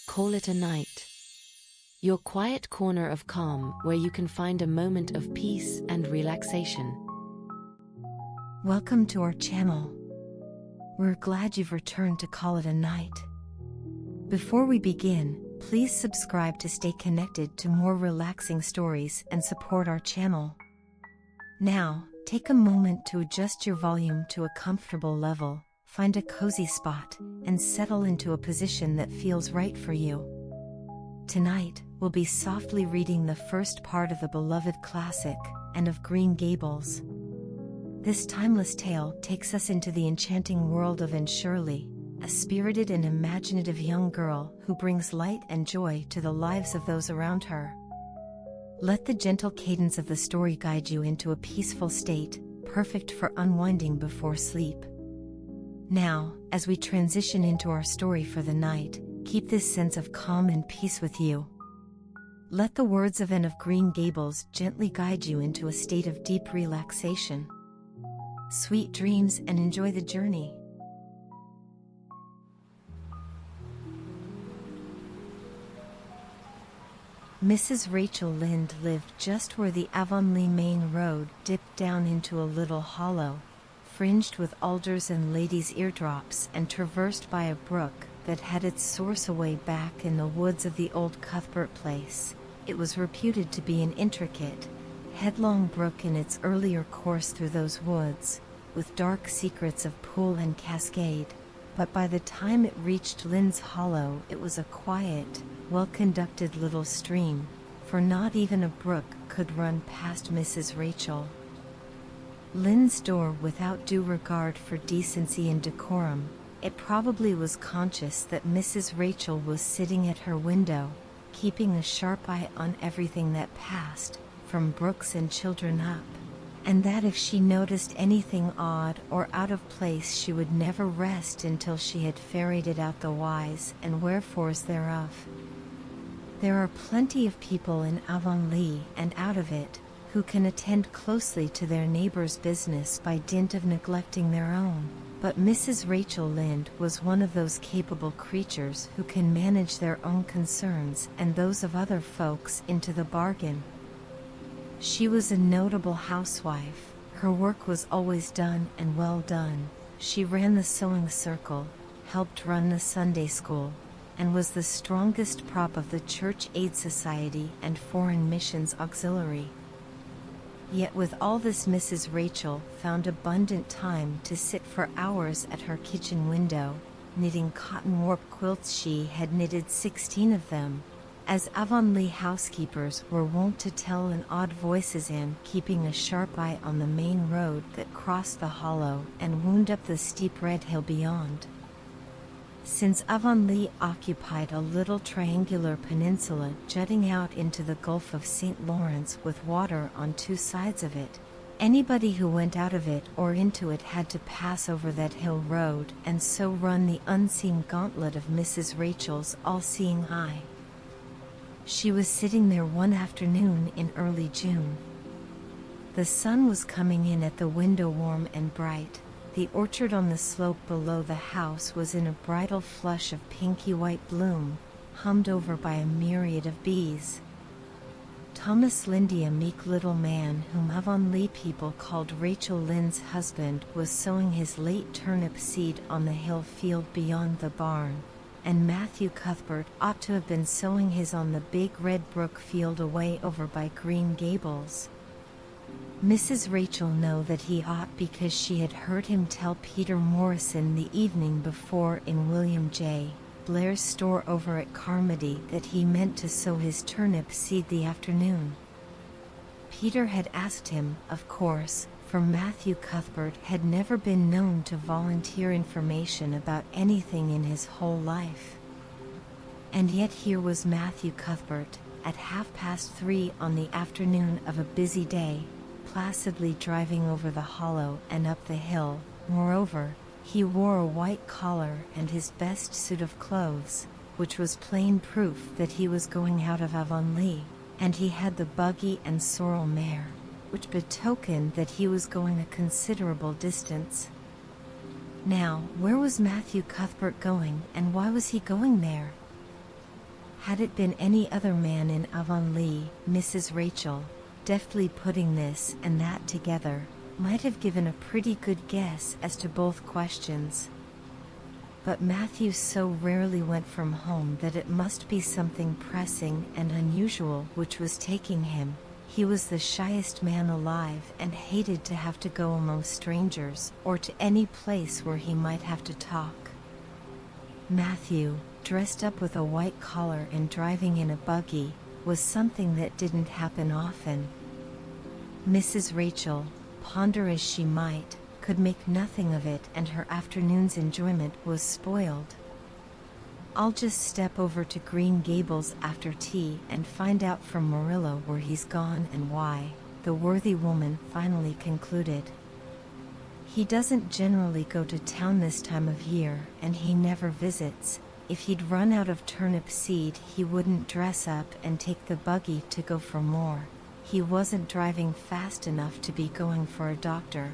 call it a night. Your quiet corner of calm where you can find a moment of peace and relaxation. Welcome to our channel. We're glad you've returned to Call It a Night. Before we begin, please subscribe to stay connected to more relaxing stories and support our channel. Now, take a moment to adjust your volume to a comfortable level, find a cozy spot, and settle into a position that feels right for you. Tonight, we'll be softly reading the first part of the beloved classic, Anne of Green Gables. This timeless tale takes us into the enchanting world of Anne Shirley, a spirited and imaginative young girl who brings light and joy to the lives of those around her. Let the gentle cadence of the story guide you into a peaceful state, perfect for unwinding before sleep. Now, as we transition into our story for the night, keep this sense of calm and peace with you. Let the words of Anne of Green Gables gently guide you into a state of deep relaxation. Sweet dreams and enjoy the journey. Mrs. Rachel Lynde lived just where the Avonlea main road dipped down into a little hollow, fringed with alders and ladies' eardrops and traversed by a brook that had its source away back in the woods of the old Cuthbert place. It was reputed to be an intricate, headlong brook in its earlier course through those woods, with dark secrets of pool and cascade, but by the time it reached Lynde's Hollow it was a quiet, well-conducted little stream, for not even a brook could run past Mrs. Rachel. Lynde's door, without due regard for decency and decorum, it probably was conscious that Mrs. Rachel was sitting at her window, keeping a sharp eye on everything that passed, from brooks and children up, and that if she noticed anything odd or out of place she would never rest until she had ferreted out the whys and wherefores thereof. There are plenty of people in Avonlea and out of it who can attend closely to their neighbor's business by dint of neglecting their own, but Mrs. Rachel Lynde was one of those capable creatures who can manage their own concerns and those of other folks into the bargain. She was a notable housewife. Her work was always done and well done. She ran the sewing circle, helped run the Sunday school, and was the strongest prop of the Church Aid Society and Foreign Missions Auxiliary. Yet with all this, Mrs. Rachel found abundant time to sit for hours at her kitchen window, knitting cotton warp quilts. She had knitted 16 of them, as Avonlea housekeepers were wont to tell in odd voices, and keeping a sharp eye on the main road that crossed the hollow and wound up the steep red hill beyond. Since Avonlea occupied a little triangular peninsula jutting out into the Gulf of St. Lawrence with water on two sides of it, anybody who went out of it or into it had to pass over that hill road and so run the unseen gauntlet of Mrs. Rachel's all-seeing eye. She was sitting there one afternoon in early June. The sun was coming in at the window warm and bright. The orchard on the slope below the house was in a bridal flush of pinky-white bloom, hummed over by a myriad of bees. Thomas Lynde, a meek little man whom Avonlea people called Rachel Lynde's husband, was sowing his late turnip seed on the hill field beyond the barn, and Matthew Cuthbert ought to have been sowing his on the big red brook field away over by Green Gables. Mrs. Rachel knew that he ought because she had heard him tell Peter Morrison the evening before in William J. Blair's store over at Carmody that he meant to sow his turnip seed the afternoon. Peter had asked him, of course, for Matthew Cuthbert had never been known to volunteer information about anything in his whole life. And yet here was Matthew Cuthbert, at 3:30 on the afternoon of a busy day, placidly driving over the hollow and up the hill. Moreover, he wore a white collar and his best suit of clothes, which was plain proof that he was going out of Avonlea, and he had the buggy and sorrel mare, which betokened that he was going a considerable distance. Now, where was Matthew Cuthbert going, and why was he going there? Had it been any other man in Avonlea, Mrs. Rachel, deftly putting this and that together, might have given a pretty good guess as to both questions. But Matthew so rarely went from home that it must be something pressing and unusual which was taking him. He was the shyest man alive and hated to have to go among strangers or to any place where he might have to talk. Matthew, dressed up with a white collar and driving in a buggy, was something that didn't happen often. Mrs. Rachel, ponder as she might, could make nothing of it, and her afternoon's enjoyment was spoiled. "I'll just step over to Green Gables after tea and find out from Marilla where he's gone and why," the worthy woman finally concluded. "He doesn't generally go to town this time of year, and he never visits. If he'd run out of turnip seed, he wouldn't dress up and take the buggy to go for more. He wasn't driving fast enough to be going for a doctor.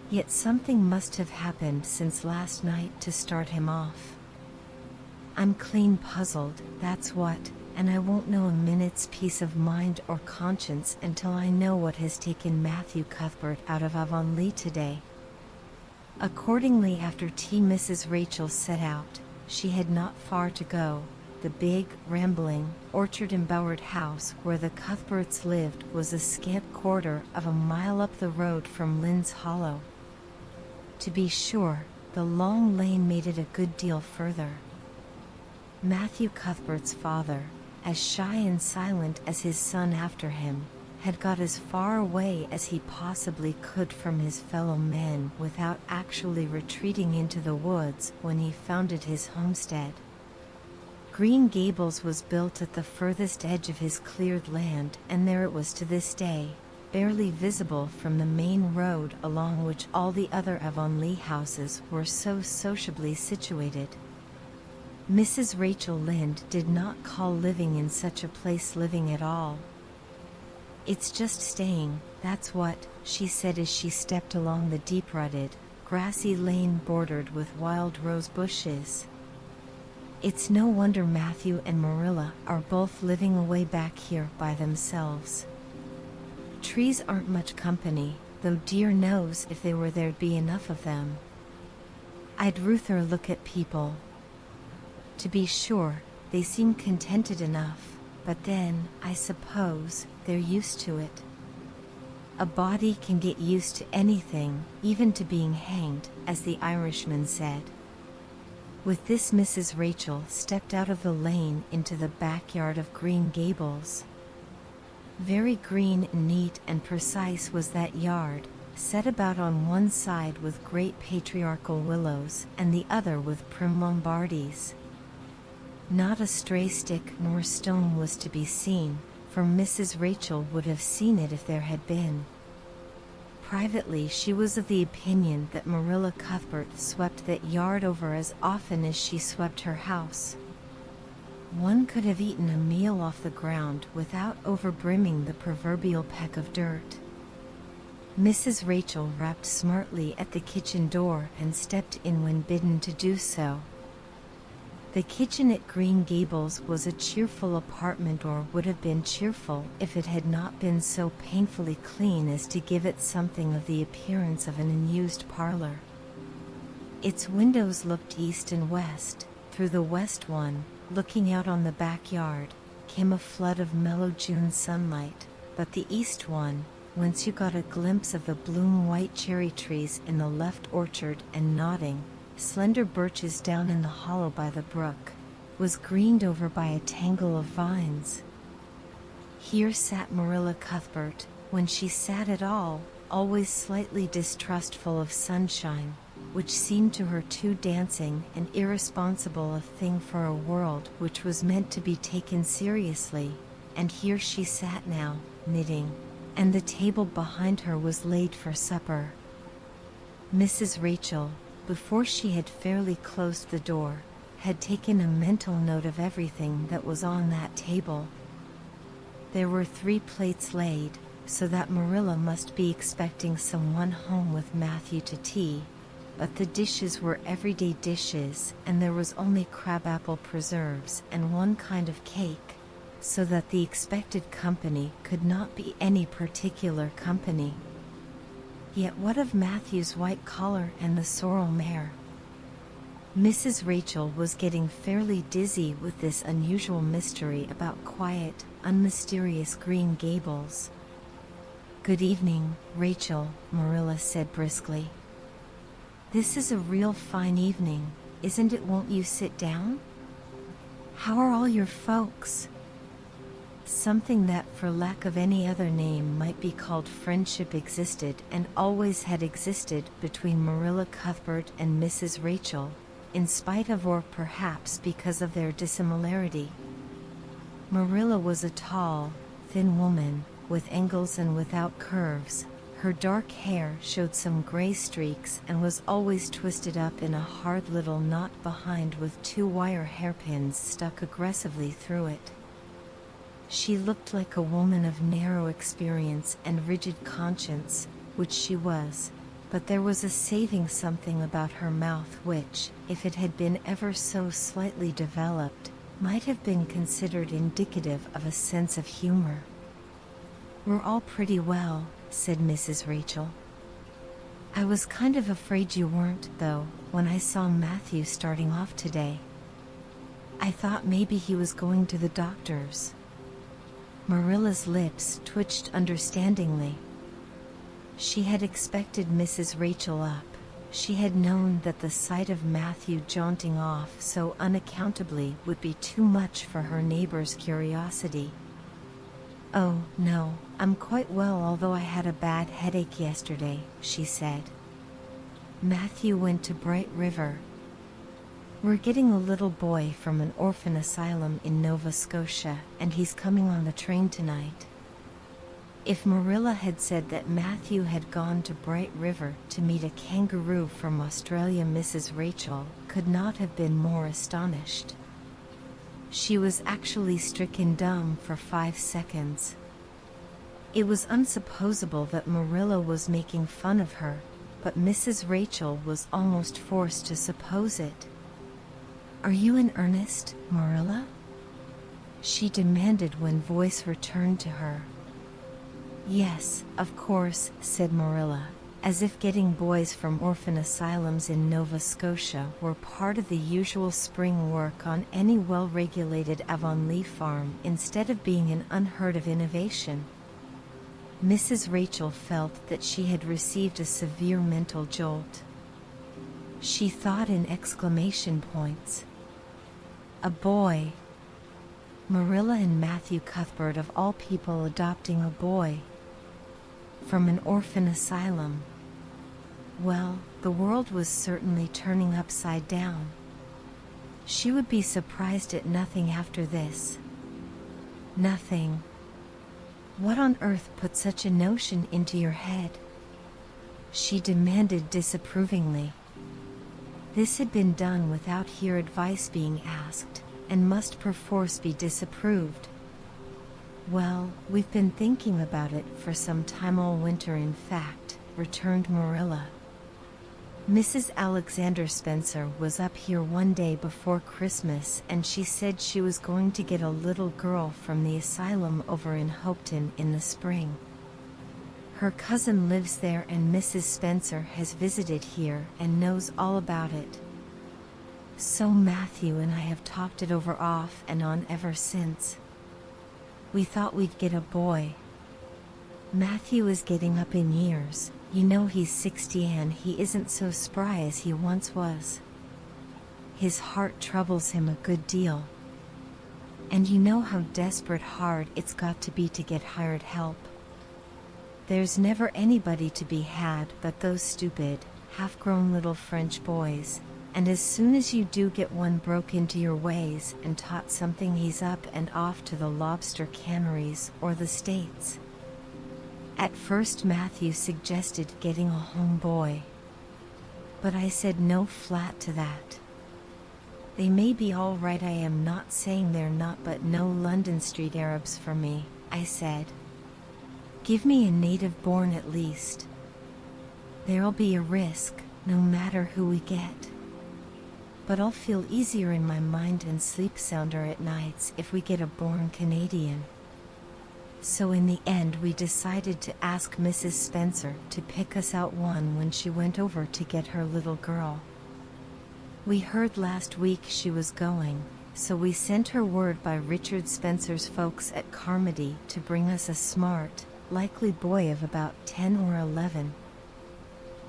Yet something must have happened since last night to start him off. I'm clean puzzled, that's what, and I won't know a minute's peace of mind or conscience until I know what has taken Matthew Cuthbert out of Avonlea today." Accordingly, after tea, Mrs. Rachel set out. She had not far to go. The big, rambling, orchard-embowered house where the Cuthberts lived was a scant quarter of a mile up the road from Lynn's Hollow. To be sure, the long lane made it a good deal further. Matthew Cuthbert's father, as shy and silent as his son after him, had got as far away as he possibly could from his fellow men without actually retreating into the woods when he founded his homestead. Green Gables was built at the furthest edge of his cleared land, and there it was to this day, barely visible from the main road along which all the other Avonlea houses were so sociably situated. Mrs. Rachel Lynde did not call living in such a place living at all. "It's just staying, that's what," she said as she stepped along the deep-rutted, grassy lane bordered with wild rose bushes. "It's no wonder Matthew and Marilla are both living away back here by themselves. Trees aren't much company, though dear knows if they were there'd be enough of them. I'd ruther look at people. To be sure, they seem contented enough, but then, I suppose, they're used to it. A body can get used to anything, even to being hanged, as the Irishman said." With this, Mrs. Rachel stepped out of the lane into the backyard of Green Gables. Very green, neat, and precise was that yard, set about on one side with great patriarchal willows and the other with prim Lombardies. Not a stray stick nor stone was to be seen, for Mrs. Rachel would have seen it if there had been. Privately, she was of the opinion that Marilla Cuthbert swept that yard over as often as she swept her house. One could have eaten a meal off the ground without overbrimming the proverbial peck of dirt. Mrs. Rachel rapped smartly at the kitchen door and stepped in when bidden to do so. The kitchen at Green Gables was a cheerful apartment, or would have been cheerful if it had not been so painfully clean as to give it something of the appearance of an unused parlor. Its windows looked east and west. Through the west one, looking out on the backyard, came a flood of mellow June sunlight, but the east one, whence you got a glimpse of the bloom-white cherry trees in the left orchard and nodding, slender birches down in the hollow by the brook, was greened over by a tangle of vines. Here sat Marilla Cuthbert, when she sat at all, always slightly distrustful of sunshine, which seemed to her too dancing and irresponsible a thing for a world which was meant to be taken seriously, and here she sat now, knitting, and the table behind her was laid for supper. Mrs. Rachel, before she had fairly closed the door, had taken a mental note of everything that was on that table. There were 3 plates laid, so that Marilla must be expecting someone home with Matthew to tea, but the dishes were everyday dishes, and there was only crabapple preserves and one kind of cake, so that the expected company could not be any particular company. Yet what of Matthew's white collar and the sorrel mare? Mrs. Rachel was getting fairly dizzy with this unusual mystery about quiet, unmysterious Green Gables. "Good evening, Rachel," Marilla said briskly. "This is a real fine evening, isn't it? Won't you sit down? How are all your folks?" Something that, for lack of any other name, might be called friendship existed and always had existed between Marilla Cuthbert and Mrs. Rachel, in spite of or perhaps because of their dissimilarity. Marilla was a tall, thin woman, with angles and without curves. Her dark hair showed some gray streaks and was always twisted up in a hard little knot behind with 2 wire hairpins stuck aggressively through it. She looked like a woman of narrow experience and rigid conscience, which she was, but there was a saving something about her mouth which, if it had been ever so slightly developed, might have been considered indicative of a sense of humor. "We're all pretty well," said Mrs. Rachel. "I was kind of afraid you weren't, though, when I saw Matthew starting off today. I thought maybe he was going to the doctor's." Marilla's lips twitched understandingly. She had expected Mrs. Rachel up. She had known that the sight of Matthew jaunting off so unaccountably would be too much for her neighbor's curiosity. "Oh, no, I'm quite well, although I had a bad headache yesterday," she said. "Matthew went to Bright River. We're getting a little boy from an orphan asylum in Nova Scotia, and he's coming on the train tonight." If Marilla had said that Matthew had gone to Bright River to meet a kangaroo from Australia, Mrs. Rachel could not have been more astonished. She was actually stricken dumb for 5 seconds. It was unsupposable that Marilla was making fun of her, but Mrs. Rachel was almost forced to suppose it. "Are you in earnest, Marilla?" she demanded when voice returned to her. "Yes, of course," said Marilla, as if getting boys from orphan asylums in Nova Scotia were part of the usual spring work on any well-regulated Avonlea farm instead of being an unheard-of innovation. Mrs. Rachel felt that she had received a severe mental jolt. She thought in exclamation points. A boy. Marilla and Matthew Cuthbert, of all people, adopting a boy from an orphan asylum. Well, the world was certainly turning upside down. She would be surprised at nothing after this. Nothing. What on earth put such a notion into your head? She demanded disapprovingly. This had been done without her advice being asked, and must perforce be disapproved. "Well, we've been thinking about it for some time all winter, in fact," returned Marilla. "Mrs. Alexander Spencer was up here one day before Christmas, and she said she was going to get a little girl from the asylum over in Hopeton in the spring. Her cousin lives there, and Mrs. Spencer has visited here and knows all about it. So Matthew and I have talked it over off and on ever since. We thought we'd get a boy. Matthew is getting up in years. You know, he's 60 and he isn't so spry as he once was. His heart troubles him a good deal. And you know how desperate hard it's got to be to get hired help. There's never anybody to be had but those stupid, half-grown little French boys, and as soon as you do get one broke into your ways and taught something, he's up and off to the lobster canneries or the States. At first Matthew suggested getting a home boy, but I said no flat to that. They may be all right, I am not saying they're not, but no London Street Arabs for me, I said. Give me a native born at least. There'll be a risk, no matter who we get. But I'll feel easier in my mind and sleep sounder at nights if we get a born Canadian. So in the end we decided to ask Mrs. Spencer to pick us out one when she went over to get her little girl. We heard last week she was going, so we sent her word by Richard Spencer's folks at Carmody to bring us a smart, likely boy of about 10 or 11.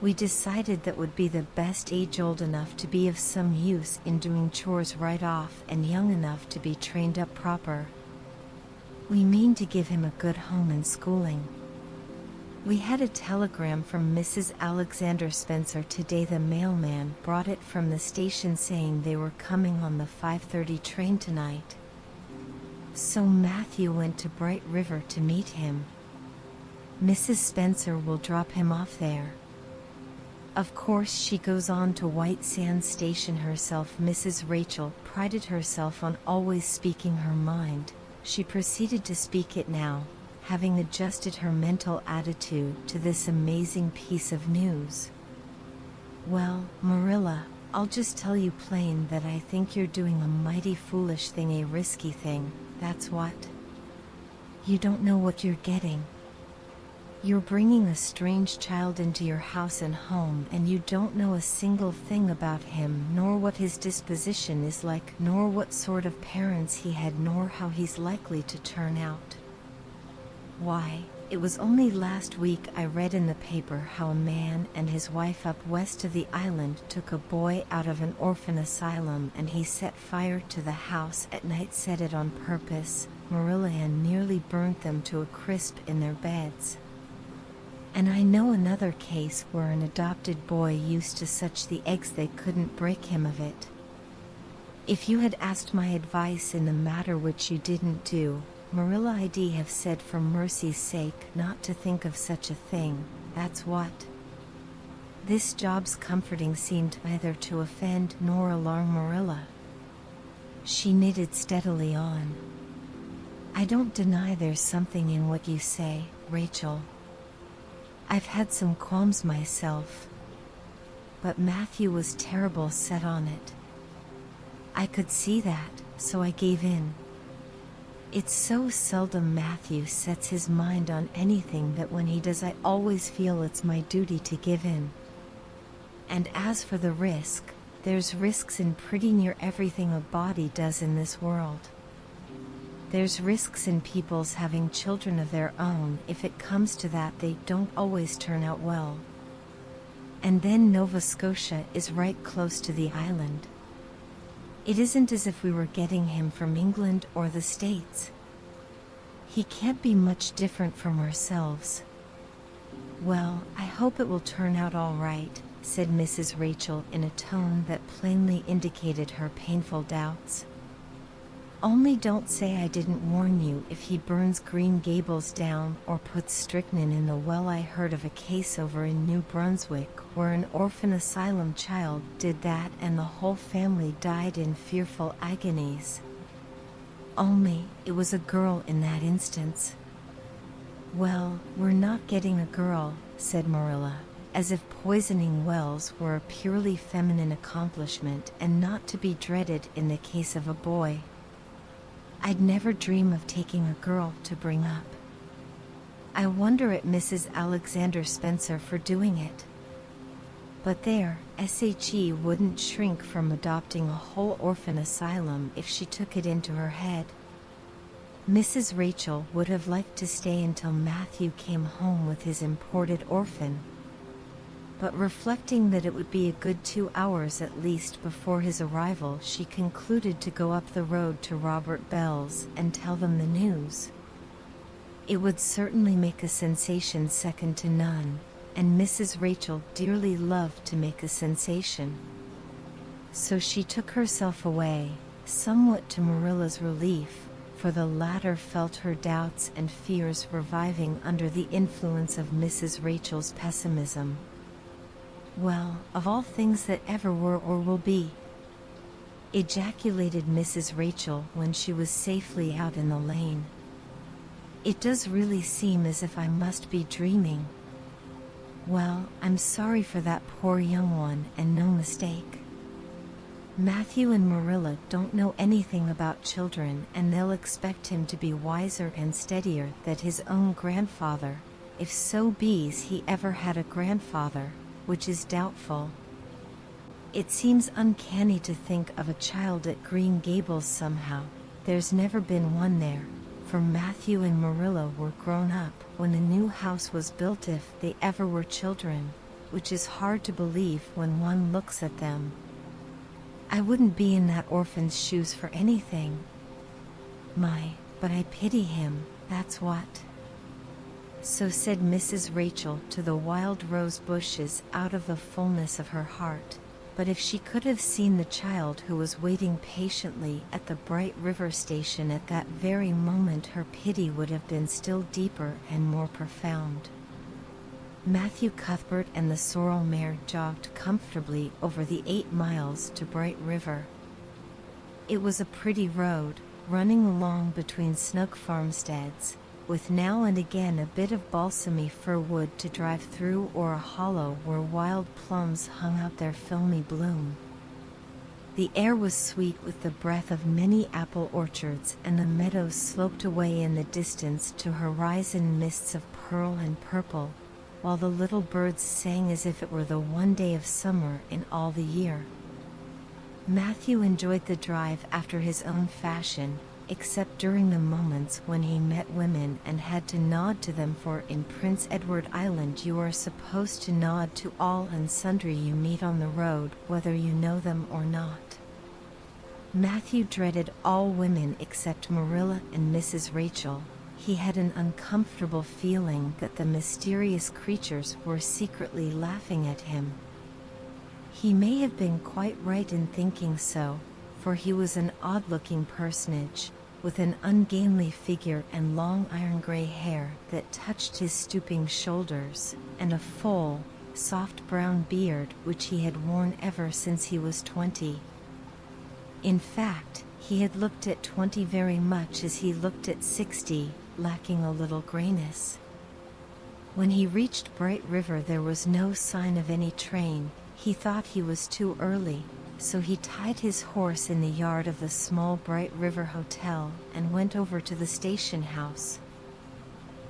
We decided that would be the best age, old enough to be of some use in doing chores right off and young enough to be trained up proper. We mean to give him a good home and schooling. We had a telegram from Mrs. Alexander Spencer today. The mailman brought it from the station saying they were coming on the 5:30 train tonight. So Matthew went to Bright River to meet him. Mrs. Spencer will drop him off there. Of course she goes on to White Sands Station herself. Mrs. Rachel prided herself on always speaking her mind. She proceeded to speak it now, having adjusted her mental attitude to this amazing piece of news. Well, Marilla, I'll just tell you plain that I think you're doing a mighty foolish thing, a risky thing, that's what. You don't know what you're getting. You're bringing a strange child into your house and home, and you don't know a single thing about him, nor what his disposition is like, nor what sort of parents he had, nor how he's likely to turn out. Why, it was only last week I read in the paper how a man and his wife up west of the island took a boy out of an orphan asylum, and he set fire to the house at night, set it on purpose, Marilla, and nearly burnt them to a crisp in their beds. And I know another case where an adopted boy used to such the eggs they couldn't break him of it. If you had asked my advice in the matter, which you didn't do, Marilla, I'd have said for mercy's sake not to think of such a thing, that's what. This job's comforting seemed neither to offend nor alarm Marilla. She knitted steadily on. I don't deny there's something in what you say, Rachel. I've had some qualms myself. But Matthew was terrible set on it. I could see that, so I gave in. It's so seldom Matthew sets his mind on anything that when he does I always feel it's my duty to give in. And as for the risk, there's risks in pretty near everything a body does in this world. There's risks in people's having children of their own. If it comes to that, they don't always turn out well. And then Nova Scotia is right close to the island. It isn't as if we were getting him from England or the States. He can't be much different from ourselves. Well, I hope it will turn out all right, said Mrs. Rachel in a tone that plainly indicated her painful doubts. Only don't say I didn't warn you if he burns Green Gables down or puts strychnine in the well. I heard of a case over in New Brunswick where an orphan asylum child did that and the whole family died in fearful agonies. Only, it was a girl in that instance. Well, we're not getting a girl, said Marilla, as if poisoning wells were a purely feminine accomplishment and not to be dreaded in the case of a boy. I'd never dream of taking a girl to bring up. I wonder at Mrs. Alexander Spencer for doing it. But there, SHE wouldn't shrink from adopting a whole orphan asylum if she took it into her head. Mrs. Rachel would have liked to stay until Matthew came home with his imported orphan. But reflecting that it would be a good 2 hours at least before his arrival, she concluded to go up the road to Robert Bell's and tell them the news. It would certainly make a sensation second to none, and Mrs. Rachel dearly loved to make a sensation. So she took herself away, somewhat to Marilla's relief, for the latter felt her doubts and fears reviving under the influence of Mrs. Rachel's pessimism. Well, of all things that ever were or will be, ejaculated Mrs. Rachel when she was safely out in the lane. It does really seem as if I must be dreaming. Well, I'm sorry for that poor young one, and no mistake. Matthew and Marilla don't know anything about children, and they'll expect him to be wiser and steadier than his own grandfather, if so be's he ever had a grandfather, which is doubtful. It seems uncanny to think of a child at Green Gables somehow. There's never been one there, for Matthew and Marilla were grown up when the new house was built, if they ever were children, which is hard to believe when one looks at them. I wouldn't be in that orphan's shoes for anything. My, but I pity him, that's what. So said Mrs. Rachel to the wild rose bushes out of the fullness of her heart. But if she could have seen the child who was waiting patiently at the Bright River station at that very moment, her pity would have been still deeper and more profound. Matthew Cuthbert and the sorrel mare jogged comfortably over the 8 miles to Bright River. It was a pretty road, running along between snug farmsteads, with now and again a bit of balsamy fir wood to drive through, or a hollow where wild plums hung out their filmy bloom. The air was sweet with the breath of many apple orchards, and the meadows sloped away in the distance to horizon mists of pearl and purple, while the little birds sang as if it were the one day of summer in all the year. Matthew enjoyed the drive after his own fashion, except during the moments when he met women and had to nod to them, for in Prince Edward Island you are supposed to nod to all and sundry you meet on the road, whether you know them or not. Matthew dreaded all women except Marilla and Mrs. Rachel. He had an uncomfortable feeling that the mysterious creatures were secretly laughing at him. He may have been quite right in thinking so, for he was an odd-looking personage, with an ungainly figure and long iron-gray hair that touched his stooping shoulders, and a full, soft brown beard which he had worn ever since he was 20. In fact, he had looked at 20 very much as he looked at 60, lacking a little grayness. When he reached Bright River there was no sign of any train. He thought he was too early, so he tied his horse in the yard of the small Bright River Hotel and went over to the station house.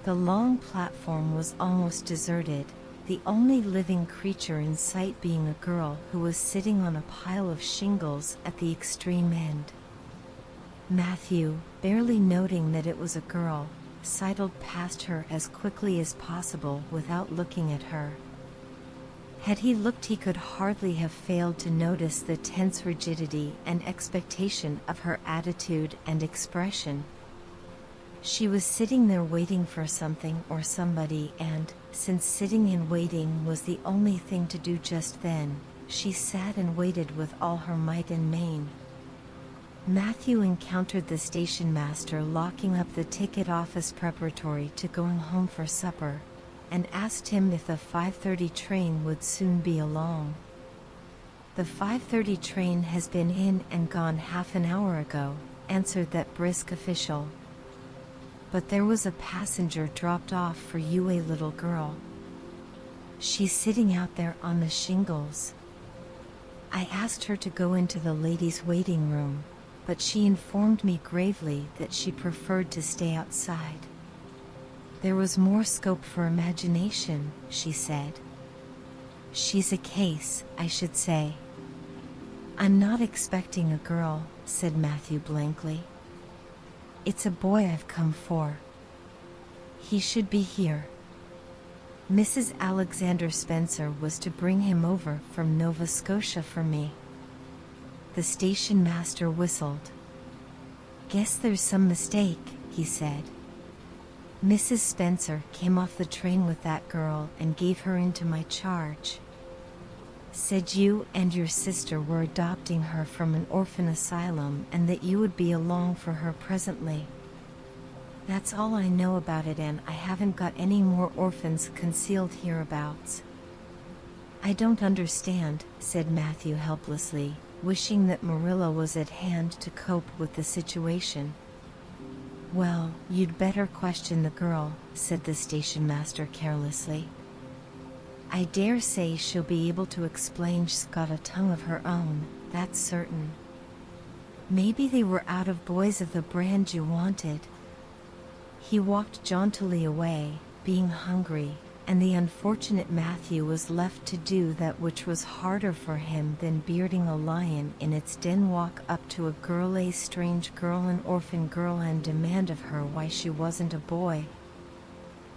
The long platform was almost deserted, the only living creature in sight being a girl who was sitting on a pile of shingles at the extreme end. Matthew, barely noting that it was a girl, sidled past her as quickly as possible without looking at her. Had he looked, he could hardly have failed to notice the tense rigidity and expectation of her attitude and expression. She was sitting there waiting for something or somebody, and, since sitting and waiting was the only thing to do just then, she sat and waited with all her might and main. Matthew encountered the station master locking up the ticket office preparatory to going home for supper, and asked him if the 5:30 train would soon be along. "The 5:30 train has been in and gone half an hour ago," answered that brisk official. "But there was a passenger dropped off for you, a little girl. She's sitting out there on the shingles. I asked her to go into the ladies' waiting room, but she informed me gravely that she preferred to stay outside. There was more scope for imagination, she said. She's a case, I should say." "I'm not expecting a girl," said Matthew blankly. "It's a boy I've come for. He should be here. Mrs. Alexander Spencer was to bring him over from Nova Scotia for me." The station master whistled. "Guess there's some mistake," he said. "Mrs. Spencer came off the train with that girl and gave her into my charge. Said you and your sister were adopting her from an orphan asylum and that you would be along for her presently. That's all I know about it, and I haven't got any more orphans concealed hereabouts." "I don't understand," said Matthew helplessly, wishing that Marilla was at hand to cope with the situation. "Well, you'd better question the girl," said the station master carelessly. I dare say she'll be able to explain. She's got a tongue of her own, that's certain. Maybe they were out of boys of the brand you wanted. He walked jauntily away, being hungry, and the unfortunate Matthew was left to do that which was harder for him than bearding a lion in its den. Walk up to a girl, a strange girl, an orphan girl, and demand of her why she wasn't a boy.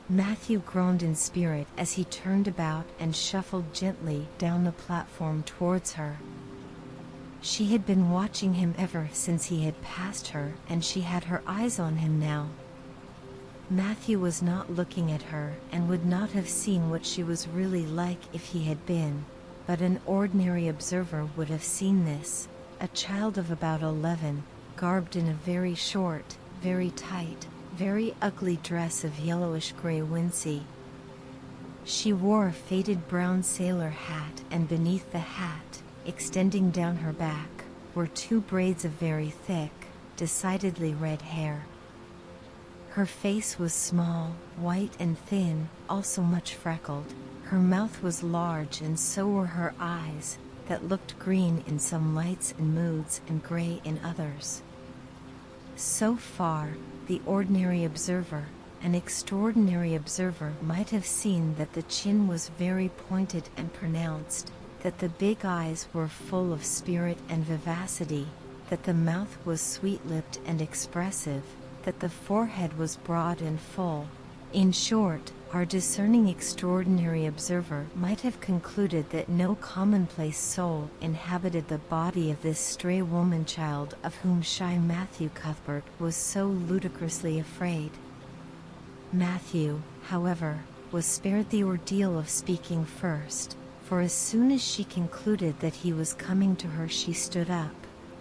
Matthew groaned in spirit as he turned about and shuffled gently down the platform towards her. She had been watching him ever since he had passed her, and she had her eyes on him now. Matthew was not looking at her and would not have seen what she was really like if he had been, but an ordinary observer would have seen this, a child of about 11, garbed in a very short, very tight, very ugly dress of yellowish-gray wincey. She wore a faded brown sailor hat, and beneath the hat, extending down her back, were 2 braids of very thick, decidedly red hair. Her face was small, white and thin, also much freckled. Her mouth was large, and so were her eyes, that looked green in some lights and moods and gray in others. So far, the ordinary observer, an extraordinary observer, might have seen that the chin was very pointed and pronounced, that the big eyes were full of spirit and vivacity, that the mouth was sweet-lipped and expressive, that the forehead was broad and full. In short, our discerning extraordinary observer might have concluded that no commonplace soul inhabited the body of this stray woman-child of whom shy Matthew Cuthbert was so ludicrously afraid. Matthew, however, was spared the ordeal of speaking first, for as soon as she concluded that he was coming to her, she stood up,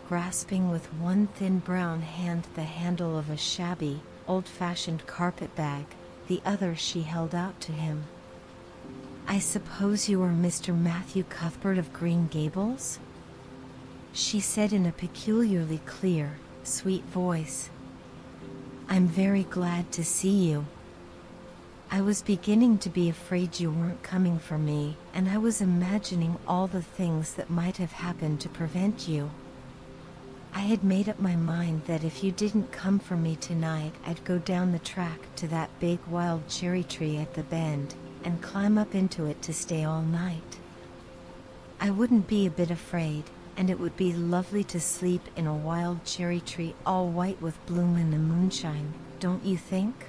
grasping with one thin brown hand the handle of a shabby, old-fashioned carpet-bag, the other she held out to him. "I suppose you are Mr. Matthew Cuthbert of Green Gables?" she said in a peculiarly clear, sweet voice. "I'm very glad to see you. I was beginning to be afraid you weren't coming for me, and I was imagining all the things that might have happened to prevent you. I had made up my mind that if you didn't come for me tonight, I'd go down the track to that big wild cherry tree at the bend, and climb up into it to stay all night. I wouldn't be a bit afraid, and it would be lovely to sleep in a wild cherry tree all white with bloom in the moonshine, don't you think?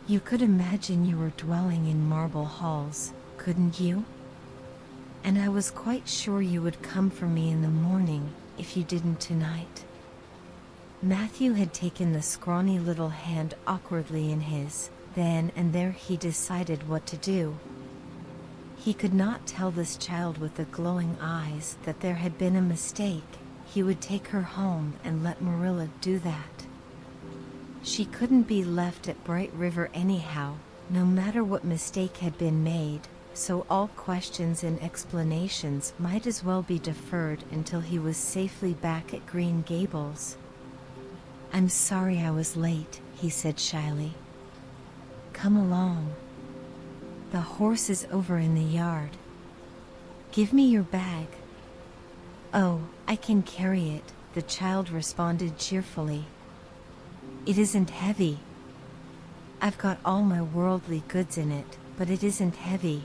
You could imagine you were dwelling in marble halls, couldn't you? And I was quite sure you would come for me in the morning, if you didn't tonight." Matthew had taken the scrawny little hand awkwardly in his. Then and there he decided what to do. He could not tell this child with the glowing eyes that there had been a mistake. He would take her home and let Marilla do that. She couldn't be left at Bright River anyhow, no matter what mistake had been made, so all questions and explanations might as well be deferred until he was safely back at Green Gables. "I'm sorry I was late," he said shyly. "Come along. The horse is over in the yard. Give me your bag." "Oh, I can carry it," the child responded cheerfully. "It isn't heavy. I've got all my worldly goods in it, but it isn't heavy.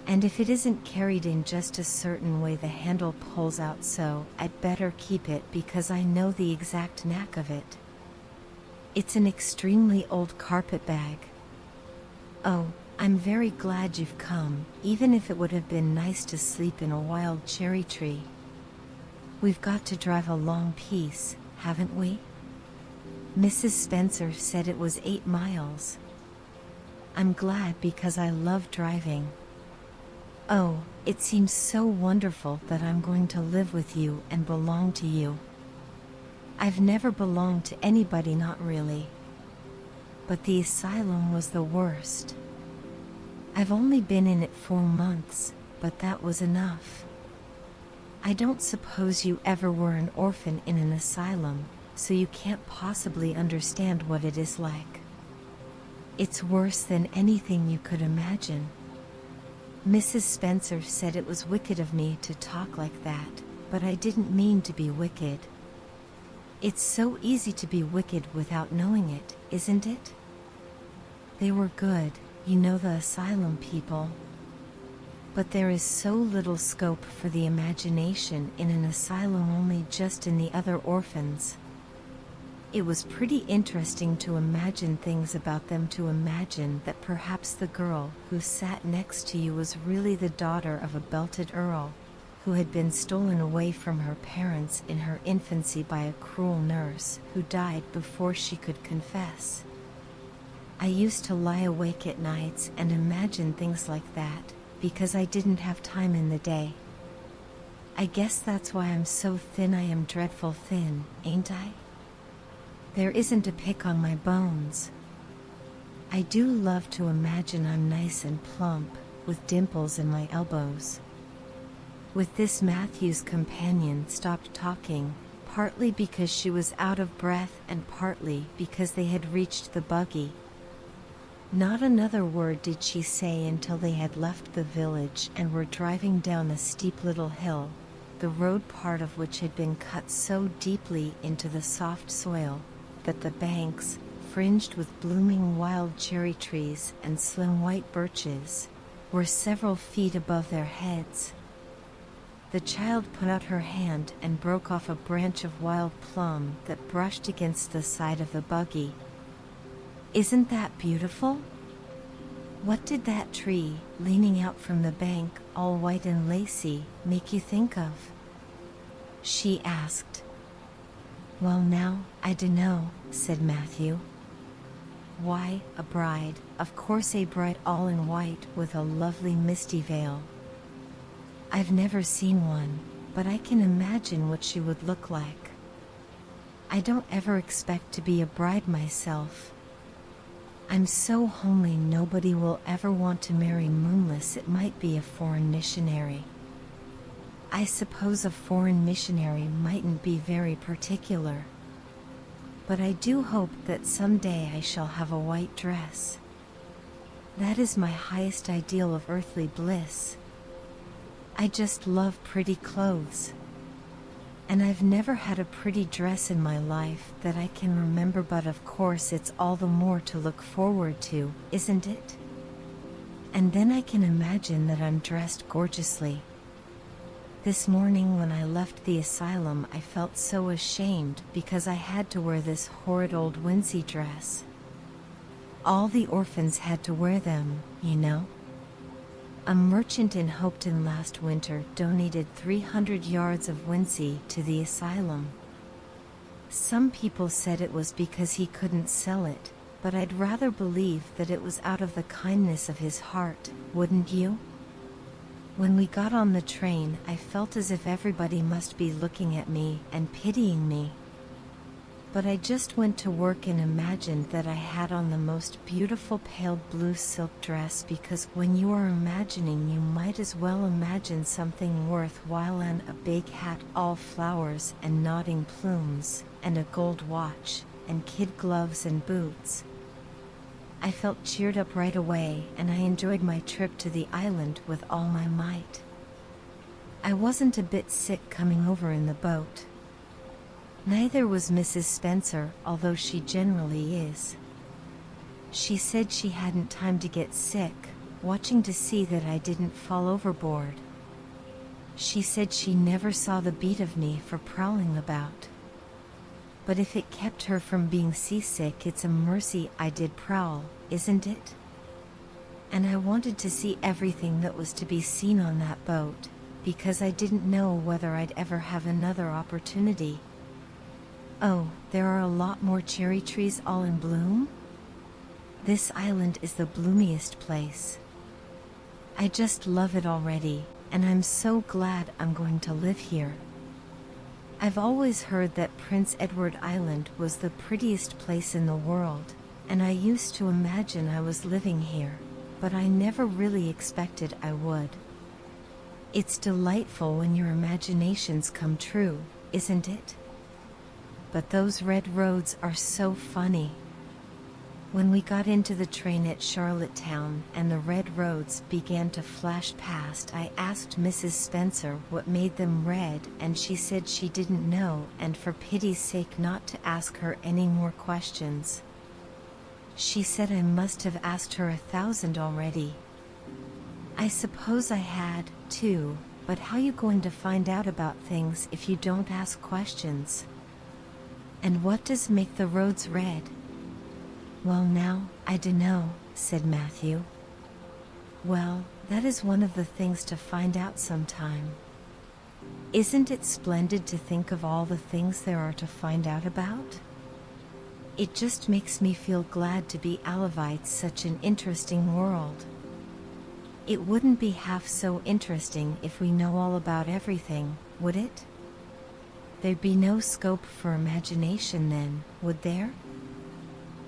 And if it isn't carried in just a certain way, the handle pulls out, so I'd better keep it because I know the exact knack of it. It's an extremely old carpet bag. Oh, I'm very glad you've come, even if it would have been nice to sleep in a wild cherry tree. We've got to drive a long piece, haven't we? Mrs. Spencer said it was 8 miles. I'm glad because I love driving. Oh, it seems so wonderful that I'm going to live with you and belong to you. I've never belonged to anybody, not really. But the asylum was the worst. I've only been in it 4 months, but that was enough. I don't suppose you ever were an orphan in an asylum, so you can't possibly understand what it is like. It's worse than anything you could imagine. Mrs. Spencer said it was wicked of me to talk like that, but I didn't mean to be wicked. It's so easy to be wicked without knowing it, isn't it? They were good, you know, the asylum people. But there is so little scope for the imagination in an asylum, only just in the other orphans. It was pretty interesting to imagine things about them, to imagine that perhaps the girl who sat next to you was really the daughter of a belted earl, who had been stolen away from her parents in her infancy by a cruel nurse who died before she could confess. I used to lie awake at nights and imagine things like that, because I didn't have time in the day. I guess that's why I'm so thin. I am dreadful thin, ain't I? There isn't a pick on my bones. I do love to imagine I'm nice and plump, with dimples in my elbows. With this, Matthew's companion stopped talking, partly because she was out of breath and partly because they had reached the buggy. Not another word did she say until they had left the village and were driving down a steep little hill, the road part of which had been cut so deeply into the soft soil that the banks, fringed with blooming wild cherry trees and slim white birches, were several feet above their heads. The child put out her hand and broke off a branch of wild plum that brushed against the side of the buggy. Isn't that beautiful? What did that tree, leaning out from the bank, all white and lacy, make you think of? She asked. Well, now, I dunno, said Matthew. Why, a bride, of course, a bride all in white with a lovely misty veil. I've never seen one, but I can imagine what she would look like. I don't ever expect to be a bride myself. I'm so homely, nobody will ever want to marry moonless. It might be a foreign missionary. I suppose a foreign missionary mightn't be very particular. But I do hope that someday I shall have a white dress. That is my highest ideal of earthly bliss. I just love pretty clothes. And I've never had a pretty dress in my life that I can remember, but of course it's all the more to look forward to, isn't it? And then I can imagine that I'm dressed gorgeously. This morning when I left the asylum I felt so ashamed because I had to wear this horrid old wincey dress. All the orphans had to wear them, you know. A merchant in Hopeton last winter donated 300 yards of wincey to the asylum. Some people said it was because he couldn't sell it, but I'd rather believe that it was out of the kindness of his heart, wouldn't you? When we got on the train, I felt as if everybody must be looking at me and pitying me. But I just went to work and imagined that I had on the most beautiful pale blue silk dress, because when you are imagining, you might as well imagine something worthwhile, and a big hat all flowers and nodding plumes, and a gold watch, and kid gloves and boots. I felt cheered up right away, and I enjoyed my trip to the island with all my might. I wasn't a bit sick coming over in the boat. Neither was Mrs. Spencer, although she generally is. She said she hadn't time to get sick, watching to see that I didn't fall overboard. She said she never saw the beat of me for prowling about. But if it kept her from being seasick, it's a mercy I did prowl, isn't it? And I wanted to see everything that was to be seen on that boat, because I didn't know whether I'd ever have another opportunity. Oh, there are a lot more cherry trees all in bloom? This island is the bloomiest place. I just love it already, and I'm so glad I'm going to live here. I've always heard that Prince Edward Island was the prettiest place in the world, and I used to imagine I was living here, but I never really expected I would. It's delightful when your imaginations come true, isn't it? But those red roads are so funny. When we got into the train at Charlottetown and the red roads began to flash past, I asked Mrs. Spencer what made them red, and she said she didn't know, and for pity's sake not to ask her any more questions. She said I must have asked her 1,000 already. I suppose I had, too, but how you going to find out about things if you don't ask questions? And what does make the roads red? Well now, I dunno, said Matthew. Well, that is one of the things to find out sometime. Isn't it splendid to think of all the things there are to find out about? It just makes me feel glad to be alive. Such an interesting world. It wouldn't be half so interesting if we know all about everything, would it? There'd be no scope for imagination then, would there?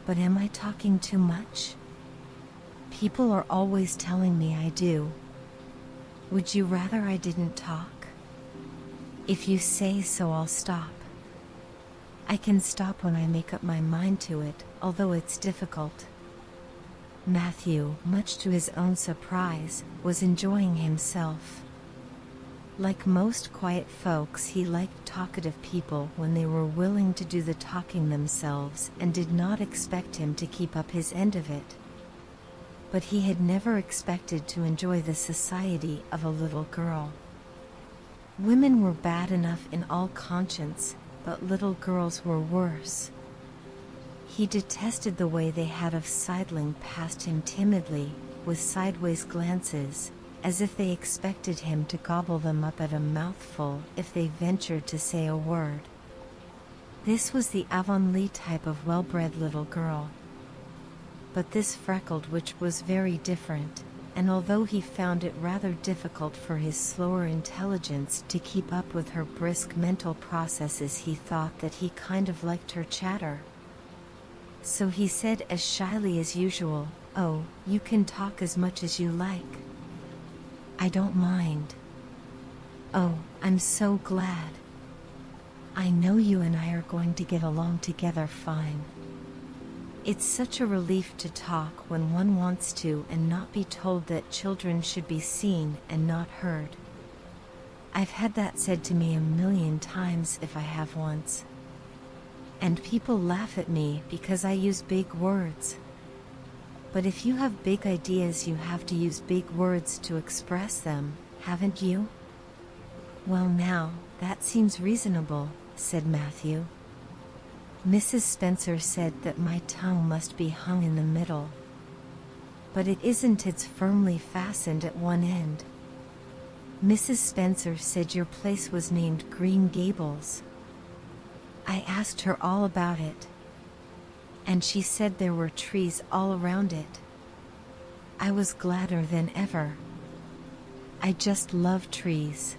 But am I talking too much? People are always telling me I do. Would you rather I didn't talk? If you say so, I'll stop. I can stop when I make up my mind to it, although it's difficult. Matthew, much to his own surprise, was enjoying himself. Like most quiet folks, he liked talkative people when they were willing to do the talking themselves, and did not expect him to keep up his end of it. But he had never expected to enjoy the society of a little girl. Women were bad enough in all conscience, but little girls were worse. He detested the way they had of sidling past him timidly, with sideways glances, as if they expected him to gobble them up at a mouthful if they ventured to say a word. This was the Avonlea type of well-bred little girl. But this freckled witch was very different, and although he found it rather difficult for his slower intelligence to keep up with her brisk mental processes, he thought that he kind of liked her chatter. So he said as shyly as usual, "Oh, you can talk as much as you like. I don't mind." "Oh, I'm so glad. I know you and I are going to get along together fine. It's such a relief to talk when one wants to and not be told that children should be seen and not heard. I've had that said to me 1,000,000 times if I have once. And people laugh at me because I use big words. But if you have big ideas, you have to use big words to express them, haven't you?" "Well now, that seems reasonable," said Matthew. "Mrs. Spencer said that my tongue must be hung in the middle. But it isn't, it's firmly fastened at one end. Mrs. Spencer said your place was named Green Gables. I asked her all about it, and she said there were trees all around it. I was gladder than ever. I just love trees.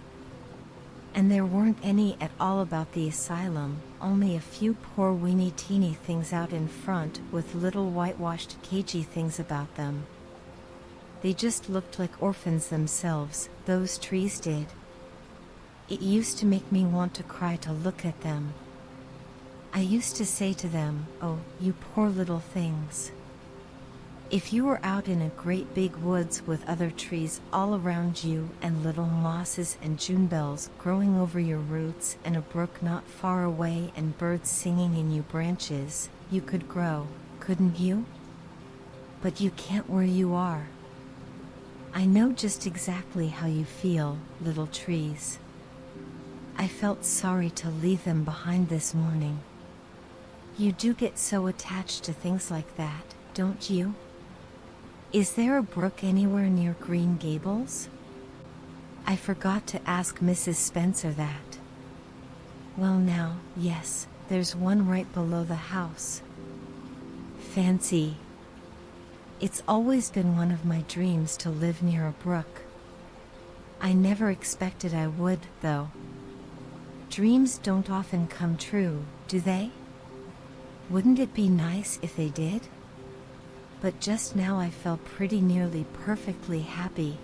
And there weren't any at all about the asylum, only a few poor weeny teeny things out in front with little whitewashed cagey things about them. They just looked like orphans themselves, those trees did. It used to make me want to cry to look at them. I used to say to them, 'Oh, you poor little things.' If you were out in a great big woods with other trees all around you and little mosses and June bells growing over your roots and a brook not far away and birds singing in your branches, you could grow, couldn't you? But you can't where you are. I know just exactly how you feel, little trees. I felt sorry to leave them behind this morning. You do get so attached to things like that, don't you? Is there a brook anywhere near Green Gables? I forgot to ask Mrs. Spencer that." "Well now, yes, there's one right below the house." "Fancy. It's always been one of my dreams to live near a brook. I never expected I would, though. Dreams don't often come true, do they? Wouldn't it be nice if they did? But just now I felt pretty nearly perfectly happy.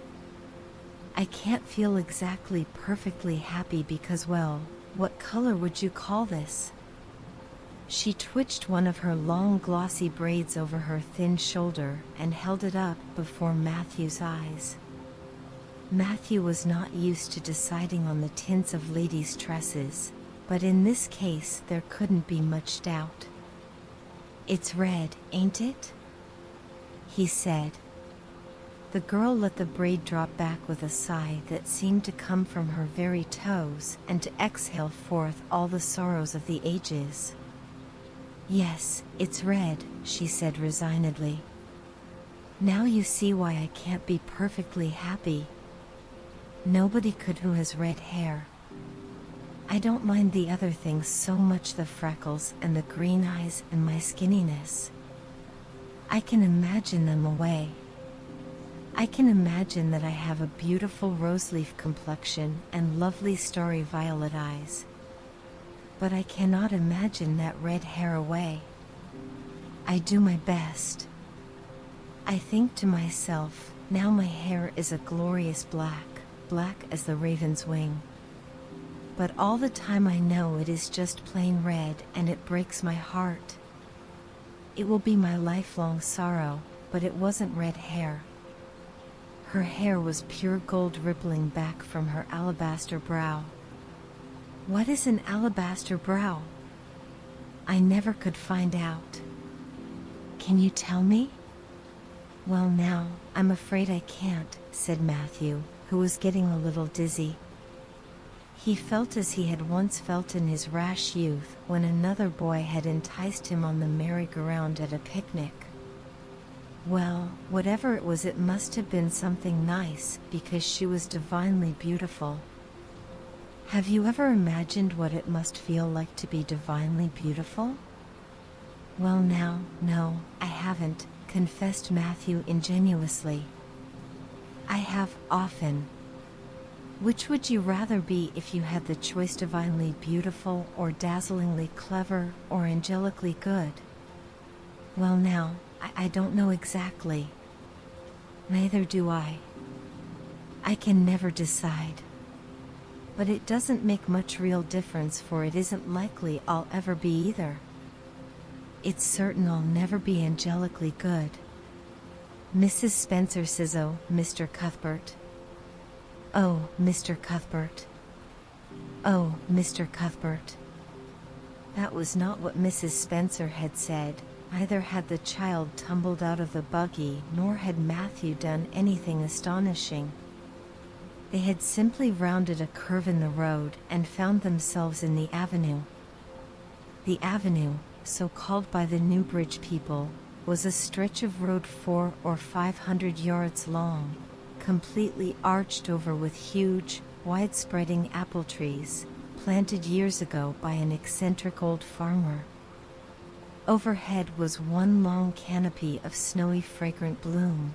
I can't feel exactly perfectly happy because, well, what color would you call this?" She She twitched one of her long glossy braids over her thin shoulder and held it up before Matthew's eyes. Matthew was not used to deciding on the tints of ladies' tresses, but in this case there couldn't be much doubt. "It's red, ain't it?" he said. The girl let the braid drop back with a sigh that seemed to come from her very toes and to exhale forth all the sorrows of the ages. "Yes, it's red," she said resignedly. "Now you see why I can't be perfectly happy. Nobody could who has red hair. I don't mind the other things so much, the freckles and the green eyes and my skinniness. I can imagine them away. I can imagine that I have a beautiful rose-leaf complexion and lovely starry violet eyes. But I cannot imagine that red hair away. I do my best. I think to myself, now my hair is a glorious black, black as the raven's wing. But all the time I know it is just plain red, and it breaks my heart. It will be my lifelong sorrow, but it wasn't red hair." Her hair was pure gold rippling back from her alabaster brow. "What is an alabaster brow? I never could find out. Can you tell me?" "Well now, I'm afraid I can't," said Matthew, who was getting a little dizzy. He felt as he had once felt in his rash youth when another boy had enticed him on the merry-go-round at a picnic. Well, whatever it was, it must have been something nice, because she was divinely beautiful. Have you ever imagined what it must feel like to be divinely beautiful? "Well now, no, I haven't," confessed Matthew ingenuously. "I have often." "Which would you rather be if you had the choice, divinely beautiful or dazzlingly clever or angelically good?" "Well now, I don't know exactly." "Neither do I. I can never decide. But it doesn't make much real difference, for it isn't likely I'll ever be either. It's certain I'll never be angelically good. Mrs. Spencer says, oh, Mr. Cuthbert. Oh, Mr. Cuthbert. Oh, Mr. Cuthbert." That was not what Mrs. Spencer had said. Neither had the child tumbled out of the buggy, nor had Matthew done anything astonishing. They had simply rounded a curve in the road and found themselves in the avenue. The avenue, so called by the Newbridge people, was a stretch of road 400 or 500 yards long, completely arched over with huge, wide-spreading apple trees, planted years ago by an eccentric old farmer. Overhead was one long canopy of snowy fragrant bloom.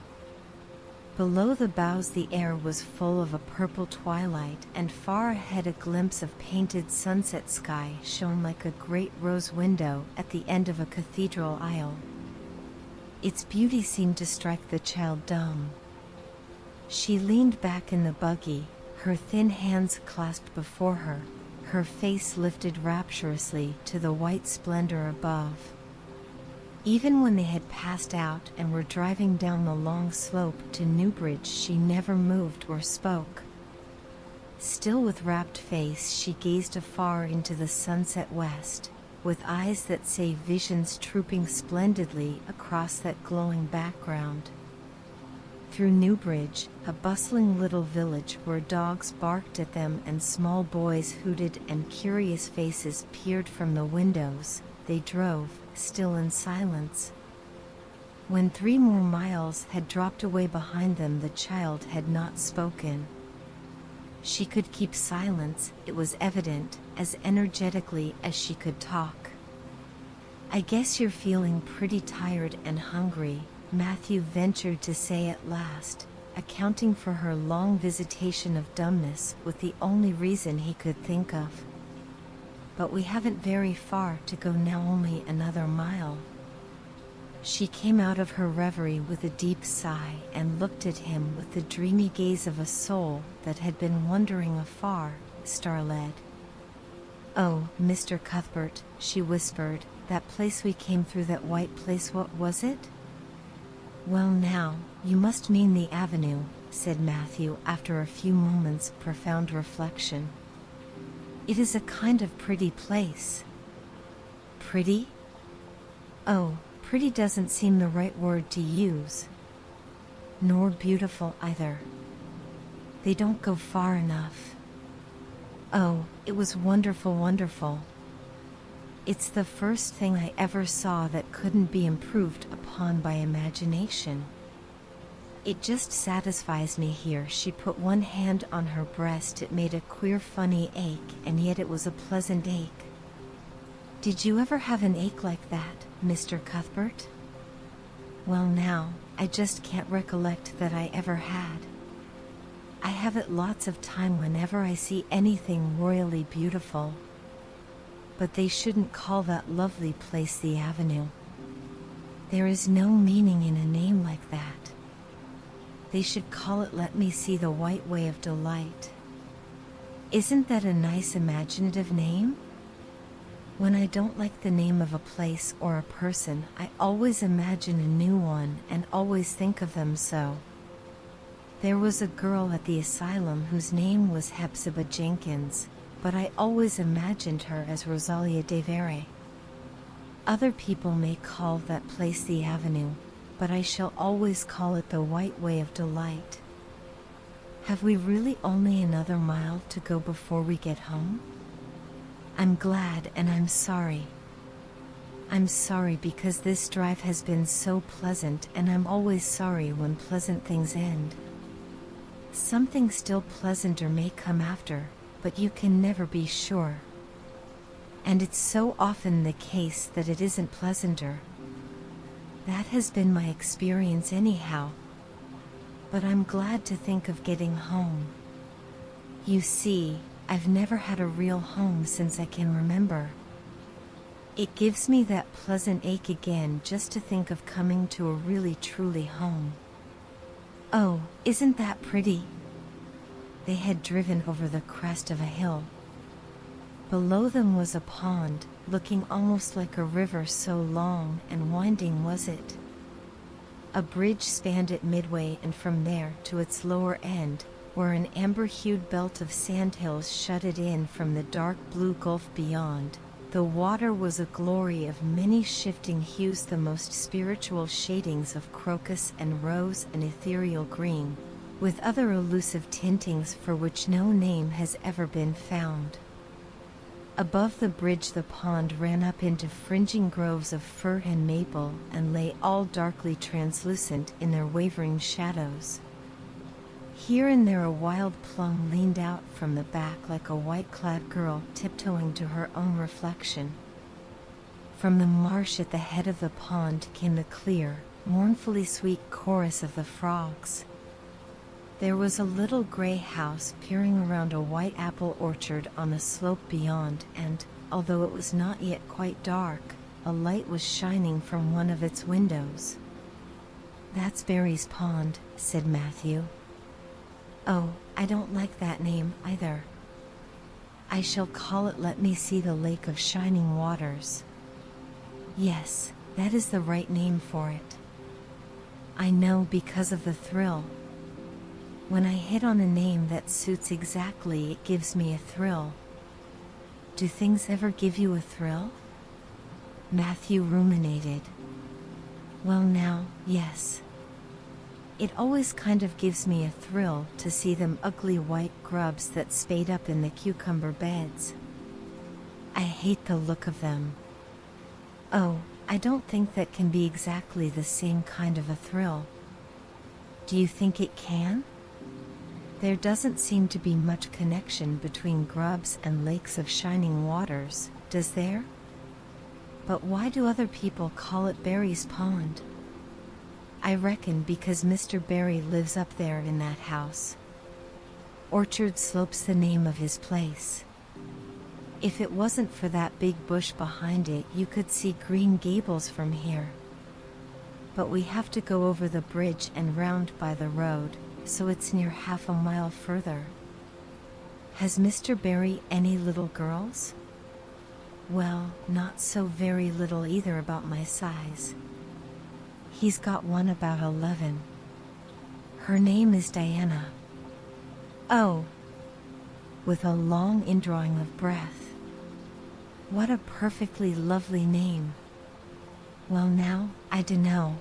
Below the boughs the air was full of a purple twilight, and far ahead a glimpse of painted sunset sky shone like a great rose window at the end of a cathedral aisle. Its beauty seemed to strike the child dumb. She leaned back in the buggy, her thin hands clasped before her, her face lifted rapturously to the white splendor above. Even when they had passed out and were driving down the long slope to Newbridge, she never moved or spoke. Still with rapt face, she gazed afar into the sunset west, with eyes that say visions trooping splendidly across that glowing background. Through Newbridge, a bustling little village where dogs barked at them and small boys hooted and curious faces peered from the windows, they drove, still in silence. When 3 more miles had dropped away behind them, the child had not spoken. She could keep silence, it was evident, as energetically as she could talk. "I guess you're feeling pretty tired and hungry," Matthew ventured to say at last, accounting for her long visitation of dumbness with the only reason he could think of. "But we haven't very far to go now, only another mile." She came out of her reverie with a deep sigh and looked at him with the dreamy gaze of a soul that had been wandering afar, star-led. "Oh, Mr. Cuthbert," she whispered, "that place we came through, that white place, what was it?" "Well now, you must mean the avenue," said Matthew after a few moments' profound reflection. "It is a kind of pretty place." "Pretty? Oh, pretty doesn't seem the right word to use. Nor beautiful either. They don't go far enough. Oh, it was wonderful, wonderful. It's the first thing I ever saw that couldn't be improved upon by imagination. It just satisfies me here." She put one hand on her breast. It made a queer, funny ache, and yet it was a pleasant ache. "Did you ever have an ache like that, Mr. Cuthbert?" "Well now, I just can't recollect that I ever had. I have it lots of time whenever I see anything royally beautiful. But they shouldn't call that lovely place the Avenue. There is no meaning in a name like that. They should call it, let me see, the White Way of Delight. Isn't that a nice imaginative name? When I don't like the name of a place or a person, I always imagine a new one and always think of them so. There was a girl at the asylum whose name was Hepzibah Jenkins, but I always imagined her as Rosalia de Vere. Other people may call that place the Avenue, but I shall always call it the White Way of Delight. Have we really only another mile to go before we get home? I'm glad and I'm sorry. I'm sorry because this drive has been so pleasant, and I'm always sorry when pleasant things end. Something still pleasanter may come after, but you can never be sure. And it's so often the case that it isn't pleasanter. That has been my experience anyhow. But I'm glad to think of getting home. You see, I've never had a real home since I can remember. It gives me that pleasant ache again just to think of coming to a really truly home. Oh, isn't that pretty? They had driven over the crest of a hill. Below them was a pond, looking almost like a river, so long and winding was it. A bridge spanned it midway, and from there to its lower end, where an amber-hued belt of sandhills shut it in from the dark blue gulf beyond, the water was a glory of many shifting hues, the most spiritual shadings of crocus and rose and ethereal green, with other elusive tintings for which no name has ever been found. Above the bridge the pond ran up into fringing groves of fir and maple, and lay all darkly translucent in their wavering shadows. Here and there a wild plum leaned out from the back like a white-clad girl tiptoeing to her own reflection. From the marsh at the head of the pond came the clear, mournfully sweet chorus of the frogs. There was a little gray house peering around a white apple orchard on the slope beyond, and, although it was not yet quite dark, a light was shining from one of its windows. "That's Barry's Pond," said Matthew. "Oh, I don't like that name either. I shall call it, let me see, the Lake of Shining Waters. Yes, that is the right name for it. I know, because of the thrill. When I hit on a name that suits exactly, it gives me a thrill. Do things ever give you a thrill?" Matthew ruminated. "Well now, yes. It always kind of gives me a thrill to see them ugly white grubs that spade up in the cucumber beds. I hate the look of them. Oh, I don't think that can be exactly the same kind of a thrill. Do you think it can? There doesn't seem to be much connection between grubs and lakes of shining waters, does there? But why do other people call it Barry's Pond? I reckon because Mr. Barry lives up there in that house. Orchard Slope's the name of his place. If it wasn't for that big bush behind it, you could see Green Gables from here. But we have to go over the bridge and round by the road, so it's near half a mile further. Has Mr. Barry any little girls?" well, not so very little either about my size. He's got one about 11. Her name is Diana. Oh, with a long indrawing of breath. What a perfectly lovely name. Well now, I dunno.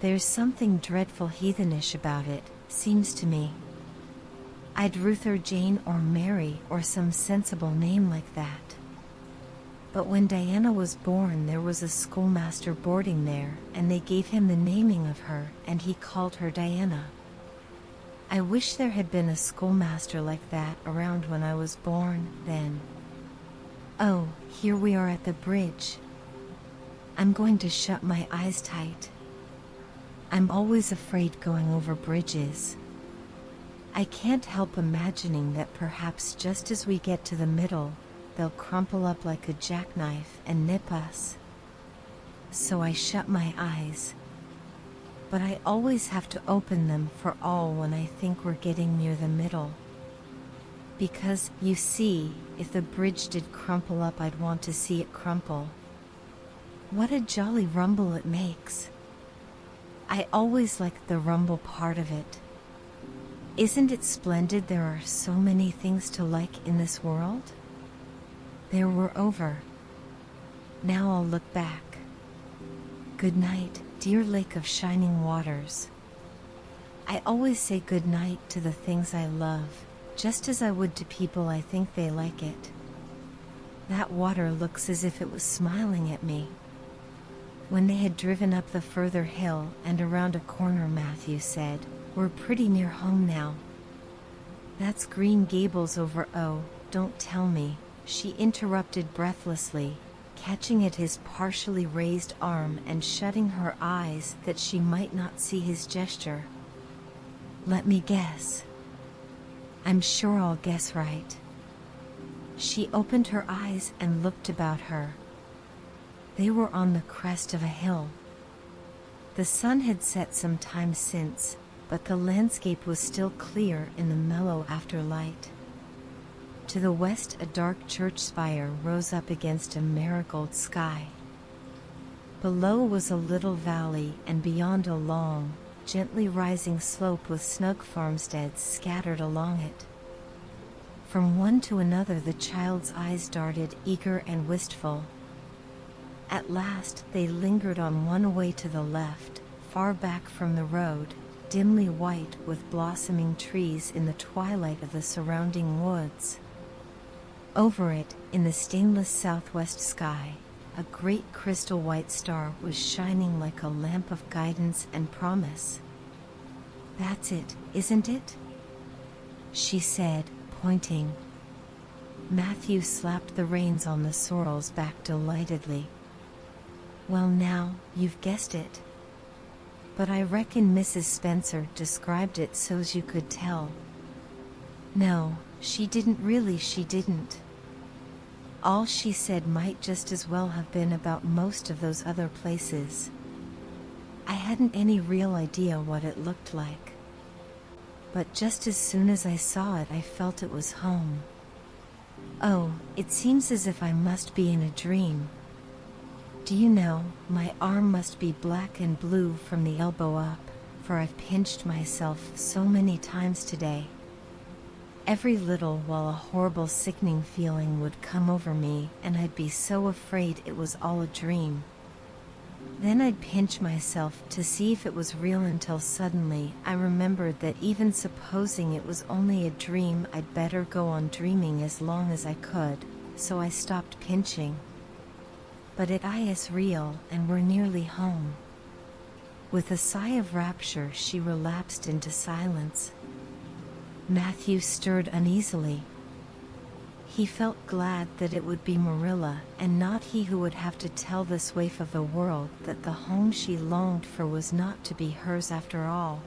There's something dreadful heathenish about it, seems to me. I'd ruther Jane or Mary or some sensible name like that. But when Diana was born there was a schoolmaster boarding there, and they gave him the naming of her, and he called her Diana. I wish there had been a schoolmaster like that around when I was born, then. Oh, here we are at the bridge. I'm going to shut my eyes tight. I'm always afraid going over bridges. I can't help imagining that perhaps just as we get to the middle, they'll crumple up like a jackknife and nip us. So I shut my eyes. But I always have to open them for all when I think we're getting near the middle. Because, you see, if the bridge did crumple up, I'd want to see it crumple. What a jolly rumble it makes. I always like the rumble part of it. Isn't it splendid there are so many things to like in this world? There we're over. Now I'll look back. Good night, dear lake of shining waters. I always say good night to the things I love, just as I would to people I think they like it. That water looks as if it was smiling at me. When they had driven up the further hill and around a corner, Matthew said, "We're pretty near home now." "That's Green Gables over." "Oh, don't tell me," she interrupted breathlessly, catching at his partially raised arm and shutting her eyes that she might not see his gesture. "Let me guess. I'm sure I'll guess right." She opened her eyes and looked about her. They were on the crest of a hill. The sun had set some time since, but the landscape was still clear in the mellow afterlight. To the west a dark church spire rose up against a marigold sky. Below was a little valley, and beyond a long, gently rising slope with snug farmsteads scattered along it. From one to another the child's eyes darted, eager and wistful. At last they lingered on one away to the left, far back from the road, dimly white with blossoming trees in the twilight of the surrounding woods. Over it, in the stainless southwest sky, a great crystal white star was shining like a lamp of guidance and promise. "That's it, isn't it?" she said, pointing. Matthew slapped the reins on the sorrel's back delightedly. "Well now, you've guessed it. But I reckon Mrs. Spencer described it so's you could tell." "No, she didn't really, she didn't. All she said might just as well have been about most of those other places. I hadn't any real idea what it looked like. But just as soon as I saw it I felt it was home. Oh, it seems as if I must be in a dream. Do you know, my arm must be black and blue from the elbow up, for I've pinched myself so many times today. Every little while a horrible sickening feeling would come over me, and I'd be so afraid it was all a dream. Then I'd pinch myself to see if it was real until suddenly I remembered that even supposing it was only a dream I'd better go on dreaming as long as I could, so I stopped pinching. But it is real, and we're nearly home." With a sigh of rapture she relapsed into silence. Matthew stirred uneasily. He felt glad that it would be Marilla and not he who would have to tell this waif of the world that the home she longed for was not to be hers after all.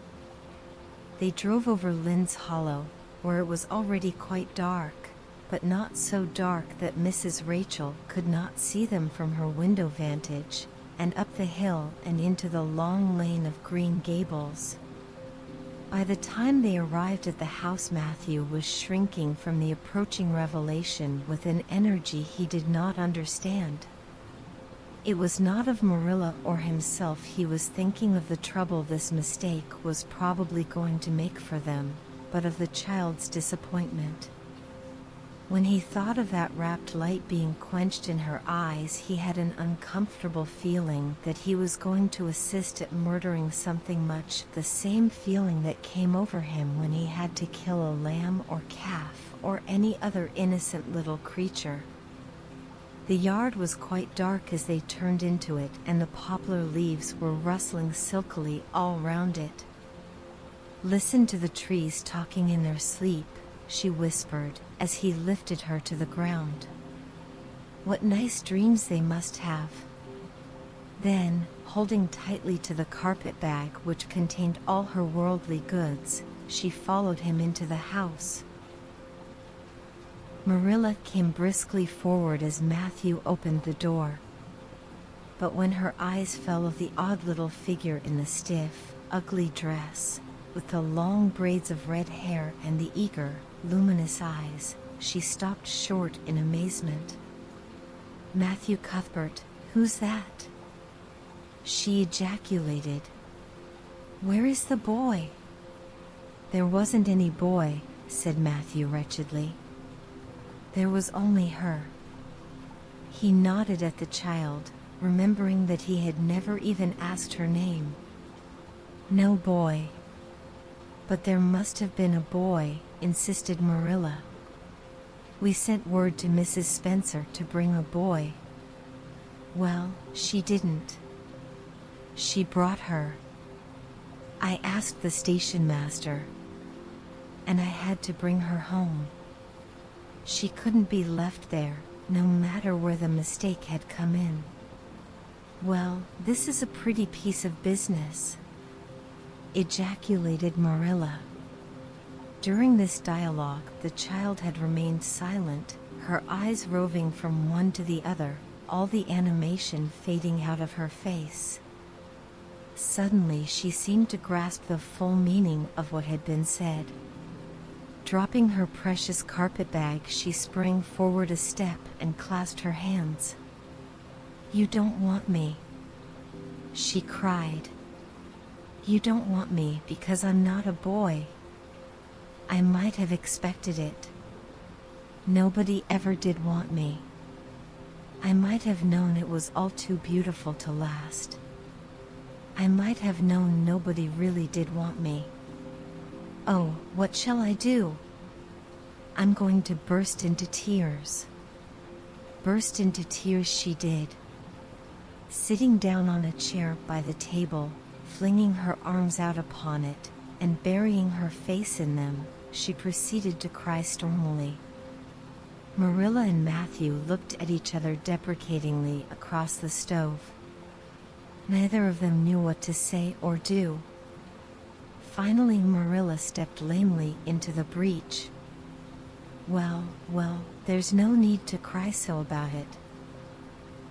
They drove over Lynn's Hollow, where it was already quite dark, but not so dark that Mrs. Rachel could not see them from her window vantage, and up the hill and into the long lane of Green Gables. By the time they arrived at the house, Matthew was shrinking from the approaching revelation with an energy he did not understand. It was not of Marilla or himself he was thinking, of the trouble this mistake was probably going to make for them, but of the child's disappointment. When he thought of that rapt light being quenched in her eyes, he had an uncomfortable feeling that he was going to assist at murdering something, much the same feeling that came over him when he had to kill a lamb or calf or any other innocent little creature. The yard was quite dark as they turned into it, and the poplar leaves were rustling silkily all round it. "Listen to the trees talking in their sleep," she whispered, as he lifted her to the ground. "What nice dreams they must have." Then, holding tightly to the carpet bag which contained all her worldly goods, she followed him into the house. Marilla came briskly forward as Matthew opened the door. But when her eyes fell on the odd little figure in the stiff, ugly dress, with the long braids of red hair and the eager, luminous eyes, she stopped short in amazement. "Matthew Cuthbert, who's that?" she ejaculated. "Where is the boy?" "There wasn't any boy," said Matthew wretchedly. "There was only her." He nodded at the child, remembering that he had never even asked her name. "No boy." "But there must have been a boy," insisted Marilla. "We sent word to Mrs. Spencer to bring a boy." "Well, she didn't. She brought her. I asked the station master, and I had to bring her home. She couldn't be left there, no matter where the mistake had come in." "Well, this is a pretty piece of business," ejaculated Marilla. During this dialogue, the child had remained silent, her eyes roving from one to the other, all the animation fading out of her face. Suddenly she seemed to grasp the full meaning of what had been said. Dropping her precious carpet bag, she sprang forward a step and clasped her hands. "You don't want me," she cried. "You don't want me because I'm not a boy. I might have expected it. Nobody ever did want me. I might have known it was all too beautiful to last. I might have known nobody really did want me. Oh, what shall I do? I'm going to burst into tears." Burst into tears she did. Sitting down on a chair by the table, flinging her arms out upon it, and burying her face in them, she proceeded to cry stormily. Marilla and Matthew looked at each other deprecatingly across the stove. Neither of them knew what to say or do. Finally Marilla stepped lamely into the breach. Well, there's no need to cry so about it."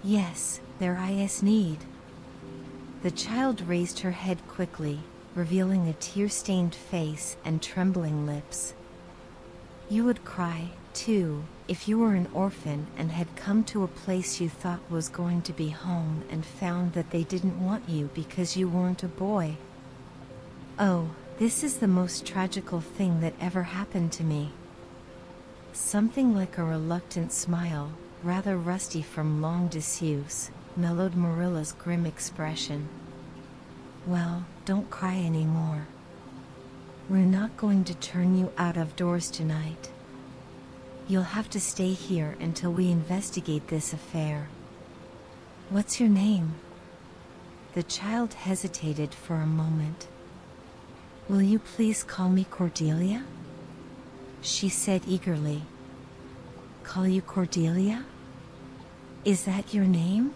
"Yes, there is need." The child raised her head quickly, revealing a tear-stained face and trembling lips. "You would cry, too, if you were an orphan and had come to a place you thought was going to be home and found that they didn't want you because you weren't a boy. Oh, this is the most tragical thing that ever happened to me." Something like a reluctant smile, rather rusty from long disuse, mellowed Marilla's grim expression. "Well, don't cry any more. We're not going to turn you out of doors tonight. You'll have to stay here until we investigate this affair. What's your name?" The child hesitated for a moment. "Will you please call me Cordelia?" she said eagerly. "Call you Cordelia? Is that your name?"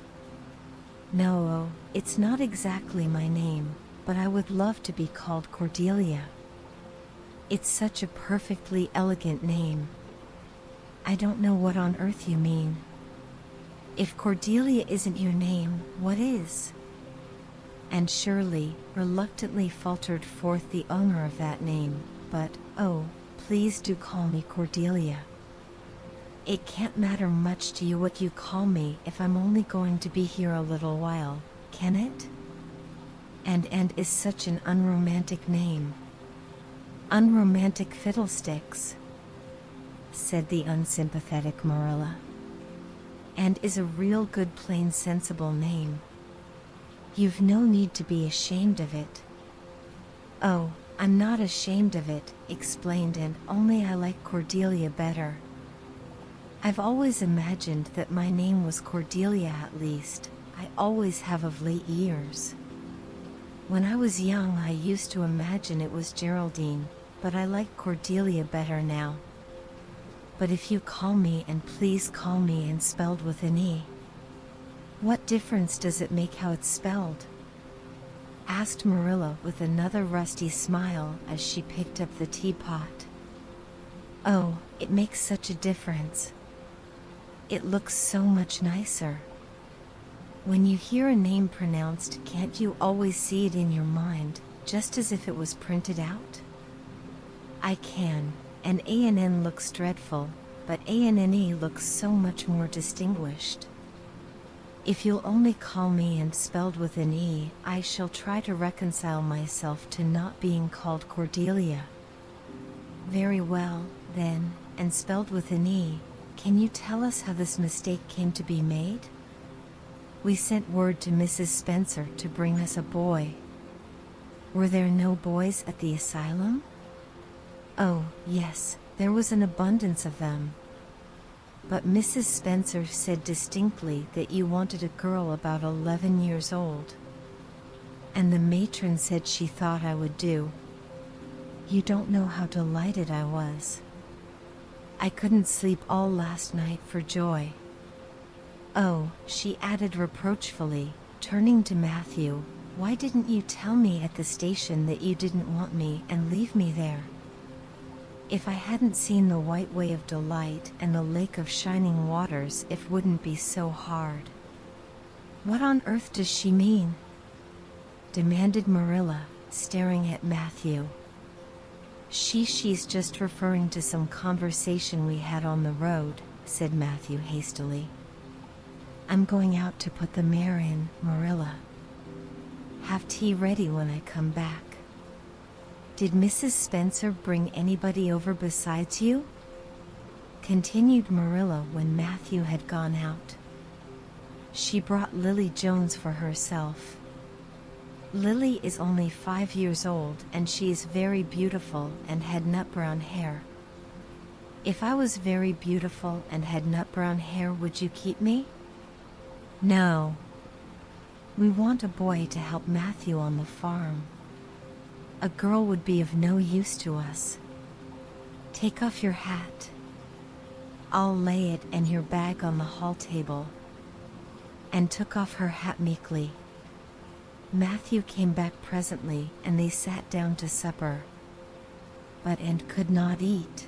"No, it's not exactly my name, but I would love to be called Cordelia. It's such a perfectly elegant name." "I don't know what on earth you mean. If Cordelia isn't your name, what is?" Anne Shirley reluctantly faltered forth the owner of that name, but, oh, please do call me Cordelia. It can't matter much to you what you call me if I'm only going to be here a little while, can it? And is such an unromantic name. Unromantic fiddlesticks, said the unsympathetic Marilla. And is a real good plain sensible name. You've no need to be ashamed of it. Oh, I'm not ashamed of it, explained Anne, only I like Cordelia better. I've always imagined that my name was Cordelia at least. I always have of late years. When I was young I used to imagine it was Geraldine, but I like Cordelia better now. But if you call me, and please call me Anne spelled with an E. What difference does it make how it's spelled? Asked Marilla with another rusty smile as she picked up the teapot. Oh, it makes such a difference. It looks so much nicer. When you hear a name pronounced, can't you always see it in your mind, just as if it was printed out? I can, and A&N looks dreadful, but A&NE looks so much more distinguished. If you'll only call me Anne spelled with an E, I shall try to reconcile myself to not being called Cordelia. Very well, then, and spelled with an E, can you tell us how this mistake came to be made? We sent word to Mrs. Spencer to bring us a boy. Were there no boys at the asylum? Oh, yes, there was an abundance of them. But Mrs. Spencer said distinctly that you wanted a girl about 11 years old. And the matron said she thought I would do. You don't know how delighted I was. I couldn't sleep all last night for joy. Oh, she added reproachfully, turning to Matthew, why didn't you tell me at the station that you didn't want me and leave me there? If I hadn't seen the white way of delight and the lake of shining waters, it wouldn't be so hard. What on earth does she mean? Demanded Marilla, staring at Matthew. She's just referring to some conversation we had on the road, said Matthew hastily. I'm going out to put the mare in, Marilla. Have tea ready when I come back. Did Mrs. Spencer bring anybody over besides you? Continued Marilla when Matthew had gone out. She brought Lily Jones for herself. Lily is only 5 years old and she is very beautiful and had nut brown hair. If I was very beautiful and had nut brown hair, would you keep me? No. We want a boy to help Matthew on the farm. A girl would be of no use to us. Take off your hat. I'll lay it and your bag on the hall table. And took off her hat meekly. Matthew came back presently and they sat down to supper. But Anne could not eat.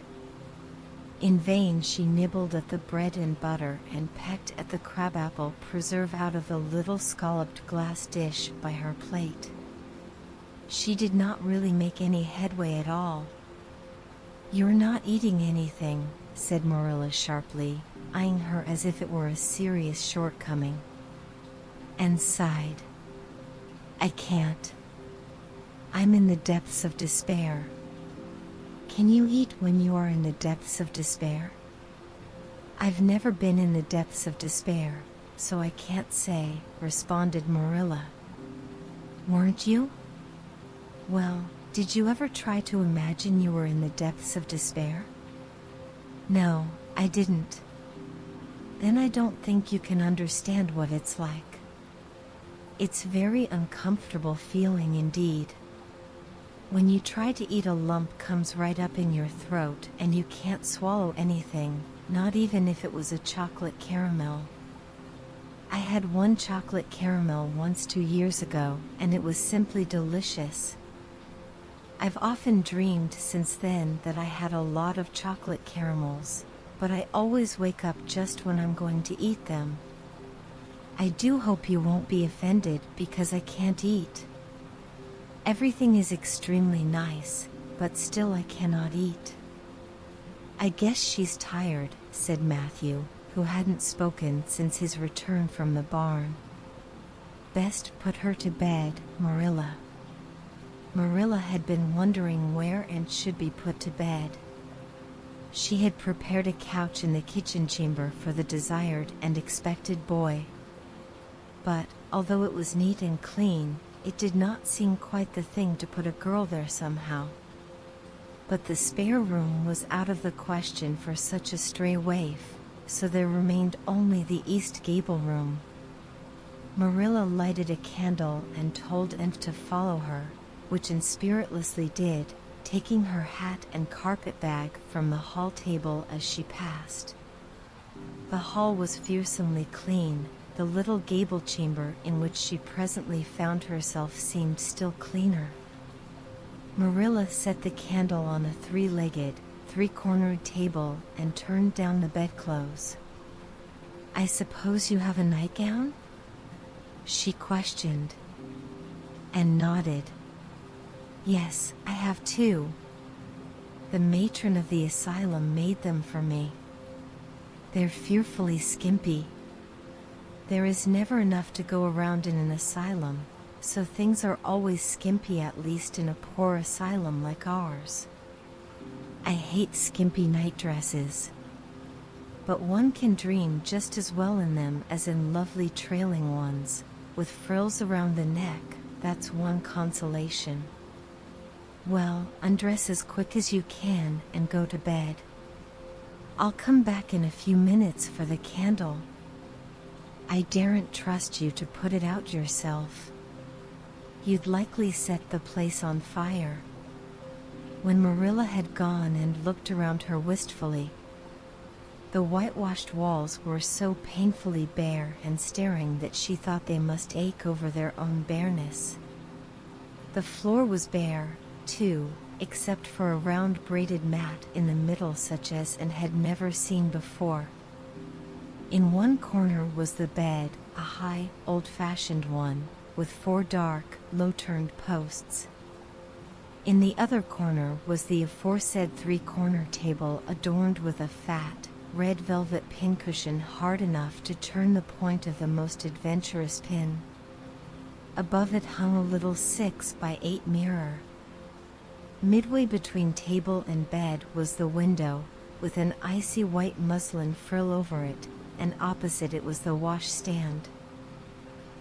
In vain she nibbled at the bread and butter and pecked at the crabapple preserve out of the little scalloped glass dish by her plate. She did not really make any headway at all. You're not eating anything, said Marilla sharply, eyeing her as if it were a serious shortcoming. And sighed. I can't. I'm in the depths of despair. Can you eat when you are in the depths of despair? I've never been in the depths of despair, so I can't say, responded Marilla. Weren't you? Well, did you ever try to imagine you were in the depths of despair? No, I didn't. Then I don't think you can understand what it's like. It's very uncomfortable feeling indeed. When you try to eat, a lump comes right up in your throat and you can't swallow anything, not even if it was a chocolate caramel. I had one chocolate caramel once 2 years ago, and it was simply delicious. I've often dreamed since then that I had a lot of chocolate caramels, but I always wake up just when I'm going to eat them. I do hope you won't be offended because I can't eat. Everything is extremely nice, but still I cannot eat. I guess she's tired, said Matthew, who hadn't spoken since his return from the barn. Best put her to bed, Marilla. Marilla had been wondering where Anne should be put to bed. She had prepared a couch in the kitchen chamber for the desired and expected boy. But, although it was neat and clean, it did not seem quite the thing to put a girl there somehow. But the spare room was out of the question for such a stray waif, so there remained only the east gable room. Marilla lighted a candle and told Anne to follow her, which Anne spiritlessly did, taking her hat and carpet bag from the hall table as she passed. The hall was fearsomely clean. The little gable chamber in which she presently found herself seemed still cleaner. Marilla set the candle on a three-legged, three-cornered table and turned down the bedclothes. "I suppose you have a nightgown?" she questioned, and nodded. "Yes, I have two. The matron of the asylum made them for me. They're fearfully skimpy. There is never enough to go around in an asylum, so things are always skimpy, at least in a poor asylum like ours. I hate skimpy nightdresses. But one can dream just as well in them as in lovely trailing ones, with frills around the neck. That's one consolation. Well, undress as quick as you can and go to bed. I'll come back in a few minutes for the candle. I daren't trust you to put it out yourself. You'd likely set the place on fire." When Marilla had gone and looked around her wistfully, the whitewashed walls were so painfully bare and staring that she thought they must ache over their own bareness. The floor was bare, too, except for a round braided mat in the middle such as Anne had never seen before. In one corner was the bed, a high, old-fashioned one, with 4 dark, low-turned posts. In the other corner was the aforesaid three-corner table adorned with a fat, red velvet pincushion hard enough to turn the point of the most adventurous pin. Above it hung a little 6-by-8 mirror. Midway between table and bed was the window, with an icy white muslin frill over it, and opposite it was the washstand.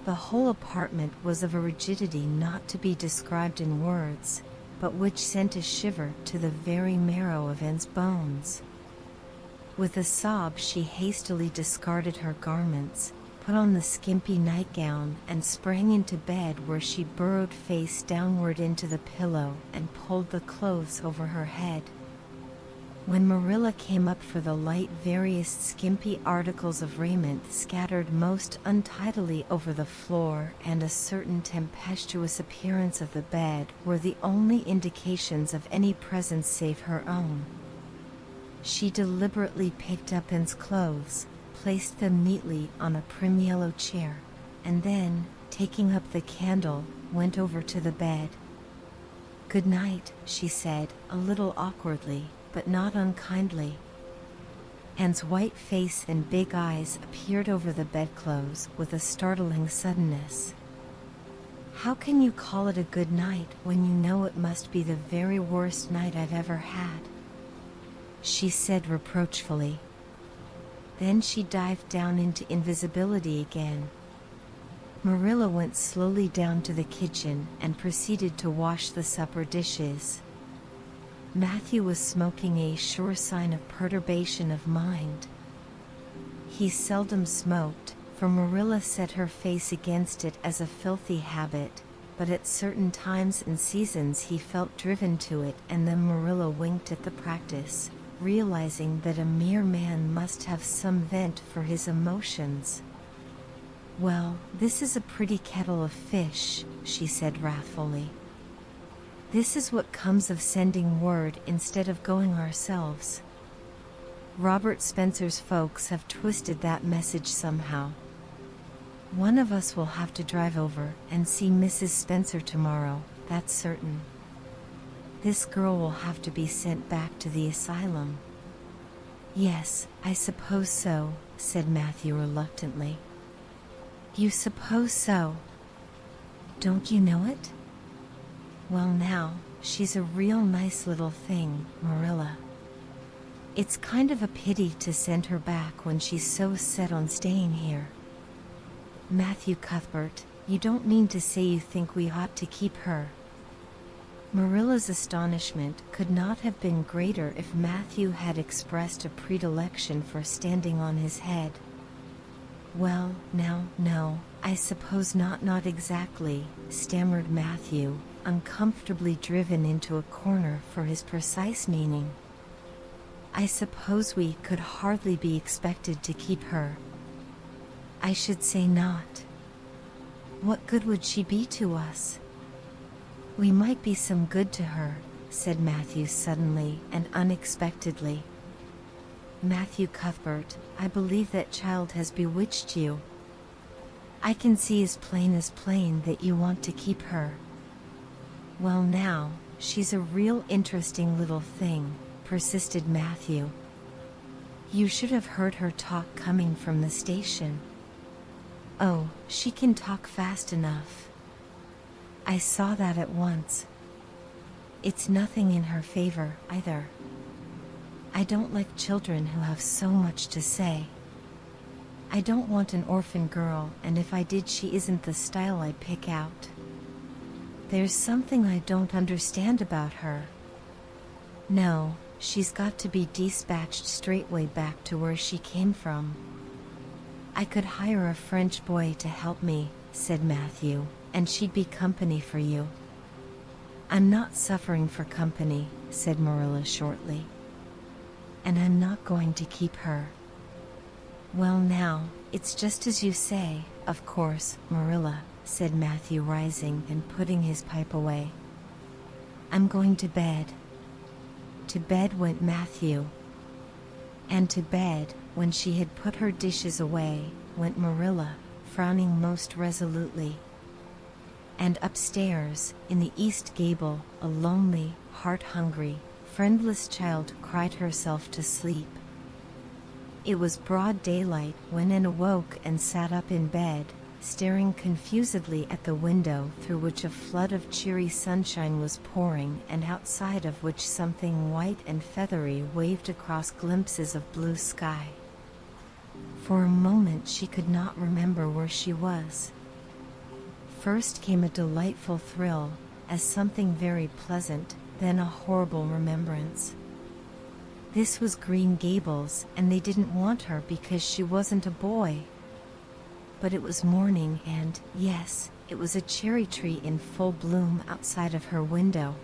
The whole apartment was of a rigidity not to be described in words, but which sent a shiver to the very marrow of Anne's bones. With a sob she hastily discarded her garments, put on the skimpy nightgown, and sprang into bed, where she burrowed face downward into the pillow and pulled the clothes over her head. When Marilla came up for the light, various skimpy articles of raiment scattered most untidily over the floor and a certain tempestuous appearance of the bed were the only indications of any presence save her own. She deliberately picked up Anne's clothes, placed them neatly on a prim yellow chair, and then, taking up the candle, went over to the bed. "Good night," she said, a little awkwardly, but not unkindly. Anne's white face and big eyes appeared over the bedclothes with a startling suddenness. "How can you call it a good night when you know it must be the very worst night I've ever had?" she said reproachfully. Then she dived down into invisibility again. Marilla went slowly down to the kitchen and proceeded to wash the supper dishes. Matthew was smoking, a sure sign of perturbation of mind. He seldom smoked, for Marilla set her face against it as a filthy habit, but at certain times and seasons he felt driven to it, and then Marilla winked at the practice, realizing that a mere man must have some vent for his emotions. "Well, this is a pretty kettle of fish," she said wrathfully. "This is what comes of sending word instead of going ourselves. Robert Spencer's folks have twisted that message somehow. One of us will have to drive over and see Mrs. Spencer tomorrow, that's certain. This girl will have to be sent back to the asylum. Yes, I suppose so, said Matthew reluctantly. You suppose so? Don't you know it? Well now, she's a real nice little thing, Marilla. It's kind of a pity to send her back when she's so set on staying here. Matthew Cuthbert, you don't mean to say you think we ought to keep her? Marilla's astonishment could not have been greater if Matthew had expressed a predilection for standing on his head. Well, now, no, I suppose not exactly, stammered Matthew, uncomfortably driven into a corner for his precise meaning. I suppose we could hardly be expected to keep her. I should say not. What good would she be to us? We might be some good to her, said Matthew suddenly and unexpectedly. Matthew Cuthbert, I believe that child has bewitched you. I can see as plain that you want to keep her. Well now, she's a real interesting little thing, persisted Matthew. You should have heard her talk coming from the station. Oh, she can talk fast enough. I saw that at once. It's nothing in her favor, either. I don't like children who have so much to say. I don't want an orphan girl, and if I did, she isn't the style I'd pick out. There's something I don't understand about her. No, she's got to be dispatched straightway back to where she came from. I could hire a French boy to help me, said Matthew, and she'd be company for you. I'm not suffering for company, said Marilla shortly. And I'm not going to keep her. Well now, it's just as you say, of course, Marilla, said Matthew, rising and putting his pipe away. I'm going to bed. To bed went Matthew. And to bed, when she had put her dishes away, went Marilla, frowning most resolutely. And upstairs, in the east gable, a lonely, heart-hungry, friendless child cried herself to sleep. It was broad daylight when Anne awoke and sat up in bed, staring confusedly at the window through which a flood of cheery sunshine was pouring and outside of which something white and feathery waved across glimpses of blue sky. For a moment she could not remember where she was. First came a delightful thrill, as something very pleasant, then a horrible remembrance. This was Green Gables, and they didn't want her because she wasn't a boy. But it was morning and, yes, it was a cherry tree in full bloom outside of her window.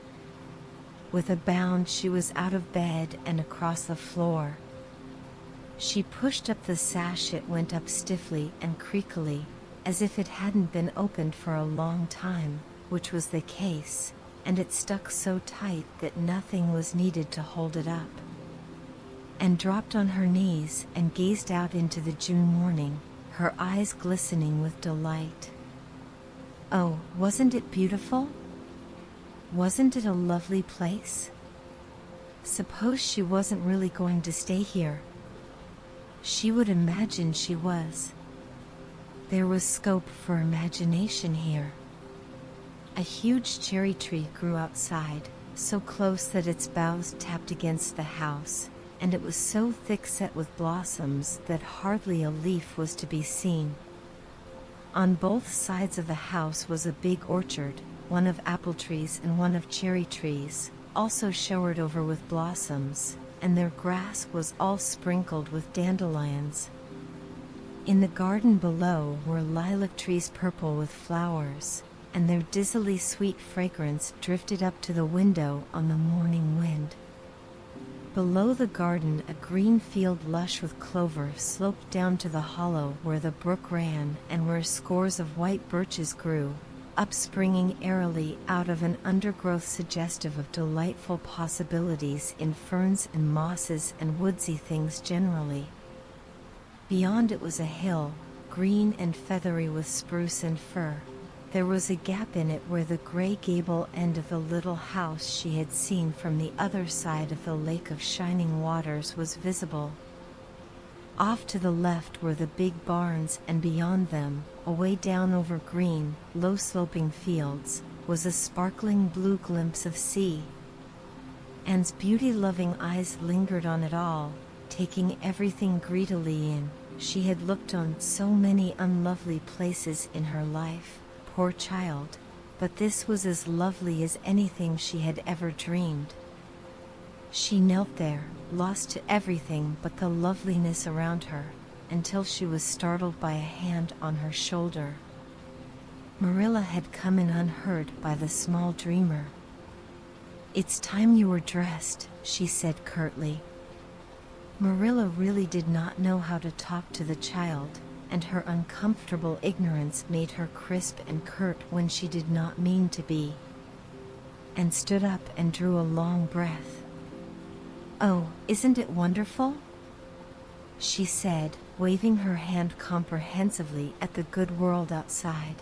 With a bound she was out of bed and across the floor. She pushed up the sash. It went up stiffly and creakily, as if it hadn't been opened for a long time, which was the case, and it stuck so tight that nothing was needed to hold it up. And dropped on her knees and gazed out into the June morning, her eyes glistening with delight. Oh, wasn't it beautiful? Wasn't it a lovely place? Suppose she wasn't really going to stay here. She would imagine she was. There was scope for imagination here. A huge cherry tree grew outside, so close that its boughs tapped against the house, and it was so thick set with blossoms that hardly a leaf was to be seen. On both sides of the house was a big orchard, one of apple trees and one of cherry trees, also showered over with blossoms, and their grass was all sprinkled with dandelions. In the garden below were lilac trees purple with flowers, and their dizzily sweet fragrance drifted up to the window on the morning wind. Below the garden a green field lush with clover sloped down to the hollow where the brook ran and where scores of white birches grew, upspringing airily out of an undergrowth suggestive of delightful possibilities in ferns and mosses and woodsy things generally. Beyond it was a hill, green and feathery with spruce and fir. There was a gap in it where the gray gable end of the little house she had seen from the other side of the lake of shining waters was visible. Off to the left were the big barns, and beyond them, away down over green, low-sloping fields, was a sparkling blue glimpse of sea. Anne's beauty-loving eyes lingered on it all, taking everything greedily in. She had looked on so many unlovely places in her life, poor child, but this was as lovely as anything she had ever dreamed. She knelt there, lost to everything but the loveliness around her, until she was startled by a hand on her shoulder. Marilla had come in unheard by the small dreamer. "It's time you were dressed," she said curtly. Marilla really did not know how to talk to the child, and her uncomfortable ignorance made her crisp and curt when she did not mean to be. Anne stood up and drew a long breath. "Oh, isn't it wonderful?" she said, waving her hand comprehensively at the good world outside.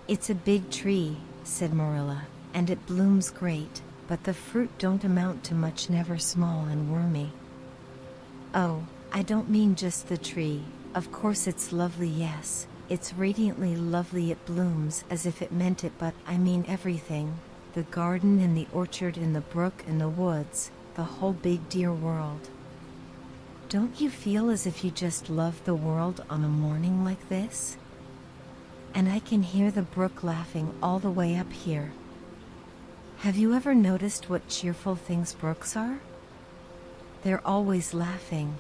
"It's a big tree," said Marilla, "and it blooms great, but the fruit don't amount to much, never small and wormy." "Oh, I don't mean just the tree. Of course it's lovely, yes, it's radiantly lovely, it blooms as if it meant it, but I mean everything, the garden and the orchard and the brook and the woods, the whole big dear world. Don't you feel as if you just loved the world on a morning like this? And I can hear the brook laughing all the way up here. Have you ever noticed what cheerful things brooks are? They're always laughing.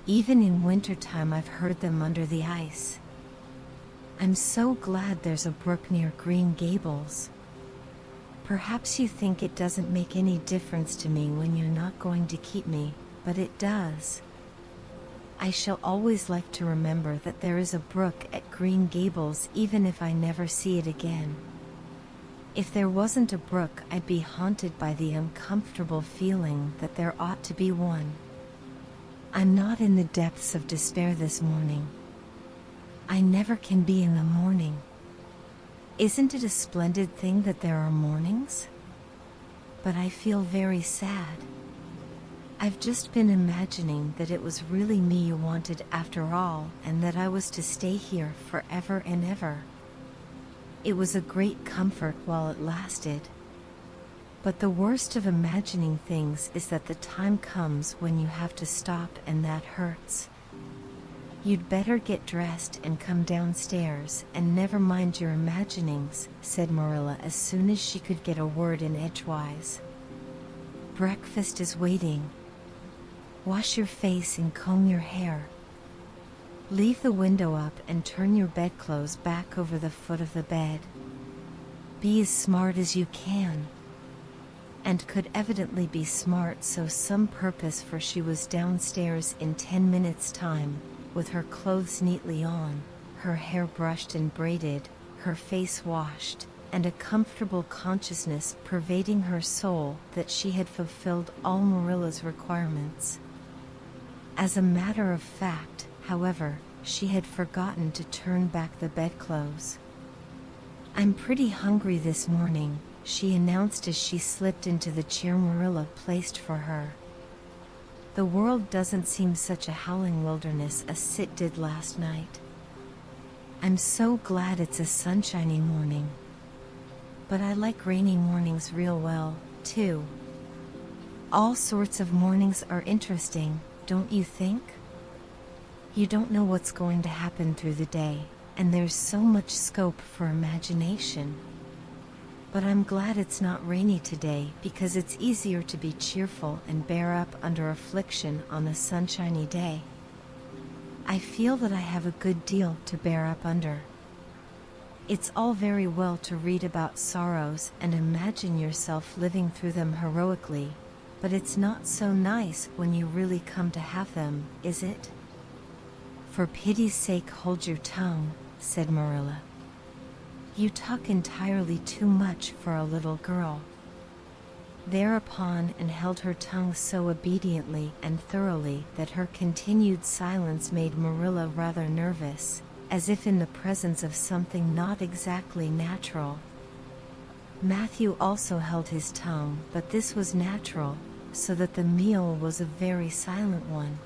Even in wintertime I've heard them under the ice. I'm so glad there's a brook near Green Gables. Perhaps you think it doesn't make any difference to me when you're not going to keep me, but it does. I shall always like to remember that there is a brook at Green Gables even if I never see it again. If there wasn't a brook, I'd be haunted by the uncomfortable feeling that there ought to be one. I'm not in the depths of despair this morning. I never can be in the morning. Isn't it a splendid thing that there are mornings? But I feel very sad. I've just been imagining that it was really me you wanted after all, and that I was to stay here forever and ever. It was a great comfort while it lasted. But the worst of imagining things is that the time comes when you have to stop, and that hurts. You'd better get dressed and come downstairs, and never mind your imaginings, said Marilla as soon as she could get a word in edgewise. Breakfast is waiting. Wash your face and comb your hair. Leave the window up and turn your bedclothes back over the foot of the bed. Be as smart as you can. And could evidently be smart, so some purpose, for she was downstairs in 10 minutes' time, with her clothes neatly on, her hair brushed and braided, her face washed, and a comfortable consciousness pervading her soul that she had fulfilled all Marilla's requirements. As a matter of fact, however, she had forgotten to turn back the bedclothes. "I'm pretty hungry this morning," she announced as she slipped into the chair Marilla placed for her. "The world doesn't seem such a howling wilderness as it did last night. I'm so glad it's a sunshiny morning. But I like rainy mornings real well, too. All sorts of mornings are interesting, don't you think? You don't know what's going to happen through the day, and there's so much scope for imagination. But I'm glad it's not rainy today, because it's easier to be cheerful and bear up under affliction on a sunshiny day. I feel that I have a good deal to bear up under. It's all very well to read about sorrows and imagine yourself living through them heroically, but it's not so nice when you really come to have them, is it? For pity's sake, hold your tongue, said Marilla. You talk entirely too much for a little girl. thereupon and held her tongue so obediently and thoroughly that her continued silence made Marilla rather nervous, as if in the presence of something not exactly natural. Matthew also held his tongue, but this was natural, so that the meal was a very silent one.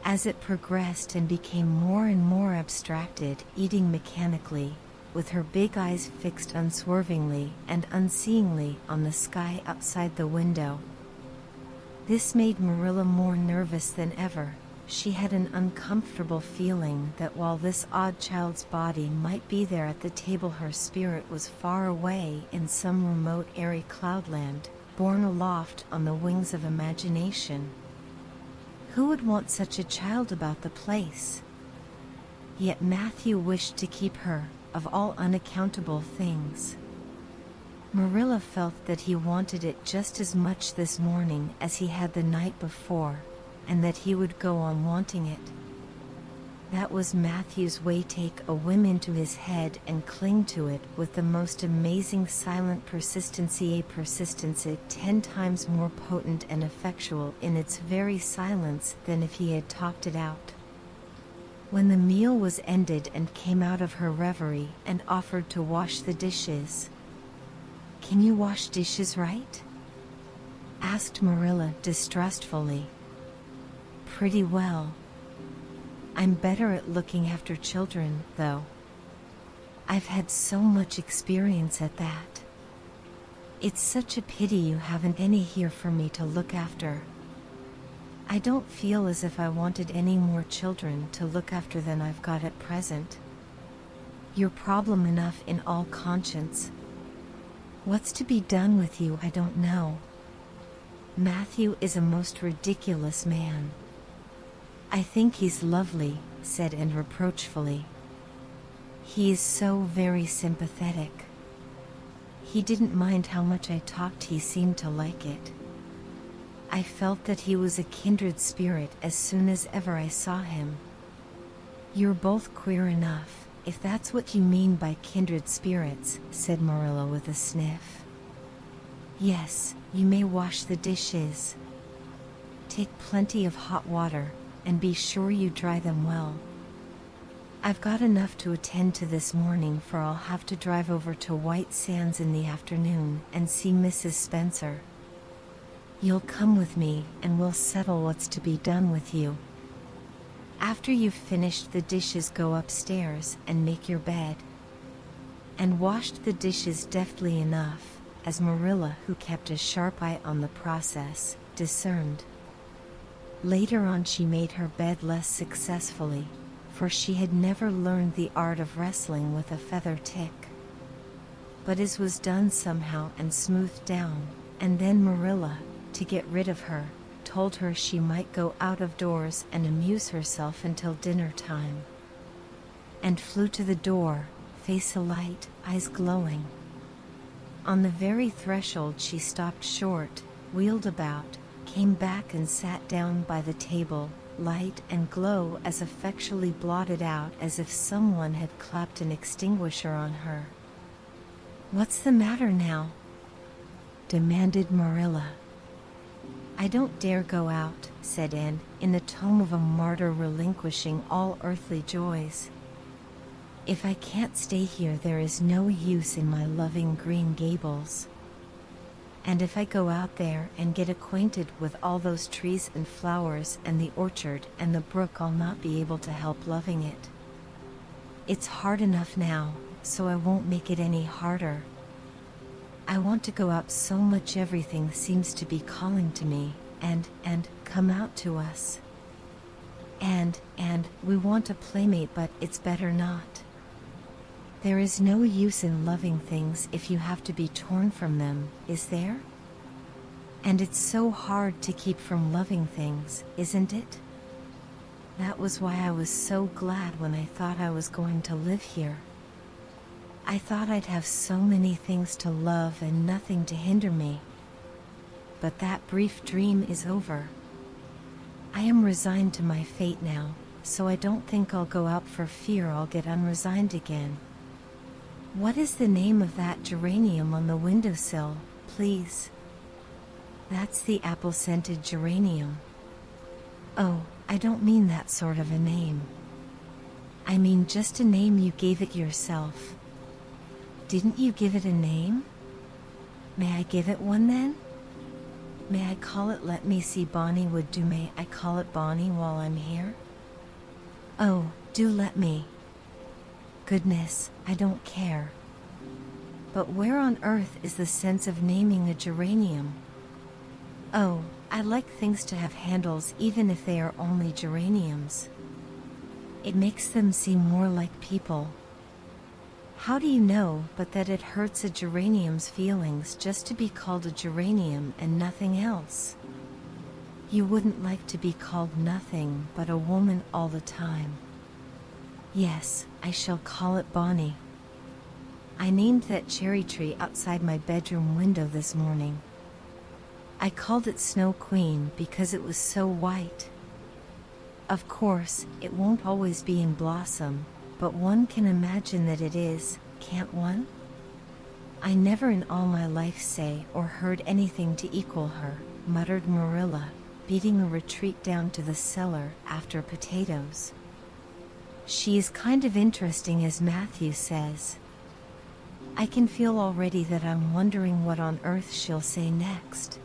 As it progressed and became more and more abstracted, eating mechanically, with her big eyes fixed unswervingly and unseeingly on the sky outside the window. This made Marilla more nervous than ever. She had an uncomfortable feeling that while this odd child's body might be there at the table, her spirit was far away in some remote airy cloudland, borne aloft on the wings of imagination. Who would want such a child about the place? Yet Matthew wished to keep her, of all unaccountable things. Marilla felt that he wanted it just as much this morning as he had the night before, and that he would go on wanting it. That was Matthew's way: take a whim into his head and cling to it with the most amazing silent persistency, a persistence 10 times more potent and effectual in its very silence than if he had talked it out. When the meal was ended and came out of her reverie and offered to wash the dishes. "Can you wash dishes right?" asked Marilla distrustfully. "Pretty well. I'm better at looking after children, though. I've had so much experience at that. It's such a pity you haven't any here for me to look after. I don't feel as if I wanted any more children to look after than I've got at present. You're problem enough in all conscience. What's to be done with you, I don't know. Matthew is a most ridiculous man." "I think he's lovely," said Anne reproachfully. "He is so very sympathetic. He didn't mind how much I talked, he seemed to like it. I felt that he was a kindred spirit as soon as ever I saw him." "You're both queer enough, if that's what you mean by kindred spirits," said Marilla with a sniff. "Yes, you may wash the dishes. Take plenty of hot water, and be sure you dry them well. I've got enough to attend to this morning, for I'll have to drive over to White Sands in the afternoon and see Mrs. Spencer. You'll come with me, and we'll settle what's to be done with you. After you've finished the dishes, go upstairs and make your bed." And washed the dishes deftly enough, as Marilla, who kept a sharp eye on the process, discerned. Later on she made her bed less successfully, for she had never learned the art of wrestling with a feather tick. But it was done somehow and smoothed down, and then Marilla, to get rid of her, told her she might go out of doors and amuse herself until dinner time, and flew to the door, face alight, eyes glowing. On the very threshold she stopped short, wheeled about, came back and sat down by the table, light and glow as effectually blotted out as if someone had clapped an extinguisher on her. "What's the matter now?" demanded Marilla. "I don't dare go out," said Anne, in the tone of a martyr relinquishing all earthly joys. "If I can't stay here, there is no use in my loving Green Gables. And if I go out there and get acquainted with all those trees and flowers and the orchard and the brook, I'll not be able to help loving it. It's hard enough now, so I won't make it any harder. I want to go out so much, everything seems to be calling to me, and come out to us. And we want a playmate, but it's better not. There is no use in loving things if you have to be torn from them, is there? And it's so hard to keep from loving things, isn't it? That was why I was so glad when I thought I was going to live here. I thought I'd have so many things to love and nothing to hinder me. But that brief dream is over. I am resigned to my fate now, so I don't think I'll go out for fear I'll get unresigned again. What is the name of that geranium on the windowsill, please?" That's the apple-scented geranium. Oh, I don't mean that sort of a name. I mean just a name you gave it yourself. Didn't you give it a name? May I give it one then? May I call it Let Me See Bonnie would do? May I call it Bonnie while I'm here? Oh, do let me. Goodness, I don't care. But where on earth is the sense of naming a geranium? Oh, I like things to have handles even if they are only geraniums. It makes them seem more like people. How do you know but that it hurts a geranium's feelings just to be called a geranium and nothing else? You wouldn't like to be called nothing but a woman all the time. Yes, I shall call it Bonnie. I named that cherry tree outside my bedroom window this morning. I called it Snow Queen because it was so white. Of course, it won't always be in blossom, but one can imagine that it is, can't one? I never in all my life say or heard anything to equal her, muttered Marilla, beating a retreat down to the cellar after potatoes. She is kind of interesting, as Matthew says. I can feel already that I'm wondering what on earth she'll say next.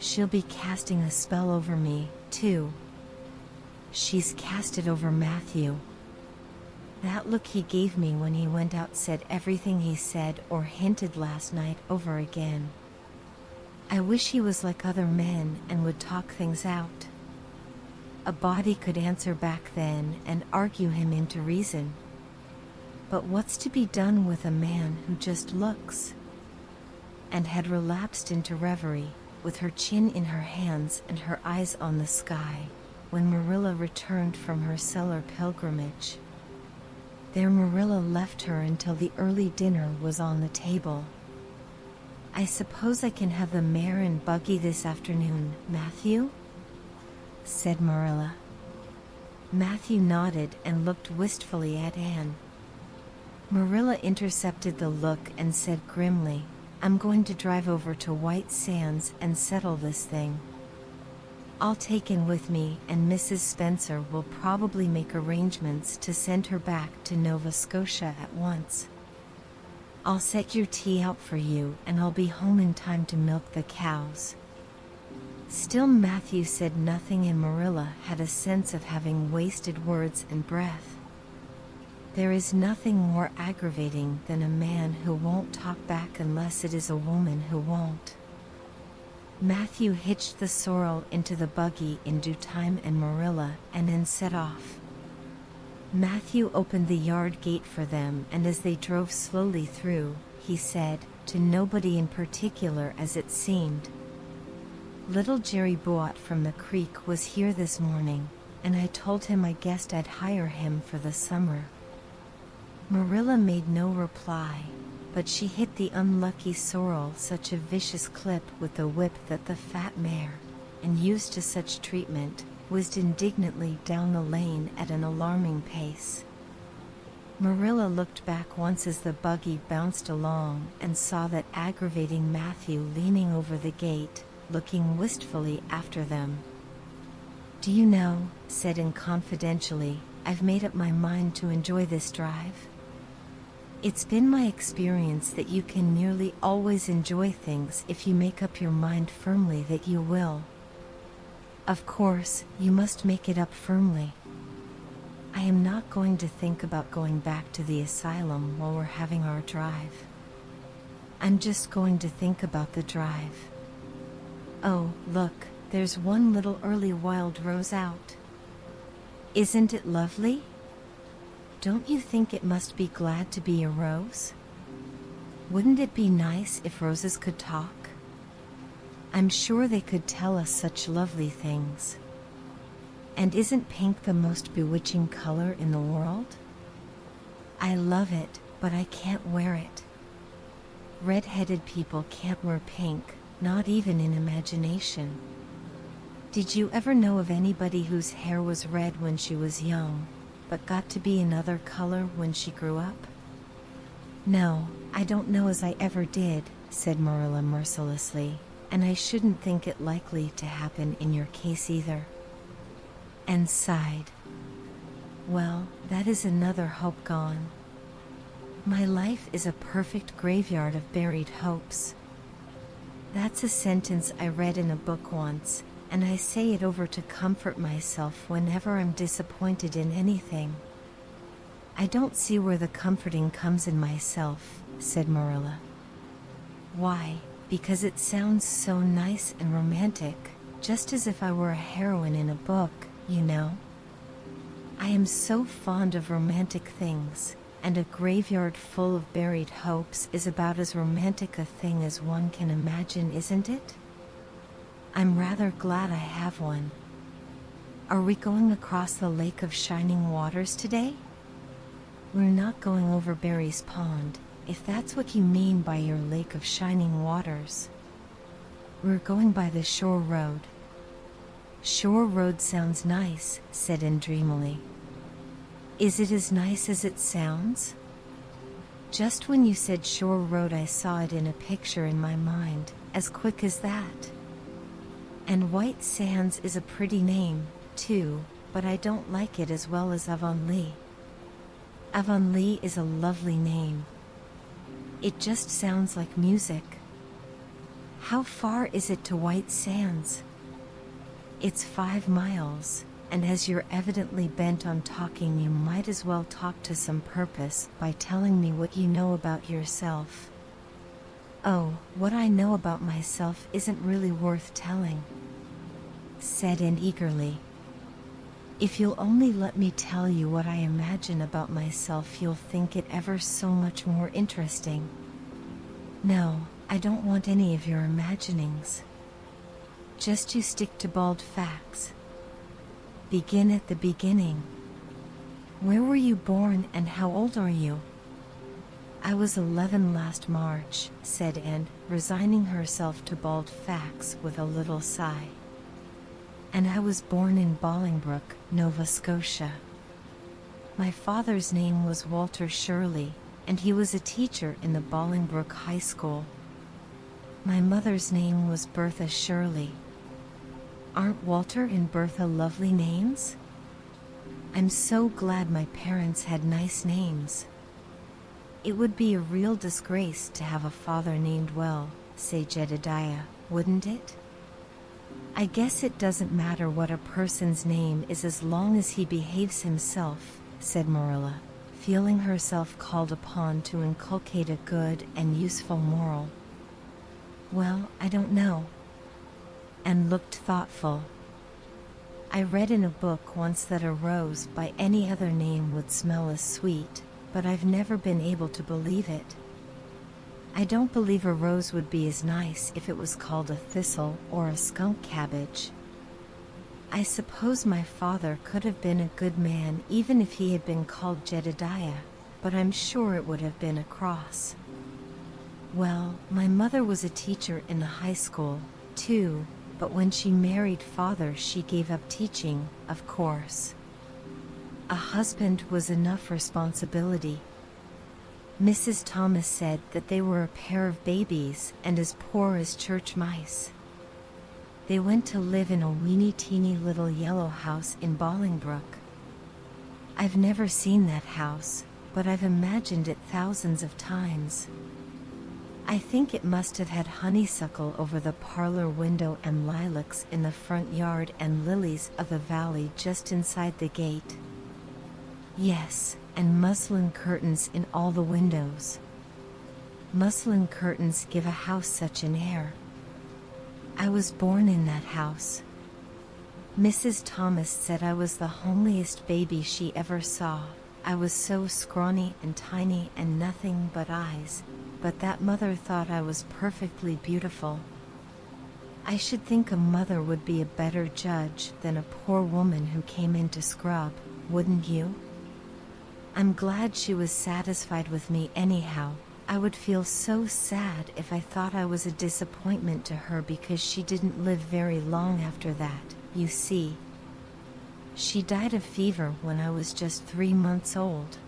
She'll be casting a spell over me, too. She's cast it over Matthew. That look he gave me when he went out said everything he said or hinted last night over again. I wish he was like other men and would talk things out. A body could answer back then and argue him into reason. But what's to be done with a man who just looks? And had relapsed into reverie, with her chin in her hands and her eyes on the sky, when Marilla returned from her cellar pilgrimage. There Marilla left her until the early dinner was on the table. I suppose I can have the mare and buggy this afternoon, Matthew? Said Marilla. Matthew nodded and looked wistfully at Anne. Marilla intercepted the look and said grimly, I'm going to drive over to White Sands and settle this thing. I'll take in with me, and Mrs. Spencer will probably make arrangements to send her back to Nova Scotia at once. I'll set your tea out for you, and I'll be home in time to milk the cows. Still Matthew said nothing, and Marilla had a sense of having wasted words and breath. There is nothing more aggravating than a man who won't talk back unless it is a woman who won't. Matthew hitched the sorrel into the buggy in due time and Marilla and then set off. Matthew opened the yard gate for them, and as they drove slowly through, he said, to nobody in particular as it seemed, Little Jerry Boat from the creek was here this morning, and I told him I guessed I'd hire him for the summer. Marilla made no reply, but she hit the unlucky sorrel such a vicious clip with the whip that the fat mare, and used to such treatment, whizzed indignantly down the lane at an alarming pace. Marilla looked back once as the buggy bounced along and saw that aggravating Matthew leaning over the gate, looking wistfully after them. Do you know, said Anne confidentially, I've made up my mind to enjoy this drive. It's been my experience that you can nearly always enjoy things if you make up your mind firmly that you will. Of course, you must make it up firmly. I am not going to think about going back to the asylum while we're having our drive. I'm just going to think about the drive. Oh, look, there's one little early wild rose out. Isn't it lovely? Don't you think it must be glad to be a rose? Wouldn't it be nice if roses could talk? I'm sure they could tell us such lovely things. And isn't pink the most bewitching color in the world? I love it, but I can't wear it. Red-headed people can't wear pink, not even in imagination. Did you ever know of anybody whose hair was red when she was young, but got to be another color when she grew up? No, I don't know as I ever did, said Marilla mercilessly. and I shouldn't think it likely to happen in your case either." And sighed. "Well, that is another hope gone. My life is a perfect graveyard of buried hopes." That's a sentence I read in a book once, and I say it over to comfort myself whenever I'm disappointed in anything. "I don't see where the comforting comes in myself," said Marilla. "Why? Because it sounds so nice and romantic, just as if I were a heroine in a book, you know. I am so fond of romantic things, and a graveyard full of buried hopes is about as romantic a thing as one can imagine, isn't it? I'm rather glad I have one. Are we going across the Lake of Shining Waters today?" "We're not going over Barry's Pond, if that's what you mean by your Lake of Shining Waters. We're going by the Shore Road." "Shore Road sounds nice," said Anne dreamily. "Is it as nice as it sounds?" Just when you said Shore Road, I saw it in a picture in my mind, as quick as that. And White Sands is a pretty name, too, but I don't like it as well as Avonlea. Avonlea is a lovely name. It just sounds like music. How far is it to White Sands?" "It's 5 miles, and as you're evidently bent on talking, you might as well talk to some purpose by telling me what you know about yourself." "Oh, what I know about myself isn't really worth telling," said Anne eagerly. "If you'll only let me tell you what I imagine about myself, you'll think it ever so much more interesting." "No, I don't want any of your imaginings. Just you stick to bald facts. Begin at the beginning. Where were you born and how old are you?" "I was 11 last March," said Anne, resigning herself to bald facts with a little sigh. "And I was born in Bolingbroke, Nova Scotia. My father's name was Walter Shirley, and he was a teacher in the Bolingbroke High School. My mother's name was Bertha Shirley. Aren't Walter and Bertha lovely names? I'm so glad my parents had nice names. It would be a real disgrace to have a father named Well, say Jedediah, wouldn't it? I guess it doesn't matter what a person's name is as long as he behaves himself," said Marilla, feeling herself called upon to inculcate a good and useful moral. "Well, I don't know," and looked thoughtful. "I read in a book once that a rose by any other name would smell as sweet, but I've never been able to believe it. I don't believe a rose would be as nice if it was called a thistle or a skunk cabbage. I suppose my father could have been a good man even if he had been called Jedediah, but I'm sure it would have been a cross. Well, my mother was a teacher in the high school, too, but when she married father she gave up teaching, of course. A husband was enough responsibility. Mrs. Thomas said that they were a pair of babies and as poor as church mice. They went to live in a weeny-teeny little yellow house in Bolingbroke. I've never seen that house, but I've imagined it thousands of times. I think it must have had honeysuckle over the parlor window and lilacs in the front yard and lilies of the valley just inside the gate. Yes, and muslin curtains in all the windows. Muslin curtains give a house such an air. I was born in that house. Mrs. Thomas said I was the homeliest baby she ever saw. I was so scrawny and tiny and nothing but eyes, but that mother thought I was perfectly beautiful. I should think a mother would be a better judge than a poor woman who came in to scrub, wouldn't you? I'm glad she was satisfied with me anyhow. I would feel so sad if I thought I was a disappointment to her because she didn't live very long after that, you see. She died of fever when I was just 3 months old.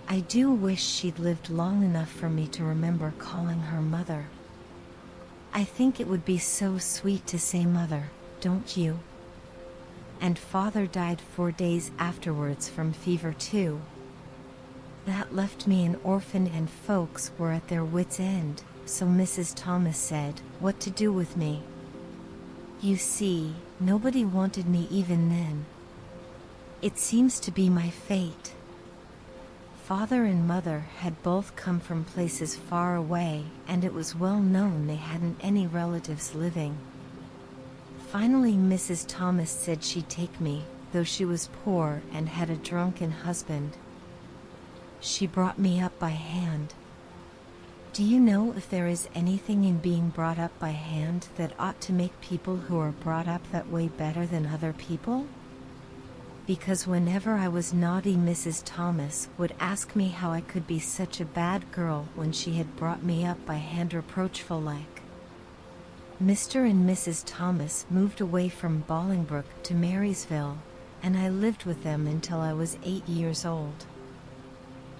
I do wish she'd lived long enough for me to remember calling her mother. I think it would be so sweet to say mother, don't you? And father died 4 days afterwards from fever too. That left me an orphan and folks were at their wits' end, so Mrs. Thomas said, what to do with me? You see, nobody wanted me even then. It seems to be my fate. Father and mother had both come from places far away, and it was well known they hadn't any relatives living. Finally, Mrs. Thomas said she'd take me, though she was poor and had a drunken husband. She brought me up by hand. Do you know if there is anything in being brought up by hand that ought to make people who are brought up that way better than other people? Because whenever I was naughty, Mrs. Thomas would ask me how I could be such a bad girl when she had brought me up by hand, reproachful like. Mr. and Mrs. Thomas moved away from Bolingbroke to Marysville, and I lived with them until I was 8 years old.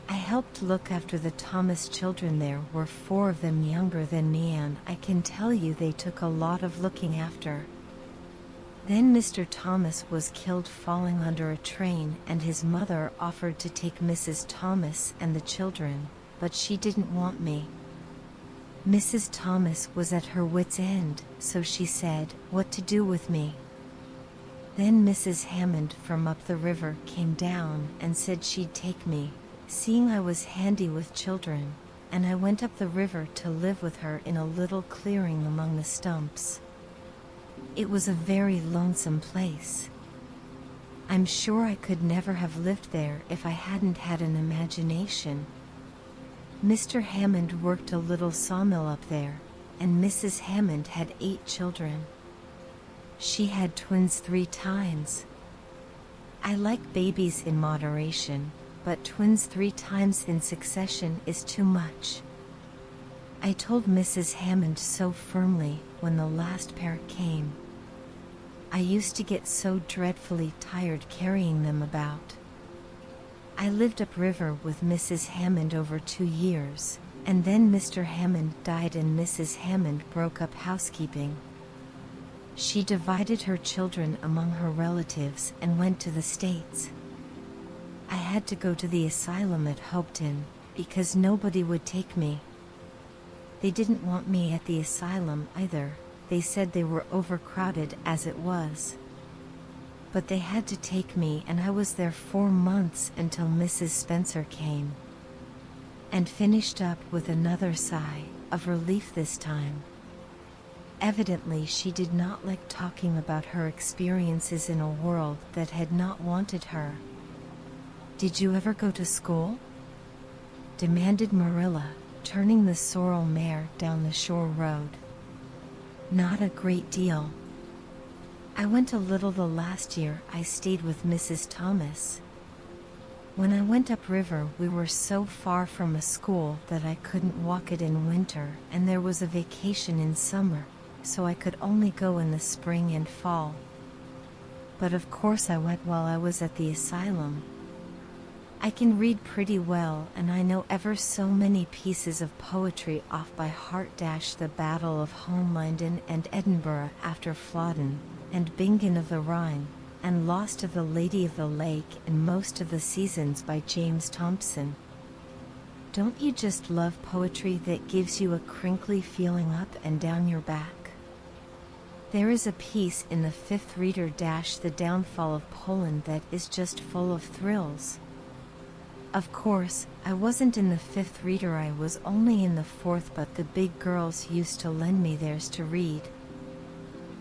I helped look after the Thomas children. There were 4 of them younger than me, and I can tell you they took a lot of looking after. Then Mr. Thomas was killed falling under a train, and his mother offered to take Mrs. Thomas and the children, but she didn't want me. Mrs. Thomas was at her wits' end, so she said, what to do with me? Then Mrs. Hammond from up the river came down and said she'd take me, seeing I was handy with children, and I went up the river to live with her in a little clearing among the stumps. It was a very lonesome place. I'm sure I could never have lived there if I hadn't had an imagination. Mr. Hammond worked a little sawmill up there, and Mrs. Hammond had 8 children. She had twins 3 times. I like babies in moderation, but twins 3 times in succession is too much. I told Mrs. Hammond so firmly when the last pair came. I used to get so dreadfully tired carrying them about. I lived upriver with Mrs. Hammond over 2 years, and then Mr. Hammond died and Mrs. Hammond broke up housekeeping. She divided her children among her relatives and went to the States. I had to go to the asylum at Hopeton, because nobody would take me. They didn't want me at the asylum either. They said they were overcrowded as it was. But they had to take me, and I was there 4 months until Mrs. Spencer came. And finished up with another sigh, of relief this time. Evidently she did not like talking about her experiences in a world that had not wanted her. Did you ever go to school? Demanded Marilla, turning the sorrel mare down the shore road. Not a great deal. I went a little the last year I stayed with Mrs. Thomas. When I went upriver, we were so far from a school that I couldn't walk it in winter, and there was a vacation in summer, so I could only go in the spring and fall. But of course I went while I was at the asylum. I can read pretty well, and I know ever so many pieces of poetry off by heart. The Battle of Hohenlinden and Edinburgh after Flodden, and Bingen of the Rhine, and Lost of the Lady of the Lake, and most of the Seasons by James Thompson. Don't you just love poetry that gives you a crinkly feeling up and down your back? There is a piece in the 5th Reader The Downfall of Poland that is just full of thrills. Of course, I wasn't in the 5th Reader, I was only in the 4th, but the big girls used to lend me theirs to read.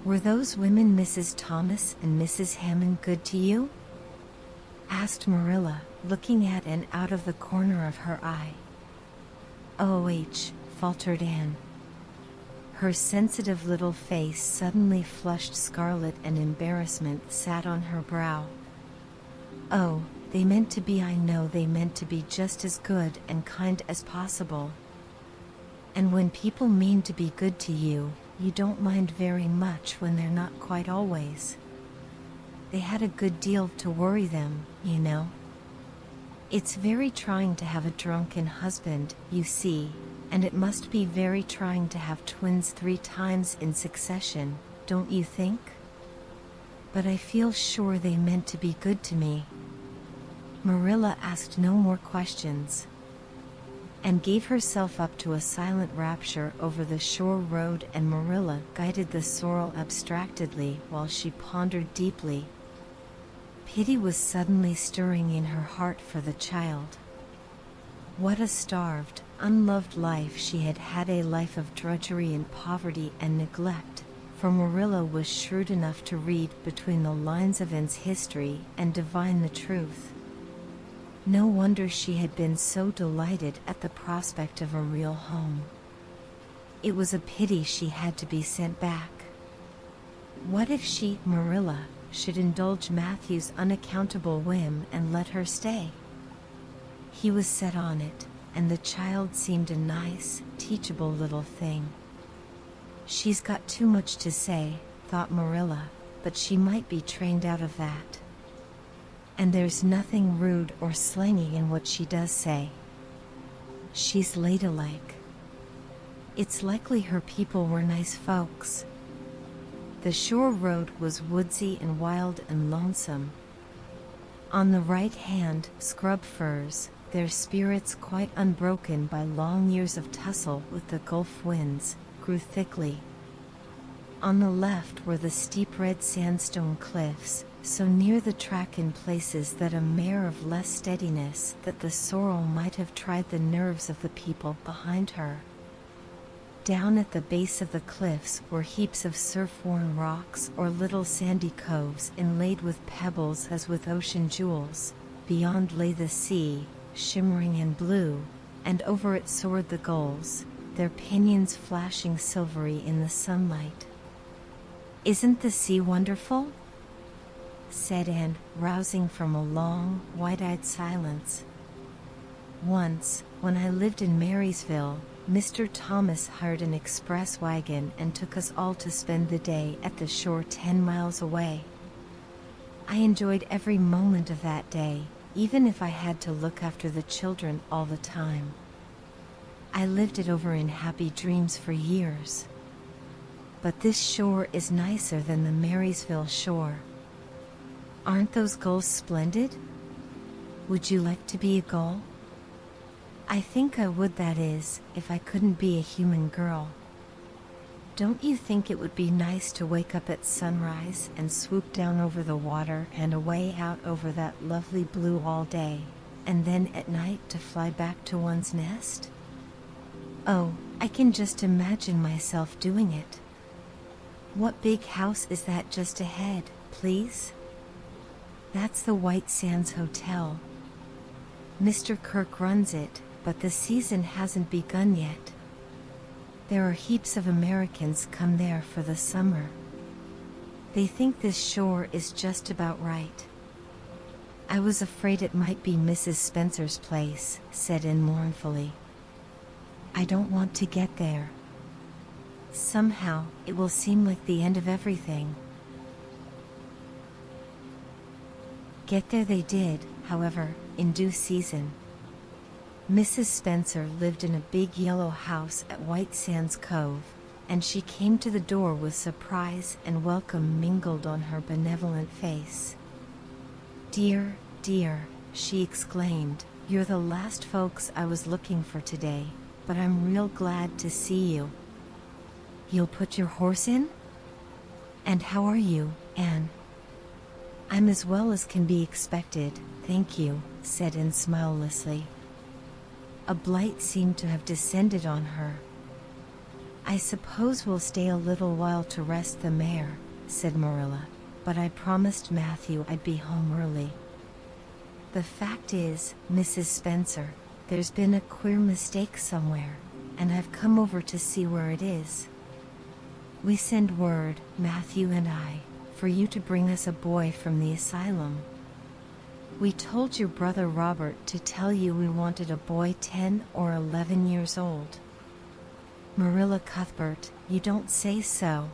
Were those women, Mrs. Thomas and Mrs. Hammond, good to you? Asked Marilla, looking at Anne out of the corner of her eye. Faltered Anne. Her sensitive little face suddenly flushed scarlet, and embarrassment sat on her brow. Oh, they meant to be, I know they meant to be just as good and kind as possible. And when people mean to be good to you, you don't mind very much when they're not quite always. They had a good deal to worry them, you know. It's very trying to have a drunken husband, you see, and it must be very trying to have twins 3 times in succession, don't you think? But I feel sure they meant to be good to me." Marilla asked no more questions, and gave herself up to a silent rapture over the shore road, and Marilla guided the sorrel abstractedly while she pondered deeply. Pity was suddenly stirring in her heart for the child. What a starved, unloved life she had had, a life of drudgery and poverty and neglect, for Marilla was shrewd enough to read between the lines of Anne's history and divine the truth. No wonder she had been so delighted at the prospect of a real home. It was a pity she had to be sent back. What if she, Marilla, should indulge Matthew's unaccountable whim and let her stay? He was set on it, and the child seemed a nice, teachable little thing. She's got too much to say, thought Marilla, but she might be trained out of that. And there's nothing rude or slangy in what she does say. She's ladylike. It's likely her people were nice folks. The shore road was woodsy and wild and lonesome. On the right hand, scrub firs, their spirits quite unbroken by long years of tussle with the Gulf winds, grew thickly. On the left were the steep red sandstone cliffs, so near the track in places that a mare of less steadiness that the sorrel might have tried the nerves of the people behind her. Down at the base of the cliffs were heaps of surf-worn rocks or little sandy coves inlaid with pebbles as with ocean jewels. Beyond lay the sea, shimmering and blue, and over it soared the gulls, their pinions flashing silvery in the sunlight. "Isn't the sea wonderful?" said Anne, rousing from a long, wide-eyed silence. "Once, when I lived in Marysville, Mr. Thomas hired an express wagon and took us all to spend the day at the shore 10 miles away. I enjoyed every moment of that day, even if I had to look after the children all the time. I lived it over in happy dreams for years. But this shore is nicer than the Marysville shore. Aren't those gulls splendid? Would you like to be a gull?" "I think I would, that is, if I couldn't be a human girl. Don't you think it would be nice to wake up at sunrise and swoop down over the water and away out over that lovely blue all day, and then at night to fly back to one's nest? Oh, I can just imagine myself doing it. What big house is that just ahead, please?" "That's the White Sands Hotel. Mr. Kirk runs it, but the season hasn't begun yet. There are heaps of Americans come there for the summer. They think this shore is just about right." "I was afraid it might be Mrs. Spencer's place," said Anne mournfully. "I don't want to get there. Somehow, it will seem like the end of everything." Get there they did, however, in due season. Mrs. Spencer lived in a big yellow house at White Sands Cove, and she came to the door with surprise and welcome mingled on her benevolent face. "Dear, dear," she exclaimed, "you're the last folks I was looking for today, but I'm real glad to see you. You'll put your horse in? And how are you, Anne?" "I'm as well as can be expected, thank you," said Anne smilelessly. A blight seemed to have descended on her. "I suppose we'll stay a little while to rest the mare," said Marilla, "but I promised Matthew I'd be home early. The fact is, Mrs. Spencer, there's been a queer mistake somewhere, and I've come over to see where it is. We send word, Matthew and I, for you to bring us a boy from the asylum. We told your brother Robert to tell you we wanted a boy 10 or 11 years old." "Marilla Cuthbert, you don't say so,"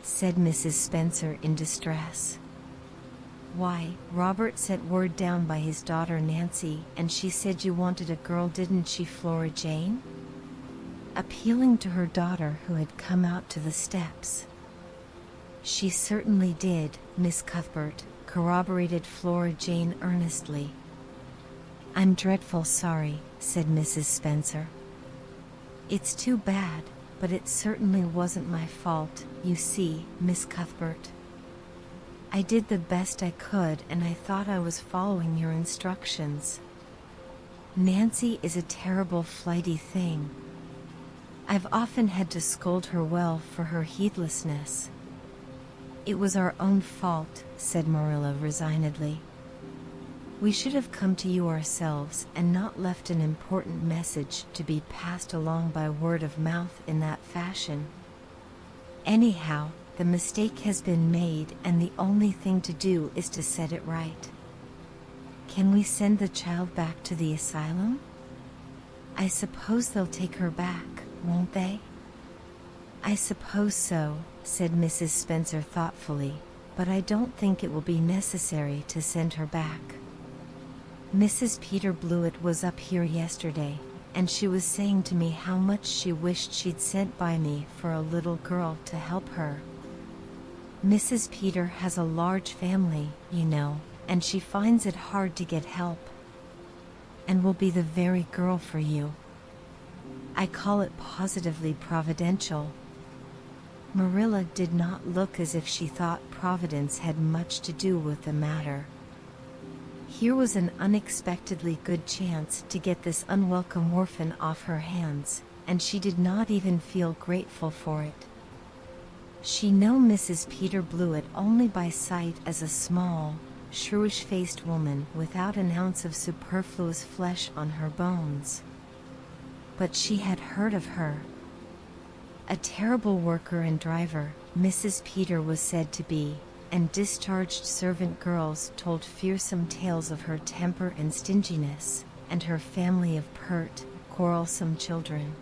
said Mrs. Spencer in distress. "Why, Robert sent word down by his daughter Nancy, and she said you wanted a girl, didn't she, Flora Jane?" appealing to her daughter who had come out to the steps. "She certainly did, Miss Cuthbert," corroborated Flora Jane earnestly. "I'm dreadful sorry," said Mrs. Spencer. "It's too bad, but it certainly wasn't my fault, you see, Miss Cuthbert. I did the best I could and I thought I was following your instructions. Nancy is a terrible flighty thing. I've often had to scold her well for her heedlessness." "It was our own fault," said Marilla resignedly. "We should have come to you ourselves and not left an important message to be passed along by word of mouth in that fashion. Anyhow, the mistake has been made and the only thing to do is to set it right. Can we send the child back to the asylum? I suppose they'll take her back, won't they?" "I suppose so," said Mrs. Spencer thoughtfully, "but I don't think it will be necessary to send her back. Mrs. Peter Blewett was up here yesterday, and she was saying to me how much she wished she'd sent by me for a little girl to help her. Mrs. Peter has a large family, you know, and she finds it hard to get help. And will be the very girl for you. I call it positively providential." Marilla did not look as if she thought Providence had much to do with the matter. Here was an unexpectedly good chance to get this unwelcome orphan off her hands, and she did not even feel grateful for it. She knew Mrs. Peter Blewett only by sight as a small, shrewish-faced woman without an ounce of superfluous flesh on her bones. But she had heard of her. A terrible worker and driver, Mrs. Peter was said to be, and discharged servant girls told fearsome tales of her temper and stinginess, and her family of pert, quarrelsome children.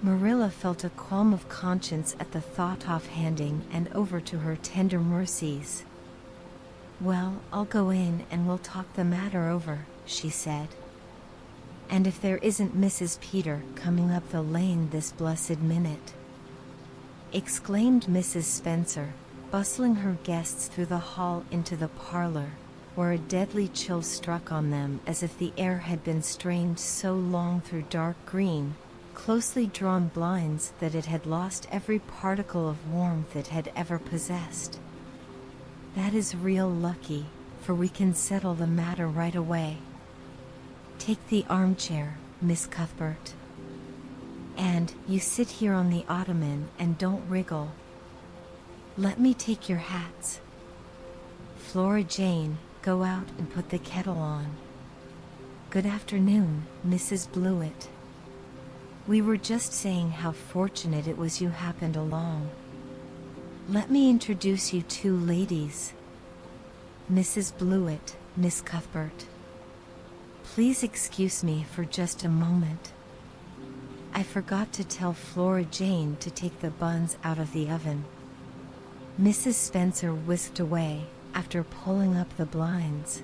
Marilla felt a qualm of conscience at the thought of handing and over to her tender mercies. "Well, I'll go in and we'll talk the matter over," she said. "And if there isn't Mrs. Peter coming up the lane this blessed minute," exclaimed Mrs. Spencer, bustling her guests through the hall into the parlor, where a deadly chill struck on them as if the air had been strained so long through dark green, closely drawn blinds that it had lost every particle of warmth it had ever possessed. "That is real lucky, for we can settle the matter right away. Take the armchair, Miss Cuthbert. And you sit here on the ottoman and don't wriggle. Let me take your hats. Flora Jane, go out and put the kettle on. Good afternoon, Mrs. Blewett. We were just saying how fortunate it was you happened along. Let me introduce you two ladies. Mrs. Blewett, Miss Cuthbert. Please excuse me for just a moment. I forgot to tell Flora Jane to take the buns out of the oven." Mrs. Spencer whisked away, after pulling up the blinds,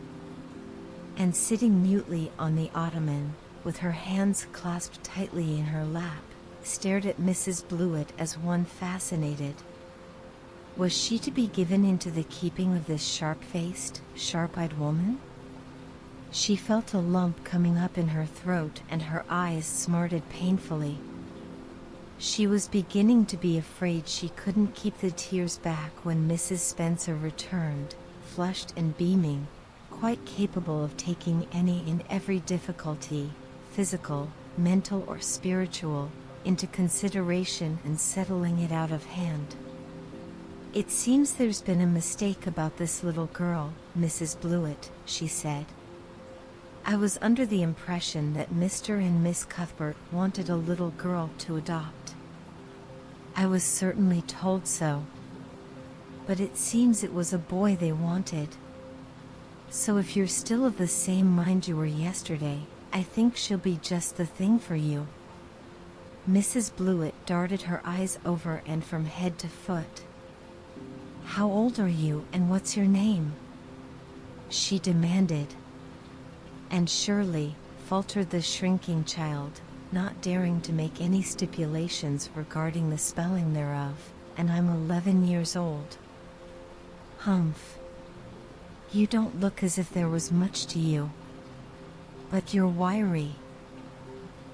and sitting mutely on the ottoman, with her hands clasped tightly in her lap, stared at Mrs. Blewett as one fascinated. Was she to be given into the keeping of this sharp-faced, sharp-eyed woman? She felt a lump coming up in her throat and her eyes smarted painfully. She was beginning to be afraid she couldn't keep the tears back when Mrs. Spencer returned, flushed and beaming, quite capable of taking any and every difficulty, physical, mental or spiritual, into consideration and settling it out of hand. "It seems there's been a mistake about this little girl, Mrs. Blewett," she said. "I was under the impression that Mr. and Miss Cuthbert wanted a little girl to adopt. I was certainly told so. But it seems it was a boy they wanted. So if you're still of the same mind you were yesterday, I think she'll be just the thing for you." Mrs. Blewett darted her eyes over and from head to foot. "How old are you and what's your name?" she demanded. "Anne Shirley," faltered the shrinking child, not daring to make any stipulations regarding the spelling thereof, and I'm 11 years old. Humph. You don't look as if there was much to you. But you're wiry.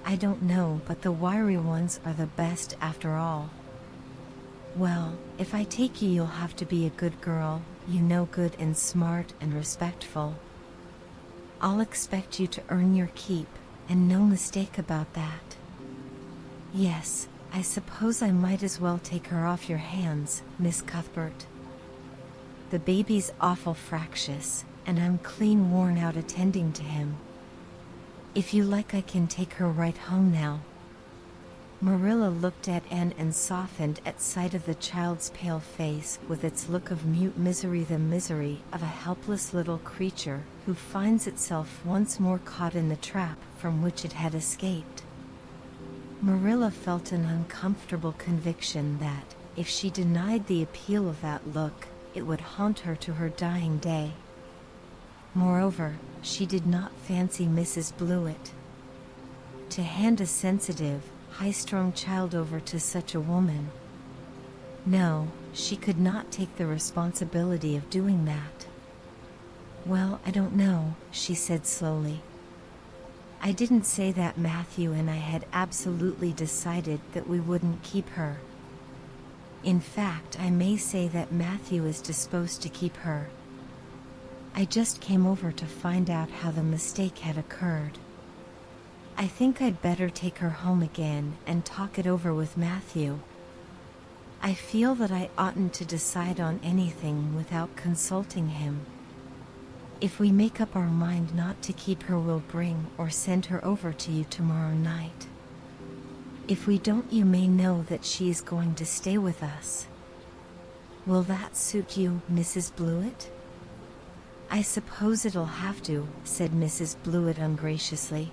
I don't know, but the wiry ones are the best after all. Well, if I take you, you'll have to be a good girl, you know, good and smart and respectful. I'll expect you to earn your keep, and no mistake about that. Yes, I suppose I might as well take her off your hands, Miss Cuthbert. The baby's awful fractious, and I'm clean worn out attending to him. If you like, I can take her right home now. Marilla looked at Anne and softened at sight of the child's pale face with its look of mute misery, the misery of a helpless little creature who finds itself once more caught in the trap from which it had escaped. Marilla felt an uncomfortable conviction that, if she denied the appeal of that look, it would haunt her to her dying day. Moreover, she did not fancy Mrs. Blewett. To hand a sensitive, high-strung child over to such a woman. No, she could not take the responsibility of doing that. Well, I don't know, she said slowly. I didn't say that Matthew and I had absolutely decided that we wouldn't keep her. In fact, I may say that Matthew is disposed to keep her. I just came over to find out how the mistake had occurred. I think I'd better take her home again and talk it over with Matthew. I feel that I oughtn't to decide on anything without consulting him. If we make up our mind not to keep her, we'll bring or send her over to you tomorrow night. If we don't, you may know that she is going to stay with us. Will that suit you, Mrs. Blewett? I suppose it'll have to, said Mrs. Blewett ungraciously.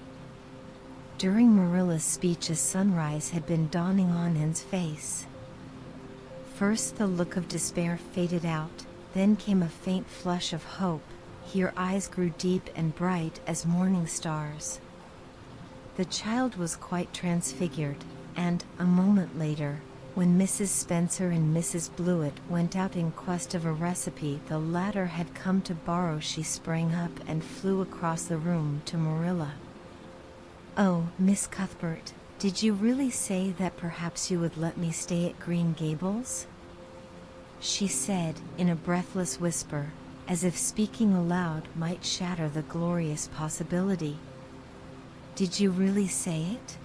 During Marilla's speech, a sunrise had been dawning on Anne's face. First the look of despair faded out, then came a faint flush of hope. Her eyes grew deep and bright as morning stars. The child was quite transfigured, and, a moment later, when Mrs. Spencer and Mrs. Blewett went out in quest of a recipe the latter had come to borrow, she sprang up and flew across the room to Marilla. Oh, Miss Cuthbert, did you really say that perhaps you would let me stay at Green Gables? She said, in a breathless whisper, as if speaking aloud might shatter the glorious possibility. Did you really say it?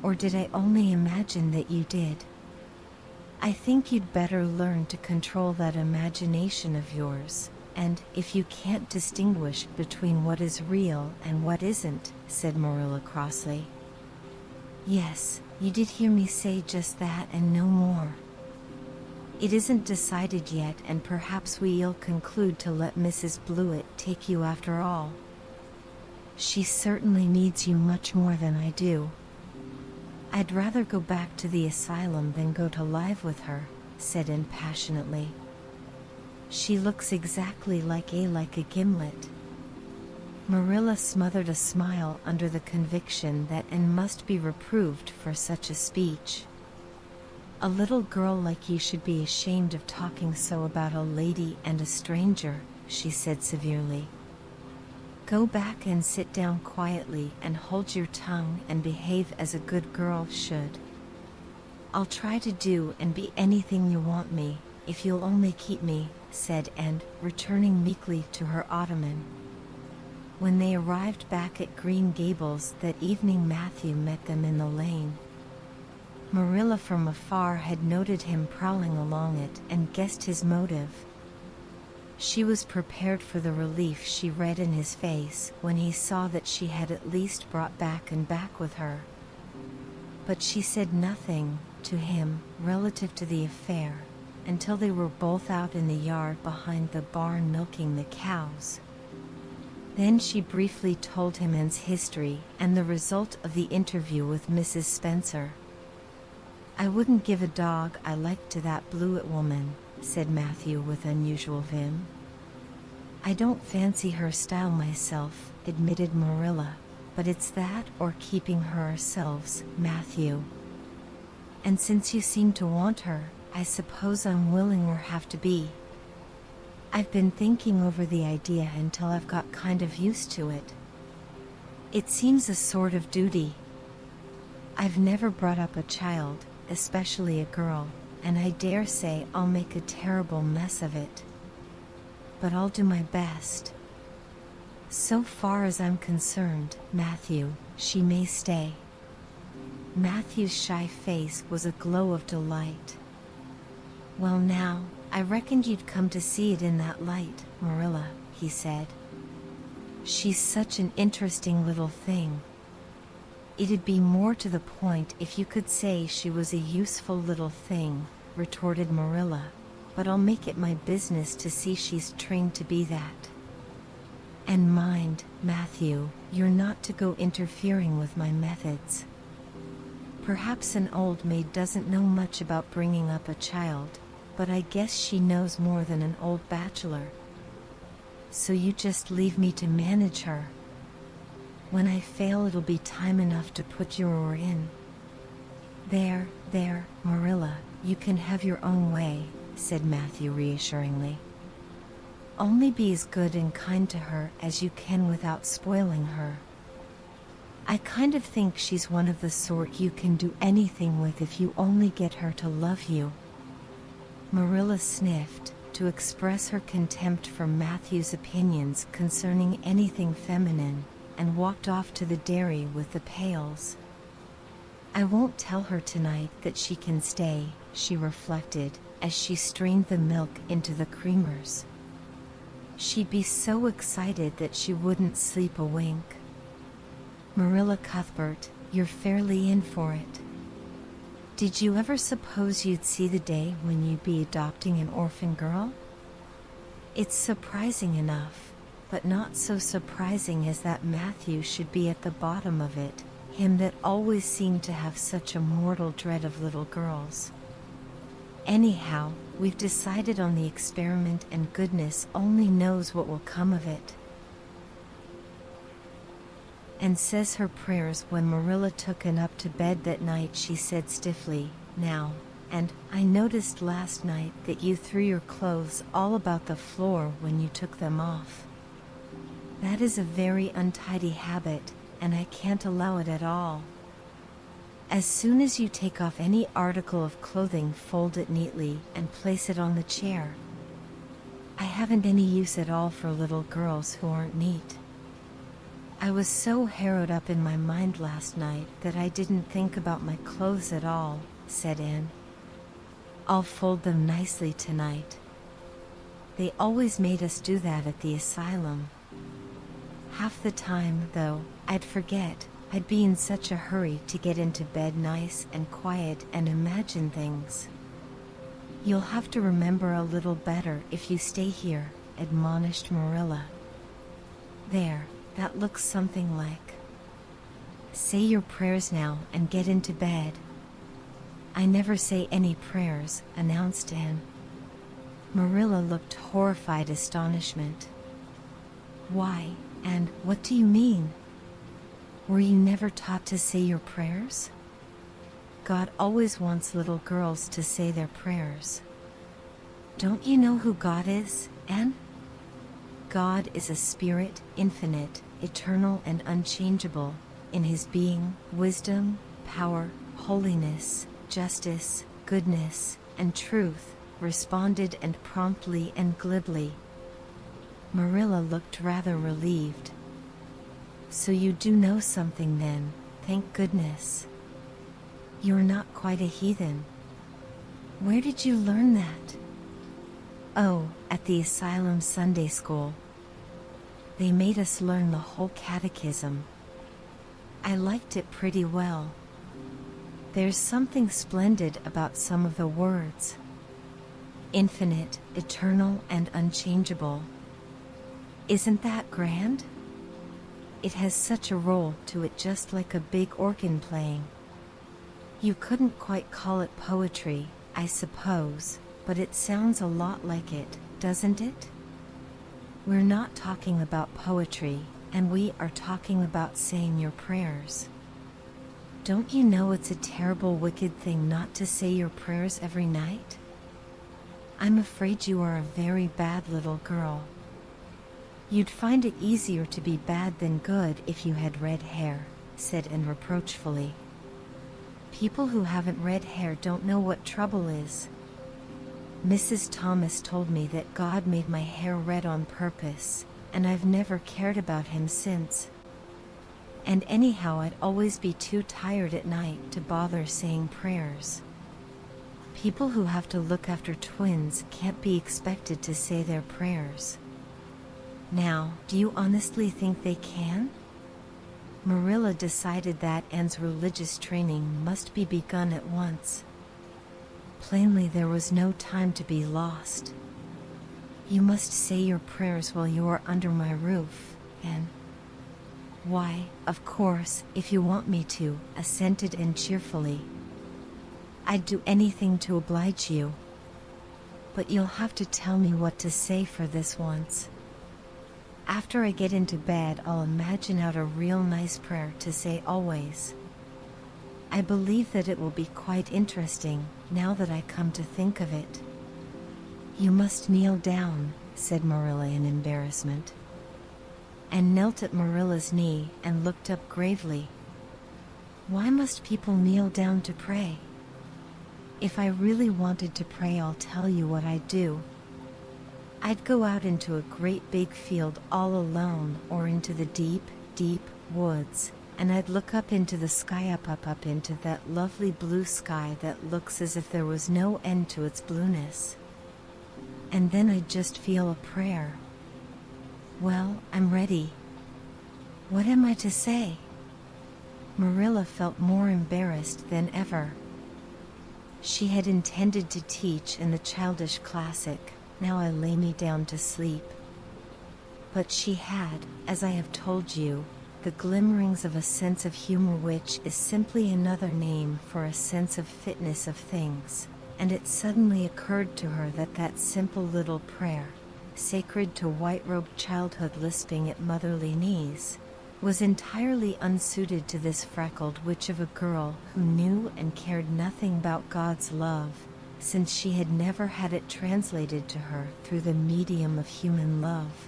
Or did I only imagine that you did? I think you'd better learn to control that imagination of yours. And if you can't distinguish between what is real and what isn't, said Marilla crossly. Yes, you did hear me say just that and no more. It isn't decided yet, and perhaps we'll conclude to let Mrs. Blewett take you after all. She certainly needs you much more than I do. I'd rather go back to the asylum than go to live with her, said Anne passionately. She looks exactly like a gimlet. Marilla smothered a smile under the conviction that Anne must be reproved for such a speech. A little girl like you should be ashamed of talking so about a lady and a stranger, she said severely. Go back and sit down quietly and hold your tongue and behave as a good girl should. I'll try to do and be anything you want me, if you'll only keep me, said Anne, returning meekly to her ottoman. When they arrived back at Green Gables that evening, Matthew met them in the lane. Marilla from afar had noted him prowling along it and guessed his motive. She was prepared for the relief she read in his face when he saw that she had at least brought back and back with her. But she said nothing to him relative to the affair until they were both out in the yard behind the barn milking the cows. Then she briefly told him Anne's history and the result of the interview with Mrs. Spencer. I wouldn't give a dog I liked to that Blewett woman, said Matthew with unusual vim. I don't fancy her style myself, admitted Marilla. but it's that or keeping her ourselves, Matthew. And since you seem to want her, I suppose I'm willing or have to be. I've been thinking over the idea until I've got kind of used to it. It seems a sort of duty. I've never brought up a child, especially a girl, and I dare say I'll make a terrible mess of it. But I'll do my best. So far as I'm concerned, Matthew, she may stay. Matthew's shy face was a glow of delight. Well now, I reckoned you'd come to see it in that light, Marilla, he said. She's such an interesting little thing. It'd be more to the point if you could say she was a useful little thing, retorted Marilla, but I'll make it my business to see she's trained to be that. And mind, Matthew, you're not to go interfering with my methods. Perhaps an old maid doesn't know much about bringing up a child, but I guess she knows more than an old bachelor. So you just leave me to manage her. When I fail, it'll be time enough to put your oar in. There, Marilla, you can have your own way, said Matthew reassuringly. Only be as good and kind to her as you can without spoiling her. I kind of think she's one of the sort you can do anything with if you only get her to love you. Marilla sniffed, to express her contempt for Matthew's opinions concerning anything feminine, and walked off to the dairy with the pails. I won't tell her tonight that she can stay, she reflected, as she strained the milk into the creamers. She'd be so excited that she wouldn't sleep a wink. Marilla Cuthbert, you're fairly in for it. Did you ever suppose you'd see the day when you'd be adopting an orphan girl? It's surprising enough, but not so surprising as that Matthew should be at the bottom of it, him that always seemed to have such a mortal dread of little girls. Anyhow, we've decided on the experiment, and goodness only knows what will come of it. And says her prayers when Marilla took Anne up to bed that night. She said stiffly, now, and I noticed last night that you threw your clothes all about the floor when you took them off. That is a very untidy habit, and I can't allow it at all. As soon as you take off any article of clothing, fold it neatly and place it on the chair. I haven't any use at all for little girls who aren't neat. I was so harrowed up in my mind last night that I didn't think about my clothes at all, said Anne. I'll fold them nicely tonight. They always made us do that at the asylum. Half the time, though, I'd forget. I'd be in such a hurry to get into bed nice and quiet and imagine things. You'll have to remember a little better if you stay here, admonished Marilla. There, that looks something like. Say your prayers now and get into bed. I never say any prayers, announced Anne. Marilla looked horrified astonishment. Why, and what do you mean? Were you never taught to say your prayers? God always wants little girls to say their prayers. Don't you know who God is, Anne? God is a spirit, infinite, eternal and unchangeable, in his being, wisdom, power, holiness, justice, goodness, and truth, responded and promptly and glibly. Marilla looked rather relieved. So you do know something then, thank goodness. You're not quite a heathen. Where did you learn that? Oh, at the asylum Sunday school. They made us learn the whole catechism. I liked it pretty well. There's something splendid about some of the words. Infinite, eternal, and unchangeable. Isn't that grand? It has such a roll to it, just like a big organ playing. You couldn't quite call it poetry, I suppose, but it sounds a lot like it, doesn't it? We're not talking about poetry, and we are talking about saying your prayers. Don't you know it's a terrible, wicked thing not to say your prayers every night? I'm afraid you are a very bad little girl. You'd find it easier to be bad than good if you had red hair, said Anne reproachfully. People who haven't red hair don't know what trouble is. Mrs. Thomas told me that God made my hair red on purpose, and I've never cared about him since. And anyhow, I'd always be too tired at night to bother saying prayers. People who have to look after twins can't be expected to say their prayers. Now, do you honestly think they can? Marilla decided that Anne's religious training must be begun at once. Plainly, there was no time to be lost. You must say your prayers while you are under my roof, Anne. Why, of course, if you want me to, assented Anne cheerfully. I'd do anything to oblige you. But you'll have to tell me what to say for this once. After I get into bed, I'll imagine out a real nice prayer to say always. I believe that it will be quite interesting, now that I come to think of it. You must kneel down, said Marilla in embarrassment. Anne knelt at Marilla's knee and looked up gravely. Why must people kneel down to pray? If I really wanted to pray, I'll tell you what I'd do. I'd go out into a great big field all alone, or into the deep, deep woods, and I'd look up into the sky, up into that lovely blue sky that looks as if there was no end to its blueness. And then I'd just feel a prayer. Well, I'm ready. What am I to say? Marilla felt more embarrassed than ever. She had intended to teach in the childish classic, "Now I lay me down to sleep." But she had, as I have told you, the glimmerings of a sense of humor, which is simply another name for a sense of fitness of things, and it suddenly occurred to her that that simple little prayer, sacred to white-robed childhood lisping at motherly knees, was entirely unsuited to this freckled witch of a girl who knew and cared nothing about God's love, since she had never had it translated to her through the medium of human love.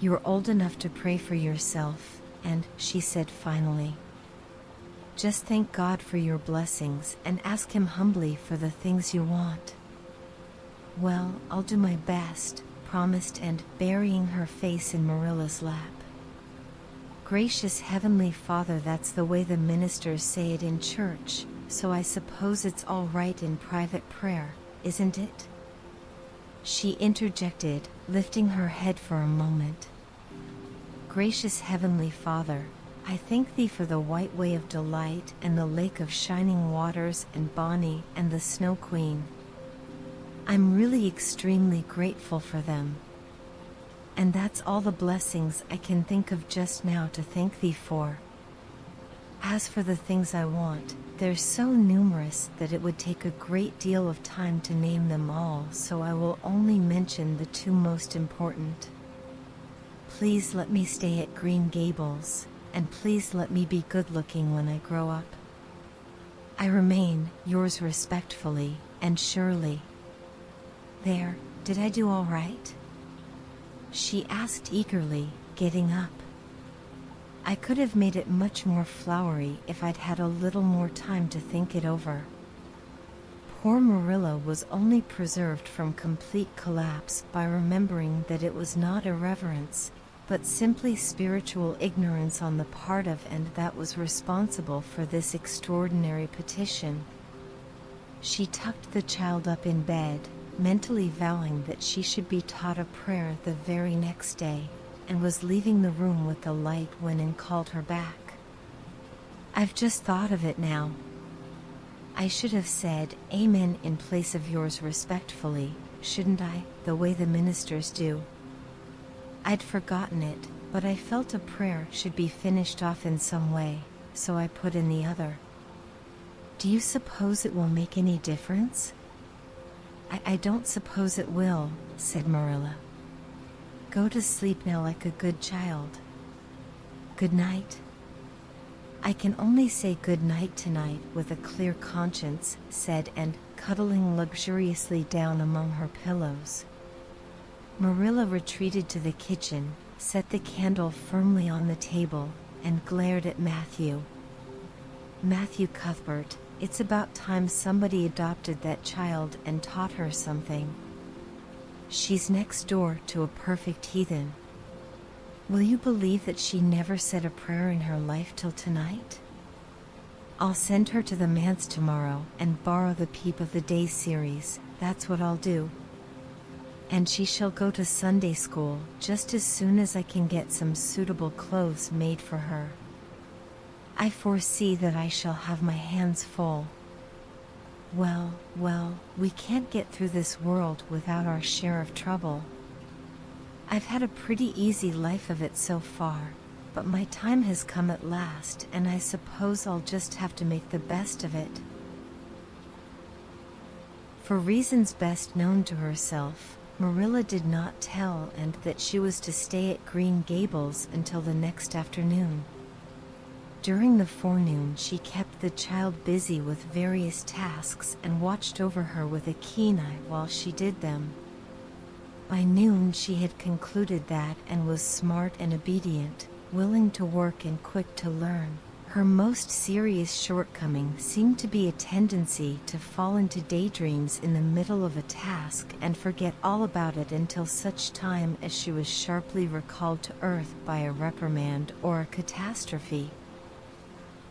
"You're old enough to pray for yourself, and," she said finally, "just thank God for your blessings and ask him humbly for the things you want." "Well, I'll do my best," promised Anne, burying her face in Marilla's lap. "Gracious Heavenly Father, that's the way the ministers say it in church, so I suppose it's all right in private prayer, isn't it?" she interjected, lifting her head for a moment. "Gracious Heavenly Father, I thank thee for the white way of delight and the lake of shining waters and Bonnie and the Snow Queen. I'm really extremely grateful for them. And that's all the blessings I can think of just now to thank thee for. As for the things I want, they're so numerous that it would take a great deal of time to name them all, so I will only mention the two most important. Please let me stay at Green Gables, and please let me be good-looking when I grow up. I remain, yours respectfully, Anne Shirley." "There, did I do all right?" she asked eagerly, getting up. "I could have made it much more flowery if I'd had a little more time to think it over." Poor Marilla was only preserved from complete collapse by remembering that it was not irreverence, but simply spiritual ignorance on the part of Anne that was responsible for this extraordinary petition. She tucked the child up in bed, mentally vowing that she should be taught a prayer the very next day, and was leaving the room with the light when Anne called her back. "I've just thought of it now. I should have said amen in place of yours respectfully, shouldn't I, the way the ministers do? I'd forgotten it, but I felt a prayer should be finished off in some way, so I put in the other. Do you suppose it will make any difference?" I don't suppose it will," said Marilla. "Go to sleep now like a good child. Good night." "I can only say good night tonight with a clear conscience," said Anne, cuddling luxuriously down among her pillows. Marilla retreated to the kitchen, set the candle firmly on the table, and glared at Matthew. "Matthew Cuthbert, it's about time somebody adopted that child and taught her something. She's next door to a perfect heathen. Will you believe that she never said a prayer in her life till tonight? I'll send her to the manse tomorrow and borrow the Peep of the Day series, that's what I'll do. And she shall go to Sunday school just as soon as I can get some suitable clothes made for her. I foresee that I shall have my hands full. Well, we can't get through this world without our share of trouble. I've had a pretty easy life of it so far, but my time has come at last, and I suppose I'll just have to make the best of it." For reasons best known to herself, Marilla did not tell Anne that she was to stay at Green Gables until the next afternoon. During the forenoon she kept the child busy with various tasks and watched over her with a keen eye while she did them. By noon she had concluded that Anne was smart and obedient, willing to work and quick to learn. Her most serious shortcoming seemed to be a tendency to fall into daydreams in the middle of a task and forget all about it until such time as she was sharply recalled to earth by a reprimand or a catastrophe.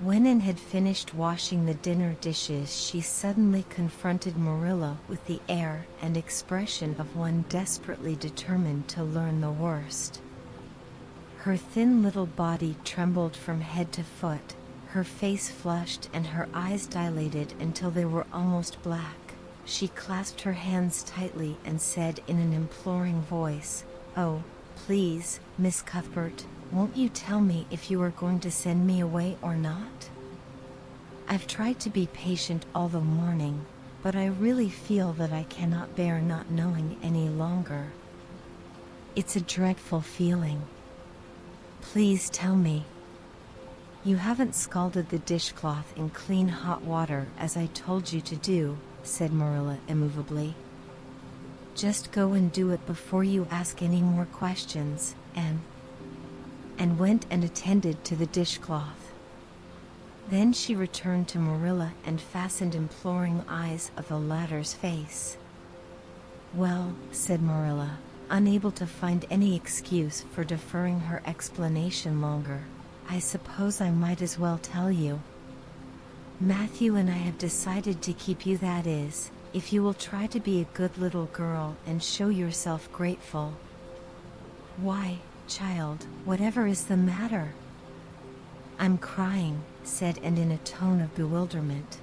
When Anne had finished washing the dinner dishes, she suddenly confronted Marilla with the air and expression of one desperately determined to learn the worst. Her thin little body trembled from head to foot, her face flushed and her eyes dilated until they were almost black. She clasped her hands tightly and said in an imploring voice, "Oh, please, Miss Cuthbert, won't you tell me if you are going to send me away or not? I've tried to be patient all the morning, but I really feel that I cannot bear not knowing any longer. It's a dreadful feeling. Please tell me." "You haven't scalded the dishcloth in clean hot water as I told you to do," said Marilla immovably. "Just go and do it before you ask any more questions," and went and attended to the dishcloth. Then she returned to Marilla and fastened imploring eyes on the latter's face. "Well," said Marilla, unable to find any excuse for deferring her explanation longer, "I suppose I might as well tell you. Matthew and I have decided to keep you, that is, if you will try to be a good little girl and show yourself grateful." "Why, child, whatever is the matter?" "I'm crying," said Anne in a tone of bewilderment.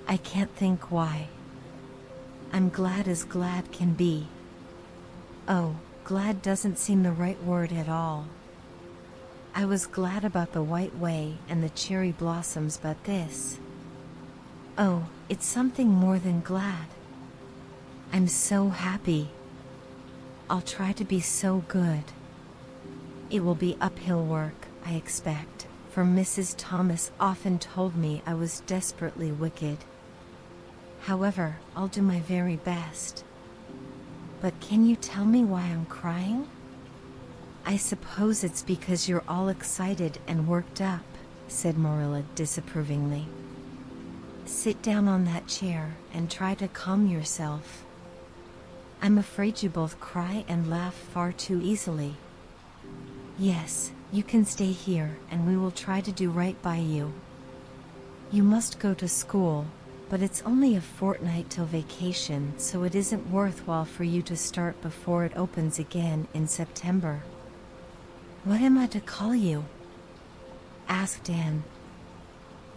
"I can't think why. I'm glad as glad can be. Oh, glad doesn't seem the right word at all. I was glad about the White Way and the cherry blossoms, but this... Oh, it's something more than glad. I'm so happy. I'll try to be so good. It will be uphill work, I expect, for Mrs. Thomas often told me I was desperately wicked. However, I'll do my very best. But can you tell me why I'm crying? I suppose it's because you're all excited and worked up," said Marilla disapprovingly. "Sit down on that chair and try to calm yourself. I'm afraid you both cry and laugh far too easily. Yes, you can stay here and we will try to do right by you. You must go to school, but it's only a fortnight till vacation, so it isn't worthwhile for you to start before it opens again in September." "What am I to call you?" asked Anne.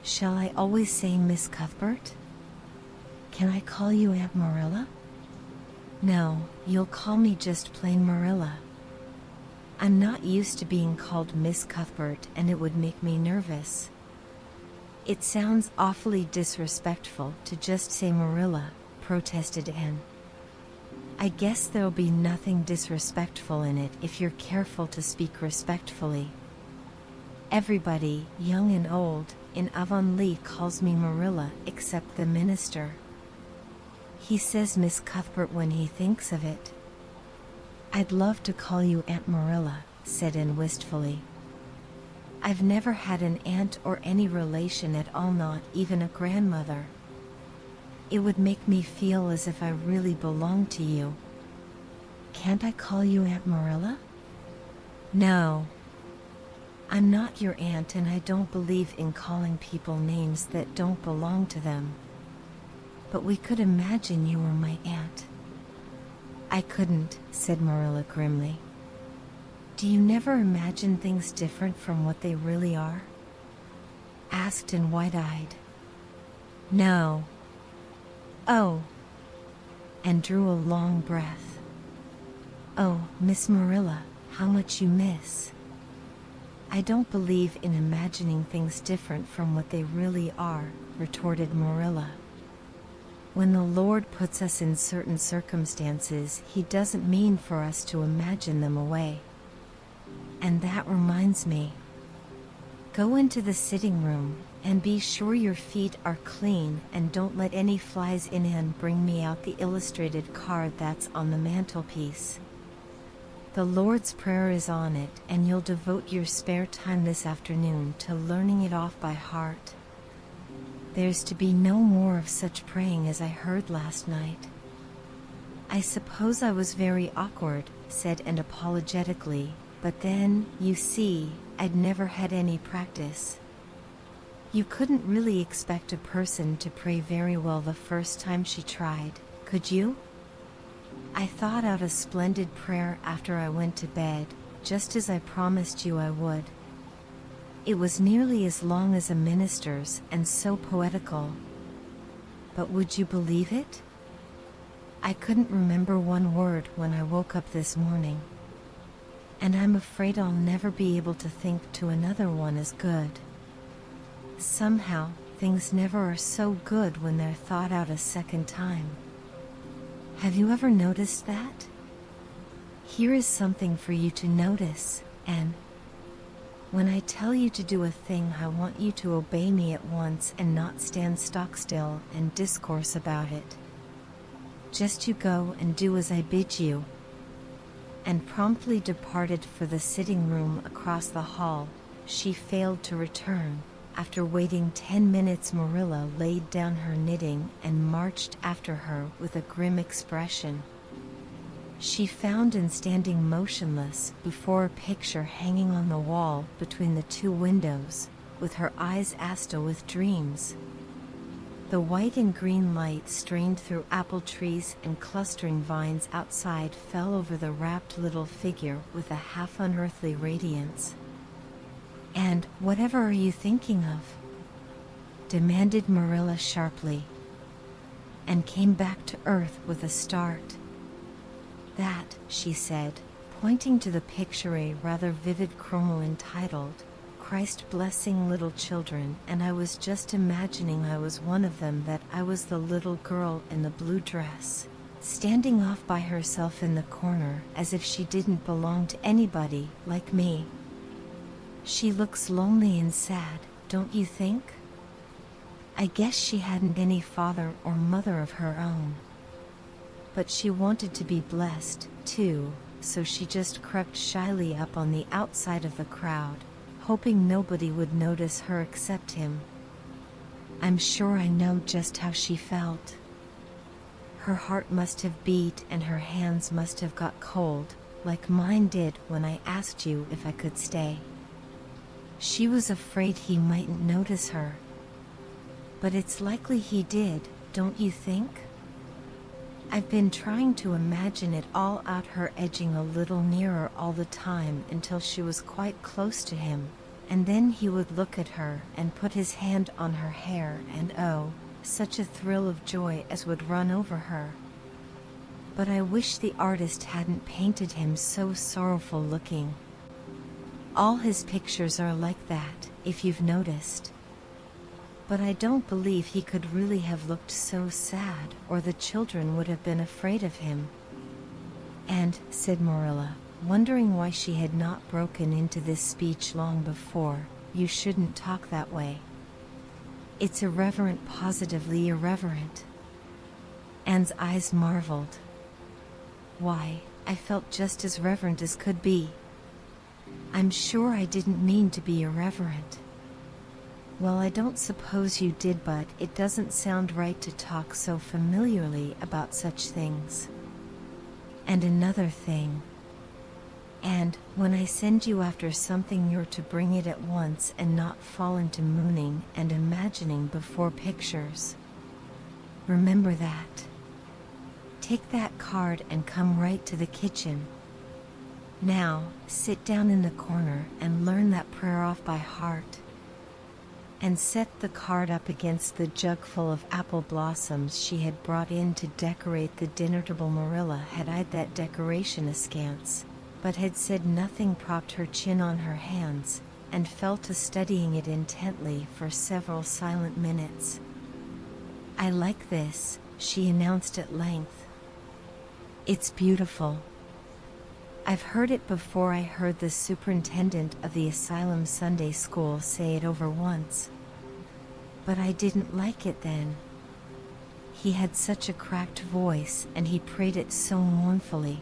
"Shall I always say Miss Cuthbert? Can I call you Aunt Marilla?" "No, you'll call me just plain Marilla. I'm not used to being called Miss Cuthbert, and it would make me nervous. It sounds awfully disrespectful to just say Marilla," protested Anne. "I guess there'll be nothing disrespectful in it if you're careful to speak respectfully. Everybody, young and old, in Avonlea calls me Marilla except the minister. He says Miss Cuthbert when he thinks of it. I'd love to call you Aunt Marilla, said Anne wistfully. I've never had an aunt or any relation at all, not even a grandmother. It would make me feel as if I really belonged to you. Can't I call you Aunt Marilla? No. I'm not your aunt, and I don't believe in calling people names that don't belong to them. But we could imagine you were my aunt. I couldn't, said Marilla grimly. Do you never imagine things different from what they really are? Asked Anne wide-eyed. No. Oh. And drew a long breath. Oh, Miss Marilla, how much you miss. I don't believe in imagining things different from what they really are, retorted Marilla. When the Lord puts us in certain circumstances, He doesn't mean for us to imagine them away. And that reminds me. Go into the sitting room, and be sure your feet are clean, and don't let any flies in, and bring me out the illustrated card that's on the mantelpiece. The Lord's Prayer is on it, and you'll devote your spare time this afternoon to learning it off by heart. There's to be no more of such praying as I heard last night. I suppose I was very awkward, said Anne apologetically, but then, you see, I'd never had any practice. You couldn't really expect a person to pray very well the first time she tried, could you? I thought out a splendid prayer after I went to bed, just as I promised you I would. It was nearly as long as a minister's and so poetical. But would you believe it? I couldn't remember one word when I woke up this morning. And I'm afraid I'll never be able to think to another one as good. Somehow, things never are so good when they're thought out a second time. Have you ever noticed that? Here is something for you to notice, Anne. When I tell you to do a thing, I want you to obey me at once and not stand stock still and discourse about it. Just you go and do as I bid you. And promptly departed for the sitting room across the hall. She failed to return. After waiting 10 minutes, Marilla laid down her knitting and marched after her with a grim expression. She found Anne standing motionless before a picture hanging on the wall between the two windows, with her eyes asta with dreams. The white and green light strained through apple trees and clustering vines outside fell over the wrapped little figure with a half-unearthly radiance. And whatever are you thinking of? Demanded Marilla sharply, and came back to earth with a start. That, she said, pointing to the picture, a rather vivid chromo entitled, Christ Blessing Little Children, and I was just imagining I was one of them, that I was the little girl in the blue dress, standing off by herself in the corner as if she didn't belong to anybody like me. She looks lonely and sad, don't you think? I guess she hadn't any father or mother of her own. But she wanted to be blessed, too, so she just crept shyly up on the outside of the crowd, hoping nobody would notice her except him. I'm sure I know just how she felt. Her heart must have beat and her hands must have got cold, like mine did when I asked you if I could stay. She was afraid he mightn't notice her. But it's likely he did, don't you think? I've been trying to imagine it all out, her edging a little nearer all the time until she was quite close to him, and then he would look at her and put his hand on her hair, and oh, such a thrill of joy as would run over her. But I wish the artist hadn't painted him so sorrowful looking. All his pictures are like that, if you've noticed. But I don't believe he could really have looked so sad, or the children would have been afraid of him. And, said Marilla, wondering why she had not broken into this speech long before, you shouldn't talk that way. It's irreverent, positively irreverent." Anne's eyes marveled. "Why, I felt just as reverent as could be." "I'm sure I didn't mean to be irreverent." "Well, I don't suppose you did, but it doesn't sound right to talk so familiarly about such things. And another thing. And when I send you after something, you're to bring it at once and not fall into mooning and imagining before pictures. Remember that. Take that card and come right to the kitchen. Now, sit down in the corner and learn that prayer off by heart. And set the card up against the jug full of apple blossoms she had brought in to decorate the dinner table." Marilla had eyed that decoration askance, but had said nothing, propped her chin on her hands, and fell to studying it intently for several silent minutes. "I like this," she announced at length. "It's beautiful. I've heard it before. I heard the superintendent of the asylum Sunday school say it over once. But I didn't like it then. He had such a cracked voice, and he prayed it so mournfully.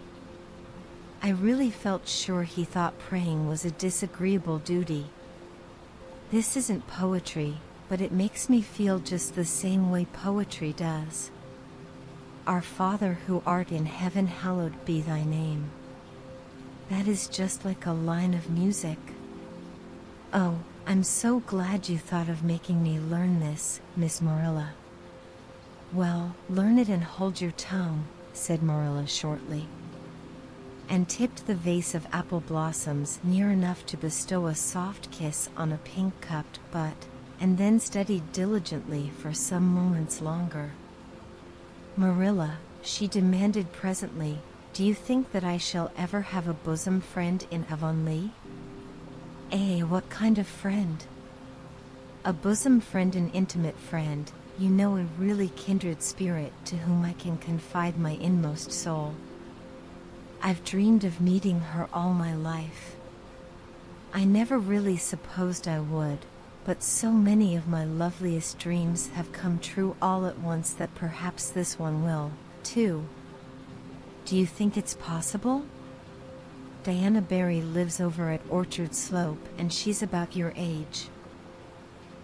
I really felt sure he thought praying was a disagreeable duty. This isn't poetry, but it makes me feel just the same way poetry does. Our Father who art in heaven, hallowed be thy name. That is just like a line of music. Oh, I'm so glad you thought of making me learn this, Miss Marilla." "Well, learn it and hold your tongue," said Marilla shortly, and tipped the vase of apple blossoms near enough to bestow a soft kiss on a pink-cupped butt, and then studied diligently for some moments longer. "Marilla," she demanded presently, "do you think that I shall ever have a bosom friend in Avonlea?" What kind of friend?" "A bosom friend, an intimate friend, you know, a really kindred spirit to whom I can confide my inmost soul. I've dreamed of meeting her all my life. I never really supposed I would, but so many of my loveliest dreams have come true all at once that perhaps this one will, too." "Do you think it's possible?" "Diana Barry lives over at Orchard Slope, and she's about your age.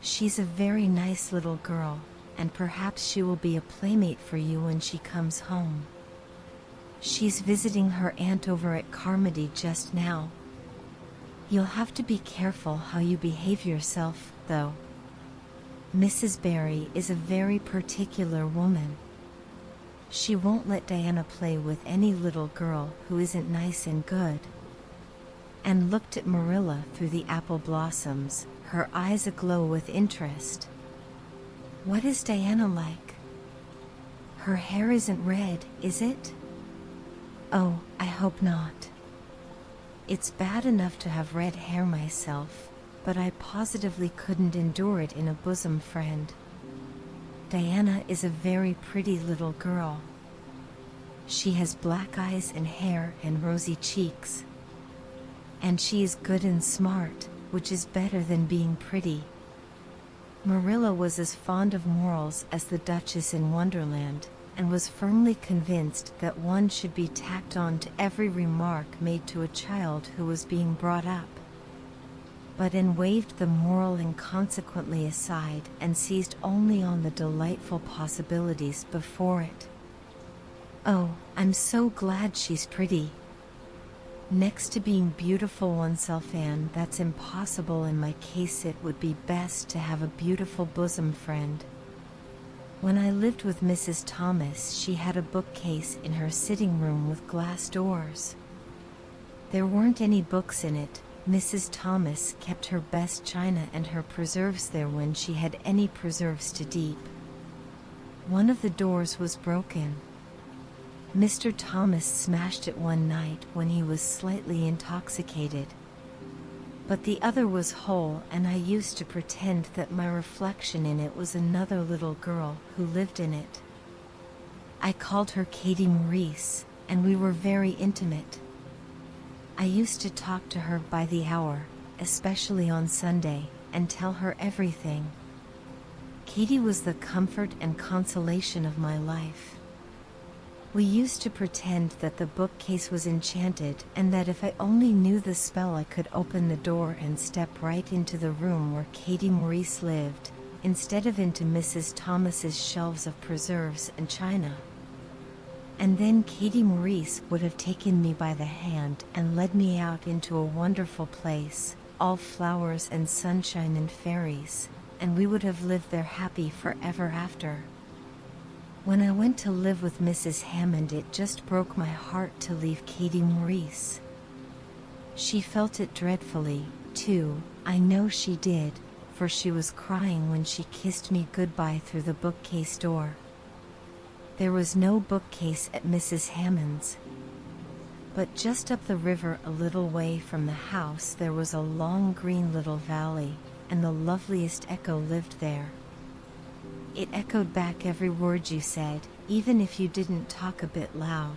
She's a very nice little girl, and perhaps she will be a playmate for you when she comes home. She's visiting her aunt over at Carmody just now. You'll have to be careful how you behave yourself, though. Mrs. Barry is a very particular woman. She won't let Diana play with any little girl who isn't nice and good." And looked at Marilla through the apple blossoms, her eyes aglow with interest. "What is Diana like? Her hair isn't red, is it?" "Oh, I hope not. It's bad enough to have red hair myself, but I positively couldn't endure it in a bosom friend. Diana is a very pretty little girl. She has black eyes and hair and rosy cheeks. And she is good and smart, which is better than being pretty." Marilla was as fond of morals as the Duchess in Wonderland, and was firmly convinced that one should be tacked on to every remark made to a child who was being brought up. But Anne waved the moral inconsequently aside and seized only on the delightful possibilities before it. "Oh, I'm so glad she's pretty. Next to being beautiful oneself, Anne, that's impossible in my case. It would be best to have a beautiful bosom friend. When I lived with Mrs. Thomas, she had a bookcase in her sitting room with glass doors. There weren't any books in it. Mrs. Thomas kept her best china and her preserves there when she had any preserves to deep. One of the doors was broken. Mr. Thomas smashed it one night when he was slightly intoxicated. But the other was whole, and I used to pretend that my reflection in it was another little girl who lived in it. I called her Katie Maurice, and we were very intimate. I used to talk to her by the hour, especially on Sunday, and tell her everything. Katie was the comfort and consolation of my life. We used to pretend that the bookcase was enchanted and that if I only knew the spell I could open the door and step right into the room where Katie Maurice lived, instead of into Mrs. Thomas's shelves of preserves and china. And then Katie Maurice would have taken me by the hand and led me out into a wonderful place, all flowers and sunshine and fairies, and we would have lived there happy forever after. When I went to live with Mrs. Hammond, it just broke my heart to leave Katie Maurice. She felt it dreadfully, too, I know she did, for she was crying when she kissed me goodbye through the bookcase door. There was no bookcase at Mrs. Hammond's. But just up the river a little way from the house there was a long green little valley, and the loveliest echo lived there. It echoed back every word you said, even if you didn't talk a bit loud.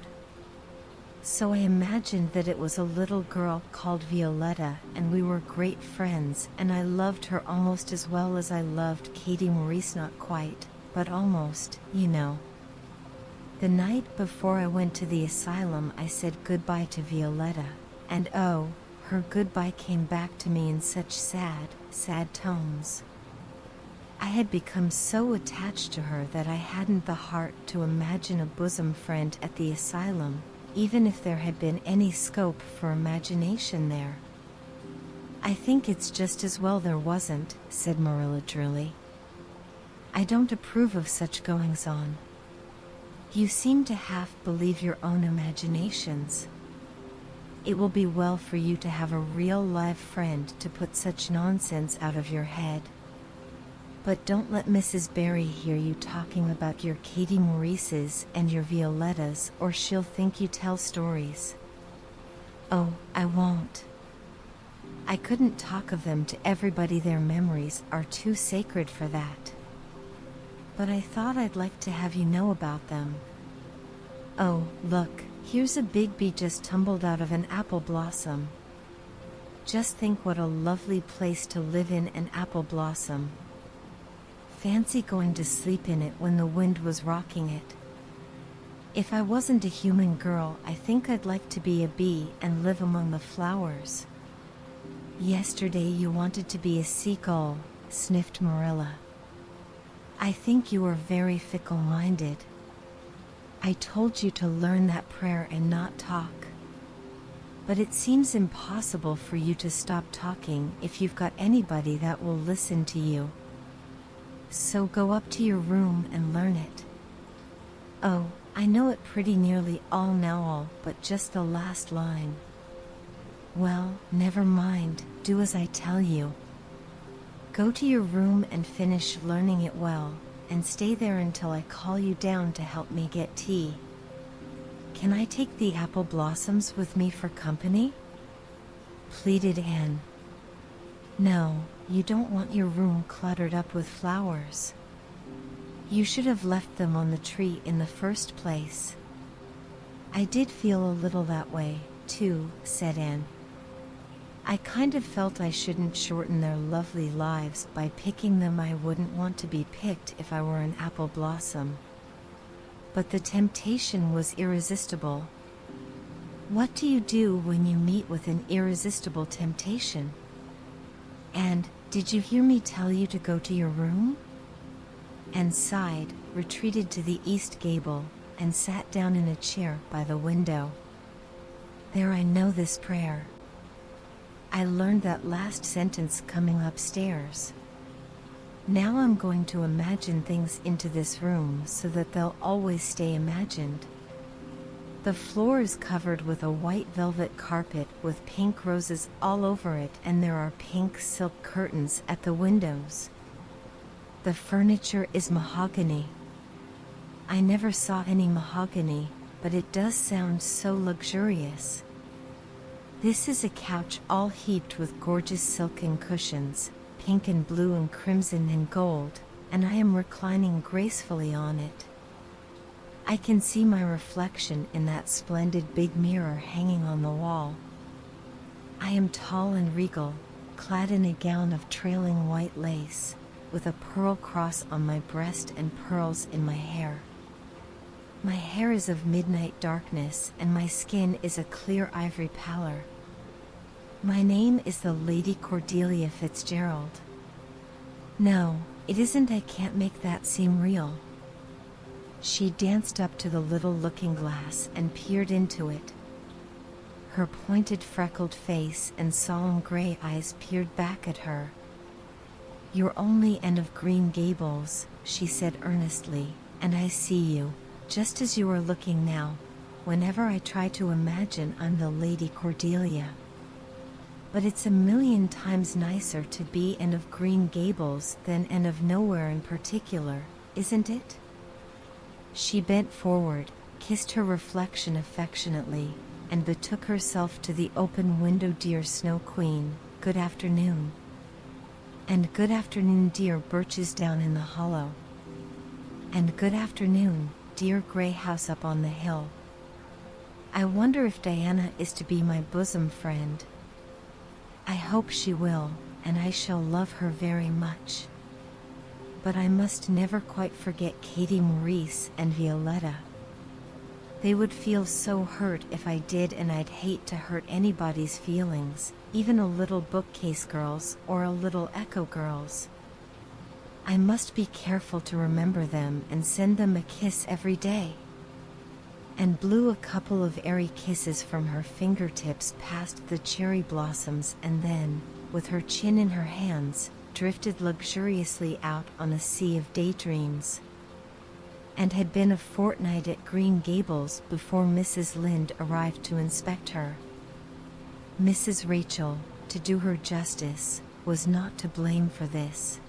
So I imagined that it was a little girl called Violetta, and we were great friends, and I loved her almost as well as I loved Katie Maurice. Not quite, but almost, you know. The night before I went to the asylum I said goodbye to Violetta, and oh, her goodbye came back to me in such sad, sad tones. I had become so attached to her that I hadn't the heart to imagine a bosom friend at the asylum, even if there had been any scope for imagination there. I think it's just as well there wasn't, said Marilla drearily. I don't approve of such goings-on. You seem to half believe your own imaginations. It will be well for you to have a real live friend to put such nonsense out of your head. But don't let Mrs. Barry hear you talking about your Katie Maurices and your Violettas, or she'll think you tell stories. Oh, I won't. I couldn't talk of them to everybody. Their memories are too sacred for that. But I thought I'd like to have you know about them. Oh, look, here's a big bee just tumbled out of an apple blossom. Just think what a lovely place to live in, an apple blossom. Fancy going to sleep in it when the wind was rocking it. If I wasn't a human girl, I think I'd like to be a bee and live among the flowers. Yesterday you wanted to be a seagull, sniffed Marilla. I think you are very fickle-minded. I told you to learn that prayer and not talk. But it seems impossible for you to stop talking if you've got anybody that will listen to you. So go up to your room and learn it. Oh, I know it pretty nearly all now, but just the last line. Well, never mind, do as I tell you. Go to your room and finish learning it well, and stay there until I call you down to help me get tea. Can I take the apple blossoms with me for company? Pleaded Anne. No, you don't want your room cluttered up with flowers. You should have left them on the tree in the first place. I did feel a little that way, too, said Anne. I kind of felt I shouldn't shorten their lovely lives by picking them. I wouldn't want to be picked if I were an apple blossom. But the temptation was irresistible. What do you do when you meet with an irresistible temptation? And, did you hear me tell you to go to your room? Anne sighed, retreated to the east gable, and sat down in a chair by the window. There, I know this prayer. I learned that last sentence coming upstairs. Now I'm going to imagine things into this room so that they'll always stay imagined. The floor is covered with a white velvet carpet with pink roses all over it, and there are pink silk curtains at the windows. The furniture is mahogany. I never saw any mahogany, but it does sound so luxurious. This is a couch all heaped with gorgeous silken cushions, pink and blue and crimson and gold, and I am reclining gracefully on it. I can see my reflection in that splendid big mirror hanging on the wall. I am tall and regal, clad in a gown of trailing white lace, with a pearl cross on my breast and pearls in my hair. My hair is of midnight darkness, and my skin is a clear ivory pallor. My name is the Lady Cordelia Fitzgerald. No, it isn't. I can't make that seem real. She danced up to the little looking glass and peered into it. Her pointed freckled face and solemn gray eyes peered back at her. "You're only Anne of Green Gables," she said earnestly, "and I see you, just as you are looking now, whenever I try to imagine I'm the Lady Cordelia. But it's a million times nicer to be Anne of Green Gables than Anne of Nowhere in particular, isn't it?" She bent forward, kissed her reflection affectionately, and betook herself to the open window. "Dear Snow Queen, good afternoon." "And good afternoon, dear birches down in the hollow." "And good afternoon, dear gray house up on the hill." "I wonder if Diana is to be my bosom friend." "I hope she will, and I shall love her very much. But I must never quite forget Katie Maurice and Violetta. They would feel so hurt if I did, and I'd hate to hurt anybody's feelings, even a little bookcase girl's or a little echo girl's. I must be careful to remember them and send them a kiss every day." And blew a couple of airy kisses from her fingertips past the cherry blossoms, and then, with her chin in her hands, drifted luxuriously out on a sea of daydreams. And had been a fortnight at Green Gables before Mrs. Lynde arrived to inspect her. Mrs. Rachel, to do her justice, was not to blame for this.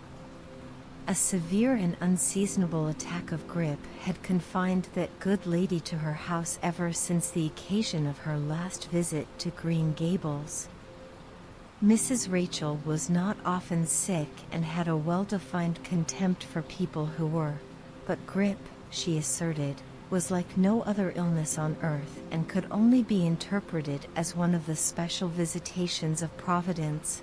A severe and unseasonable attack of grippe had confined that good lady to her house ever since the occasion of her last visit to Green Gables. Mrs. Rachel was not often sick and had a well-defined contempt for people who were, but grippe, she asserted, was like no other illness on earth and could only be interpreted as one of the special visitations of Providence.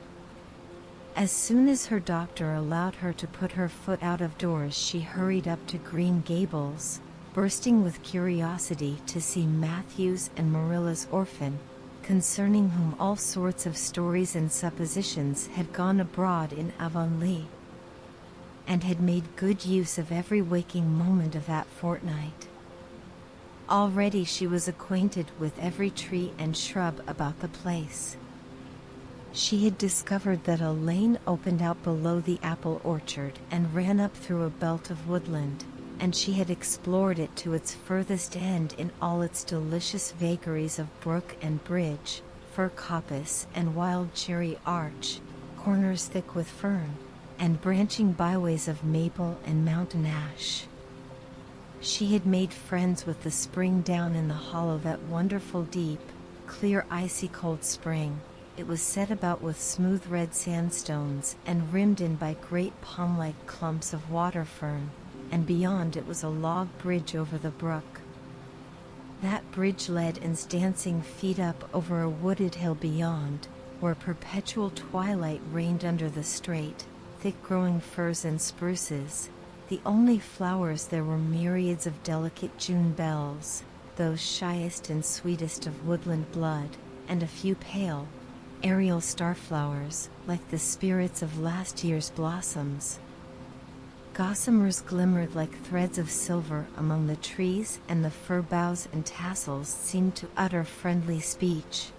As soon as her doctor allowed her to put her foot out of doors, she hurried up to Green Gables, bursting with curiosity to see Matthew's and Marilla's orphan, concerning whom all sorts of stories and suppositions had gone abroad in Avonlea, and had made good use of every waking moment of that fortnight. Already she was acquainted with every tree and shrub about the place. She had discovered that a lane opened out below the apple orchard and ran up through a belt of woodland, and she had explored it to its furthest end in all its delicious vagaries of brook and bridge, fir coppice and wild cherry arch, corners thick with fern, and branching byways of maple and mountain ash. She had made friends with the spring down in the hollow, that wonderful deep, clear icy cold spring. It was set about with smooth red sandstones and rimmed in by great palm-like clumps of water fern, and beyond it was a log bridge over the brook. That bridge led Anne's dancing feet up over a wooded hill beyond, where perpetual twilight reigned under the straight, thick-growing firs and spruces. The only flowers there were myriads of delicate June bells, those shyest and sweetest of woodland blood, and a few pale, aerial starflowers, like the spirits of last year's blossoms. Gossamers glimmered like threads of silver among the trees, and the fir boughs and tassels seemed to utter friendly speech.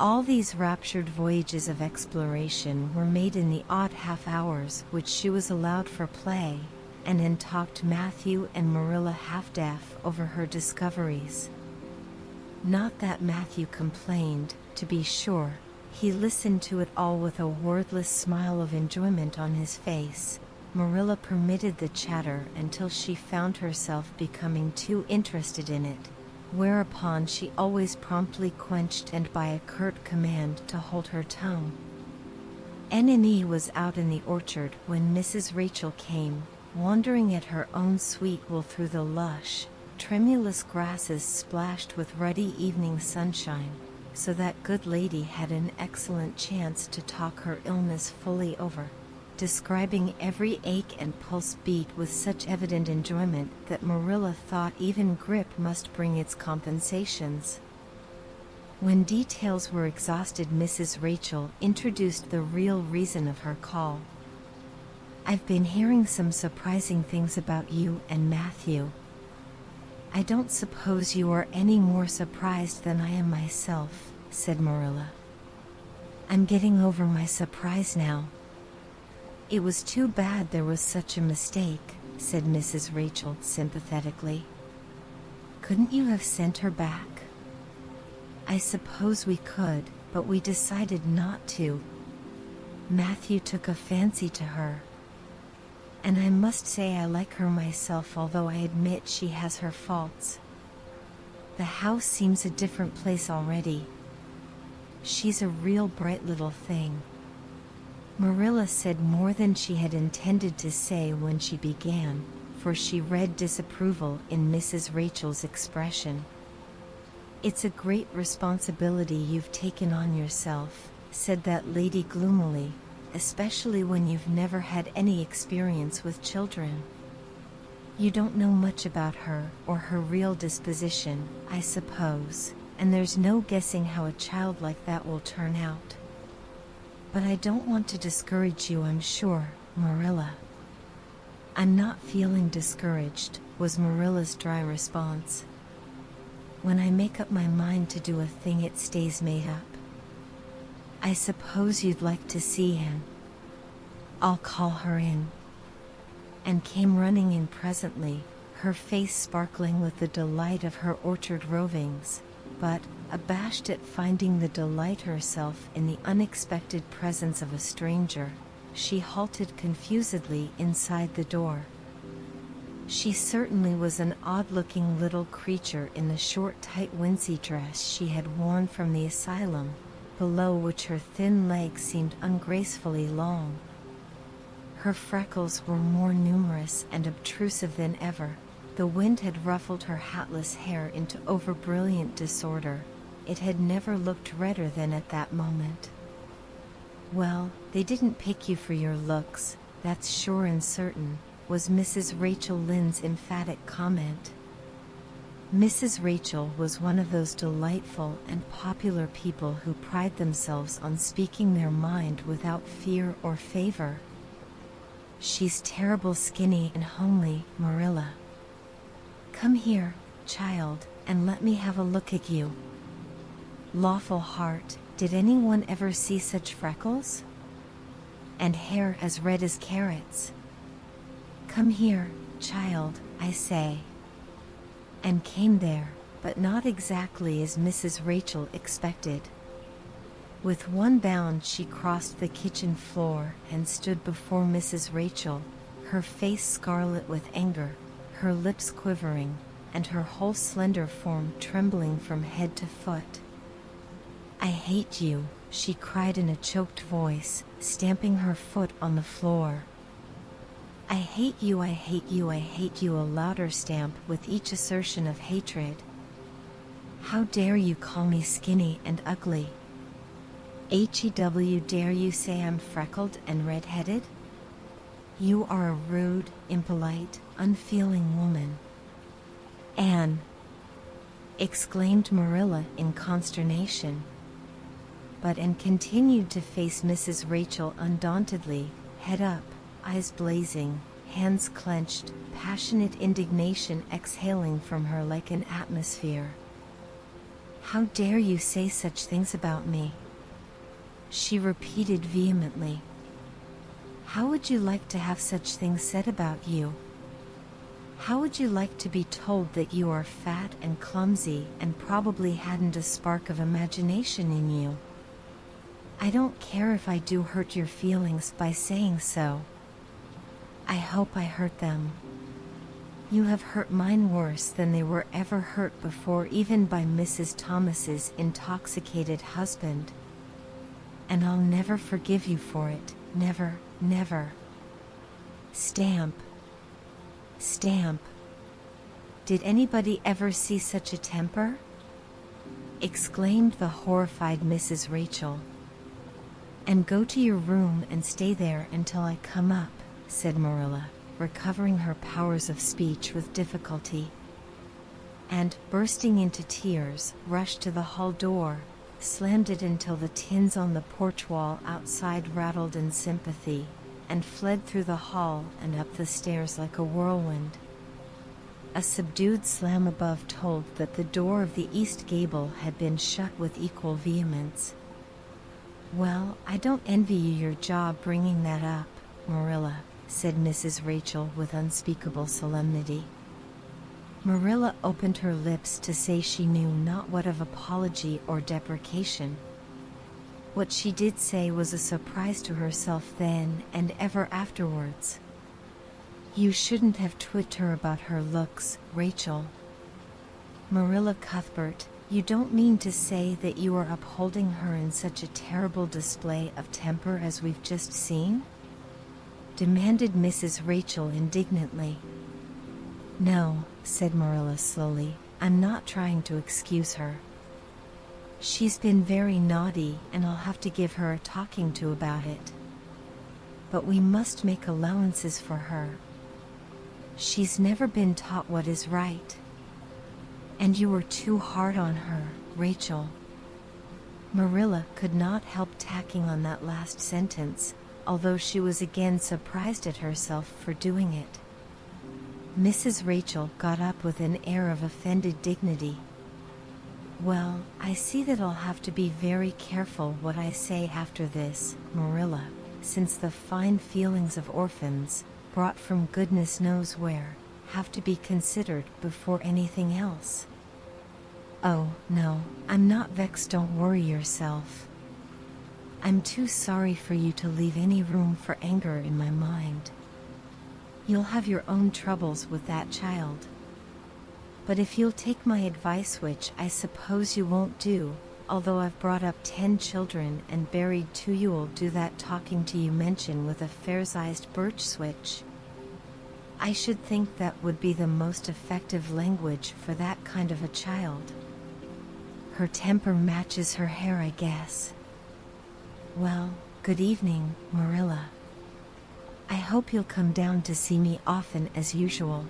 All these raptured voyages of exploration were made in the odd half-hours which she was allowed for play, and Anne talked Matthew and Marilla half-deaf over her discoveries. Not that Matthew complained, to be sure. He listened to it all with a wordless smile of enjoyment on his face. Marilla permitted the chatter until she found herself becoming too interested in it, whereupon she always promptly quenched and by a curt command to hold her tongue. Anne was out in the orchard when Mrs. Rachel came, wandering at her own sweet will through the lush, tremulous grasses splashed with ruddy evening sunshine, so that good lady had an excellent chance to talk her illness fully over, describing every ache and pulse beat with such evident enjoyment that Marilla thought even grip must bring its compensations. When details were exhausted, Mrs. Rachel introduced the real reason of her call. "I've been hearing some surprising things about you and Matthew. I don't suppose you are any more surprised than I am myself," said Marilla. "I'm getting over my surprise now." "It was too bad there was such a mistake," said Mrs. Rachel sympathetically. "Couldn't you have sent her back?" "I suppose we could, but we decided not to. Matthew took a fancy to her. And I must say I like her myself, although I admit she has her faults. The house seems a different place already. She's a real bright little thing." Marilla said more than she had intended to say when she began, for she read disapproval in Mrs. Rachel's expression. "It's a great responsibility you've taken on yourself," said that lady gloomily, "especially when you've never had any experience with children. You don't know much about her or her real disposition, I suppose, and there's no guessing how a child like that will turn out. But I don't want to discourage you, I'm sure, Marilla." "I'm not feeling discouraged," was Marilla's dry response. "When I make up my mind to do a thing, it stays made up. I suppose you'd like to see Anne. I'll call her in." And came running in presently, her face sparkling with the delight of her orchard rovings, but, abashed at finding the delight herself in the unexpected presence of a stranger, she halted confusedly inside the door. She certainly was an odd-looking little creature in the short, tight wincey dress she had worn from the asylum, below which her thin legs seemed ungracefully long. Her freckles were more numerous and obtrusive than ever. The wind had ruffled her hatless hair into over-brilliant disorder. It had never looked redder than at that moment. "Well, they didn't pick you for your looks, that's sure and certain," was Mrs. Rachel Lynde's emphatic comment. Mrs. Rachel was one of those delightful and popular people who pride themselves on speaking their mind without fear or favor. "She's terrible skinny and homely, Marilla. Come here, child, and let me have a look at you. Lawful heart, did anyone ever see such freckles? And hair as red as carrots? Come here, child, I say." And came there, but not exactly as Mrs. Rachel expected. With one bound she crossed the kitchen floor and stood before Mrs. Rachel, her face scarlet with anger, her lips quivering, and her whole slender form trembling from head to foot. "I hate you," she cried in a choked voice, stamping her foot on the floor. "I hate you, I hate you, I hate you," a louder stamp with each assertion of hatred. "How dare you call me skinny and ugly? How dare you say I'm freckled and red-headed? You are a rude, impolite, unfeeling woman." "Anne!" exclaimed Marilla in consternation. But Anne continued to face Mrs. Rachel undauntedly, head up, eyes blazing, hands clenched, passionate indignation exhaling from her like an atmosphere. "How dare you say such things about me?" she repeated vehemently. "How would you like to have such things said about you? How would you like to be told that you are fat and clumsy and probably hadn't a spark of imagination in you? I don't care if I do hurt your feelings by saying so. I hope I hurt them. You have hurt mine worse than they were ever hurt before, even by Mrs. Thomas's intoxicated husband. And I'll never forgive you for it, never, never." Stamp. Stamp. Did anybody ever see such a temper? exclaimed the horrified Mrs. Rachel. "And go to your room and stay there until I come up," said Marilla, recovering her powers of speech with difficulty. And, bursting into tears, rushed to the hall door, slammed it until the tins on the porch wall outside rattled in sympathy, and fled through the hall and up the stairs like a whirlwind. A subdued slam above told that the door of the east gable had been shut with equal vehemence. "Well, I don't envy you your job bringing that up, Marilla," said Mrs. Rachel with unspeakable solemnity. Marilla opened her lips to say she knew not what of apology or deprecation. What she did say was a surprise to herself then and ever afterwards. "You shouldn't have twitted her about her looks, Rachel." "Marilla Cuthbert, you don't mean to say that you are upholding her in such a terrible display of temper as we've just seen?" demanded Mrs. Rachel indignantly. "No," said Marilla slowly, "I'm not trying to excuse her. She's been very naughty and I'll have to give her a talking to about it. But we must make allowances for her. She's never been taught what is right. And you were too hard on her, Rachel." Marilla could not help tacking on that last sentence, although she was again surprised at herself for doing it. Mrs. Rachel got up with an air of offended dignity. "Well, I see that I'll have to be very careful what I say after this, Marilla, since the fine feelings of orphans, brought from goodness knows where, have to be considered before anything else." "Oh, no, I'm not vexed, don't worry yourself. I'm too sorry for you to leave any room for anger in my mind. You'll have your own troubles with that child. But if you'll take my advice, which I suppose you won't do, although I've brought up 10 children and buried 2, you'll do that talking to you mention with a fair-sized birch switch. I should think that would be the most effective language for that kind of a child. Her temper matches her hair, I guess. Well, good evening, Marilla. I hope you'll come down to see me often as usual.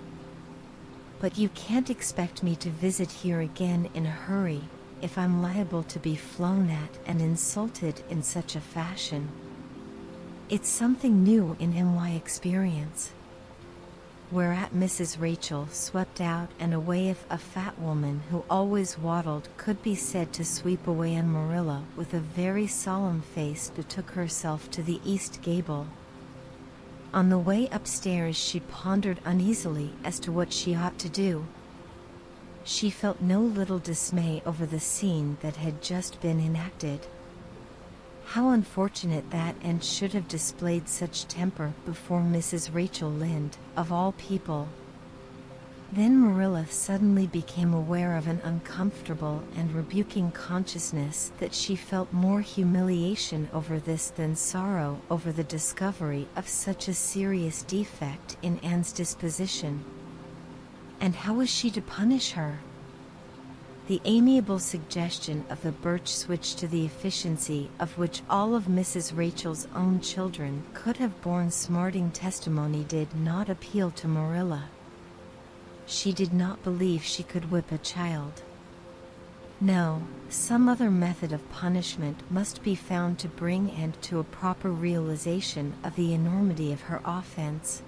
But you can't expect me to visit here again in a hurry, if I'm liable to be flown at and insulted in such a fashion. It's something new in NY experience." Whereat Mrs. Rachel swept out and away. If a fat woman who always waddled could be said to sweep away, and Marilla, with a very solemn face, betook herself to the east gable. On the way upstairs she pondered uneasily as to what she ought to do. She felt no little dismay over the scene that had just been enacted. How unfortunate that Anne should have displayed such temper before Mrs. Rachel Lynde, of all people. Then Marilla suddenly became aware of an uncomfortable and rebuking consciousness that she felt more humiliation over this than sorrow over the discovery of such a serious defect in Anne's disposition. And how was she to punish her? The amiable suggestion of the birch switch, to the efficiency of which all of Mrs. Rachel's own children could have borne smarting testimony, did not appeal to Marilla. She did not believe she could whip a child. No, some other method of punishment must be found to bring Anne to a proper realization of the enormity of her offense.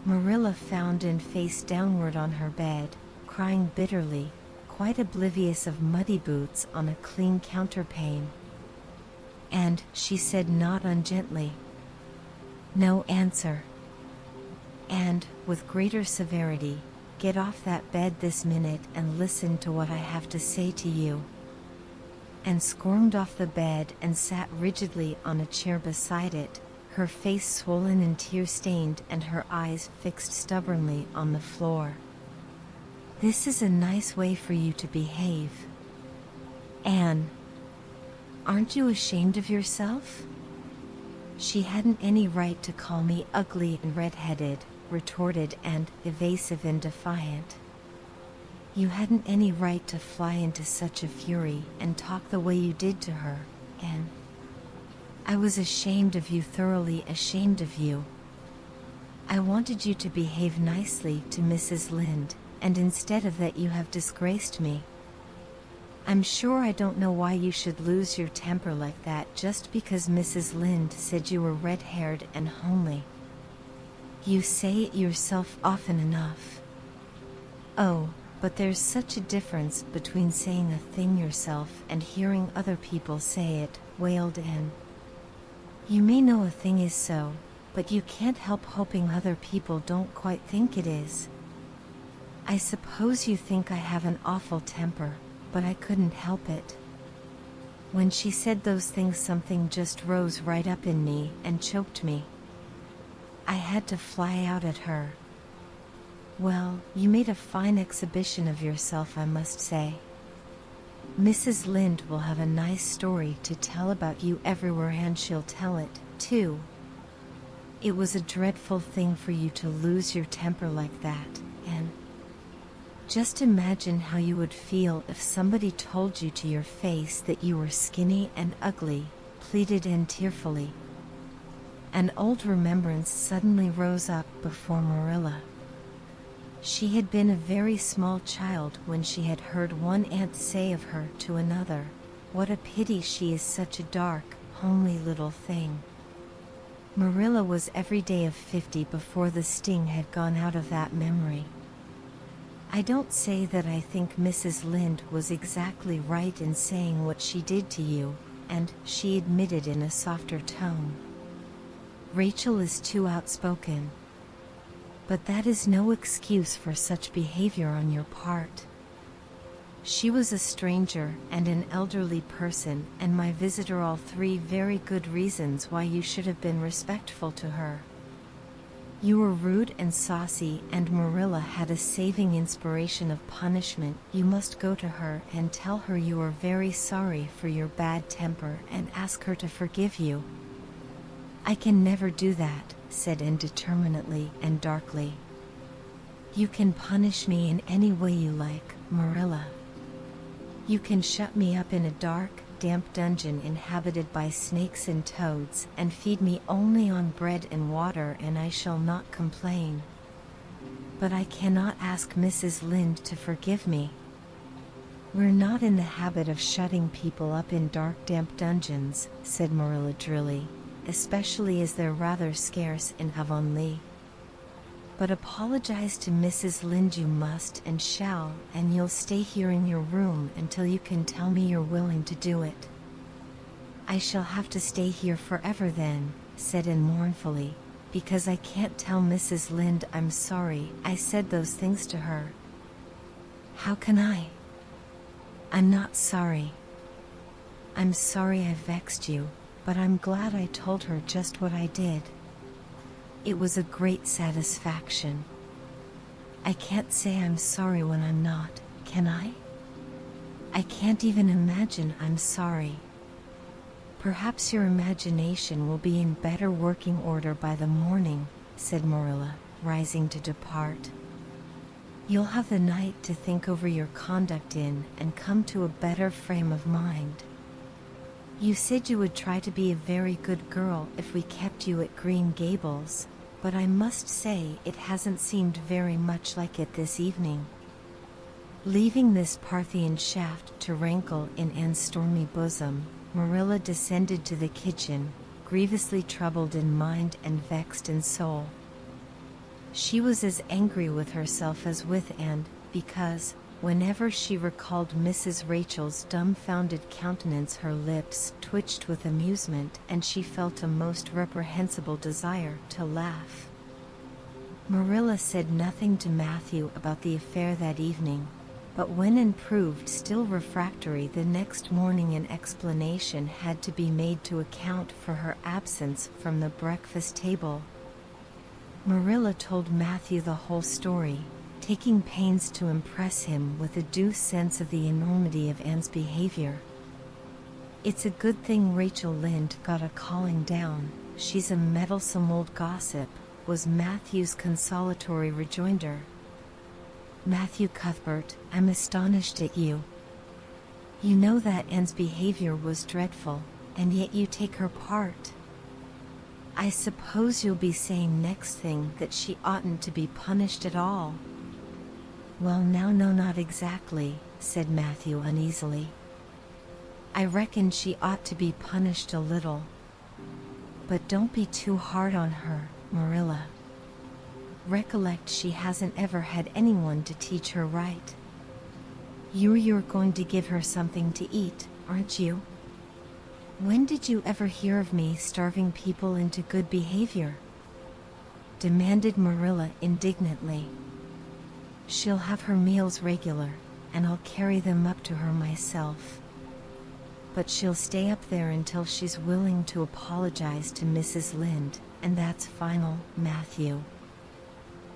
Marilla found Anne face downward on her bed, crying bitterly, quite oblivious of muddy boots on a clean counterpane. And she said not ungently, "No answer." And, with greater severity, "Get off that bed this minute and listen to what I have to say to you." And squirmed off the bed and sat rigidly on a chair beside it, her face swollen and tear-stained and her eyes fixed stubbornly on the floor. "This is a nice way for you to behave, Anne. Aren't you ashamed of yourself?" "She hadn't any right to call me ugly and red-headed," retorted Anne, evasive and defiant. You hadn't any right to fly into such a fury and talk the way you did to her, Anne. I was ashamed of you, thoroughly ashamed of you. I wanted you to behave nicely to Mrs. Lynde, and instead of that you have disgraced me. I'm sure I don't know why you should lose your temper like that just because Mrs. Lynde said you were red-haired and homely. You say it yourself often enough. Oh, but there's such a difference between saying a thing yourself and hearing other people say it, wailed Anne. You may know a thing is so, but you can't help hoping other people don't quite think it is. I suppose you think I have an awful temper, but I couldn't help it. When she said those things, something just rose right up in me and choked me. I had to fly out at her. Well, you made a fine exhibition of yourself, I must say. Mrs. Lynde will have a nice story to tell about you everywhere, and she'll tell it, too. It was a dreadful thing for you to lose your temper like that, and just imagine how you would feel if somebody told you to your face that you were skinny and ugly, pleaded Anne tearfully. An old remembrance suddenly rose up before Marilla. She had been a very small child when she had heard one aunt say of her to another, "What a pity she is such a dark, homely little thing." Marilla was every day of 50 before the sting had gone out of that memory. I don't say that I think Mrs. Lynde was exactly right in saying what she did to you, and she admitted in a softer tone. Rachel is too outspoken. But that is no excuse for such behavior on your part. She was a stranger and an elderly person, and my visitor, all three very good reasons why you should have been respectful to her. You were rude and saucy, and Marilla had a saving inspiration of punishment. You must go to her and tell her you are very sorry for your bad temper and ask her to forgive you. I can never do that, said Anne determinedly and darkly. You can punish me in any way you like, Marilla. You can shut me up in a dark, damp dungeon inhabited by snakes and toads, and feed me only on bread and water, and I shall not complain. But I cannot ask Mrs. Lynde to forgive me. We're not in the habit of shutting people up in dark, damp dungeons, said Marilla drily, especially as they're rather scarce in Avonlea. But apologize to Mrs. Lynde you must and shall, and you'll stay here in your room until you can tell me you're willing to do it. I shall have to stay here forever then, said Anne mournfully, because I can't tell Mrs. Lynde I'm sorry I said those things to her. How can I? I'm not sorry. I'm sorry I vexed you, but I'm glad I told her just what I did. It was a great satisfaction. I can't say I'm sorry when I'm not, can I? I can't even imagine I'm sorry. Perhaps your imagination will be in better working order by the morning, said Marilla, rising to depart. You'll have the night to think over your conduct in and come to a better frame of mind. You said you would try to be a very good girl if we kept you at Green Gables, but I must say it hasn't seemed very much like it this evening. Leaving this Parthian shaft to rankle in Anne's stormy bosom, Marilla descended to the kitchen, grievously troubled in mind and vexed in soul. She was as angry with herself as with Anne, because, whenever she recalled Mrs. Rachel's dumbfounded countenance, her lips twitched with amusement, and she felt a most reprehensible desire to laugh. Marilla said nothing to Matthew about the affair that evening, but when Anne proved still refractory the next morning, an explanation had to be made to account for her absence from the breakfast table. Marilla told Matthew the whole story, taking pains to impress him with a due sense of the enormity of Anne's behavior. It's a good thing Rachel Lynde got a calling down. She's a meddlesome old gossip, was Matthew's consolatory rejoinder. Matthew Cuthbert, I'm astonished at you. You know that Anne's behavior was dreadful, and yet you take her part. I suppose you'll be saying next thing that she oughtn't to be punished at all. Well, now, no, not exactly, said Matthew uneasily. I reckon she ought to be punished a little. But don't be too hard on her, Marilla. Recollect she hasn't ever had anyone to teach her right. You're going to give her something to eat, aren't you? When did you ever hear of me starving people into good behavior? Demanded Marilla indignantly. She'll have her meals regular, and I'll carry them up to her myself. But she'll stay up there until she's willing to apologize to Mrs. Lynde, and that's final, Matthew.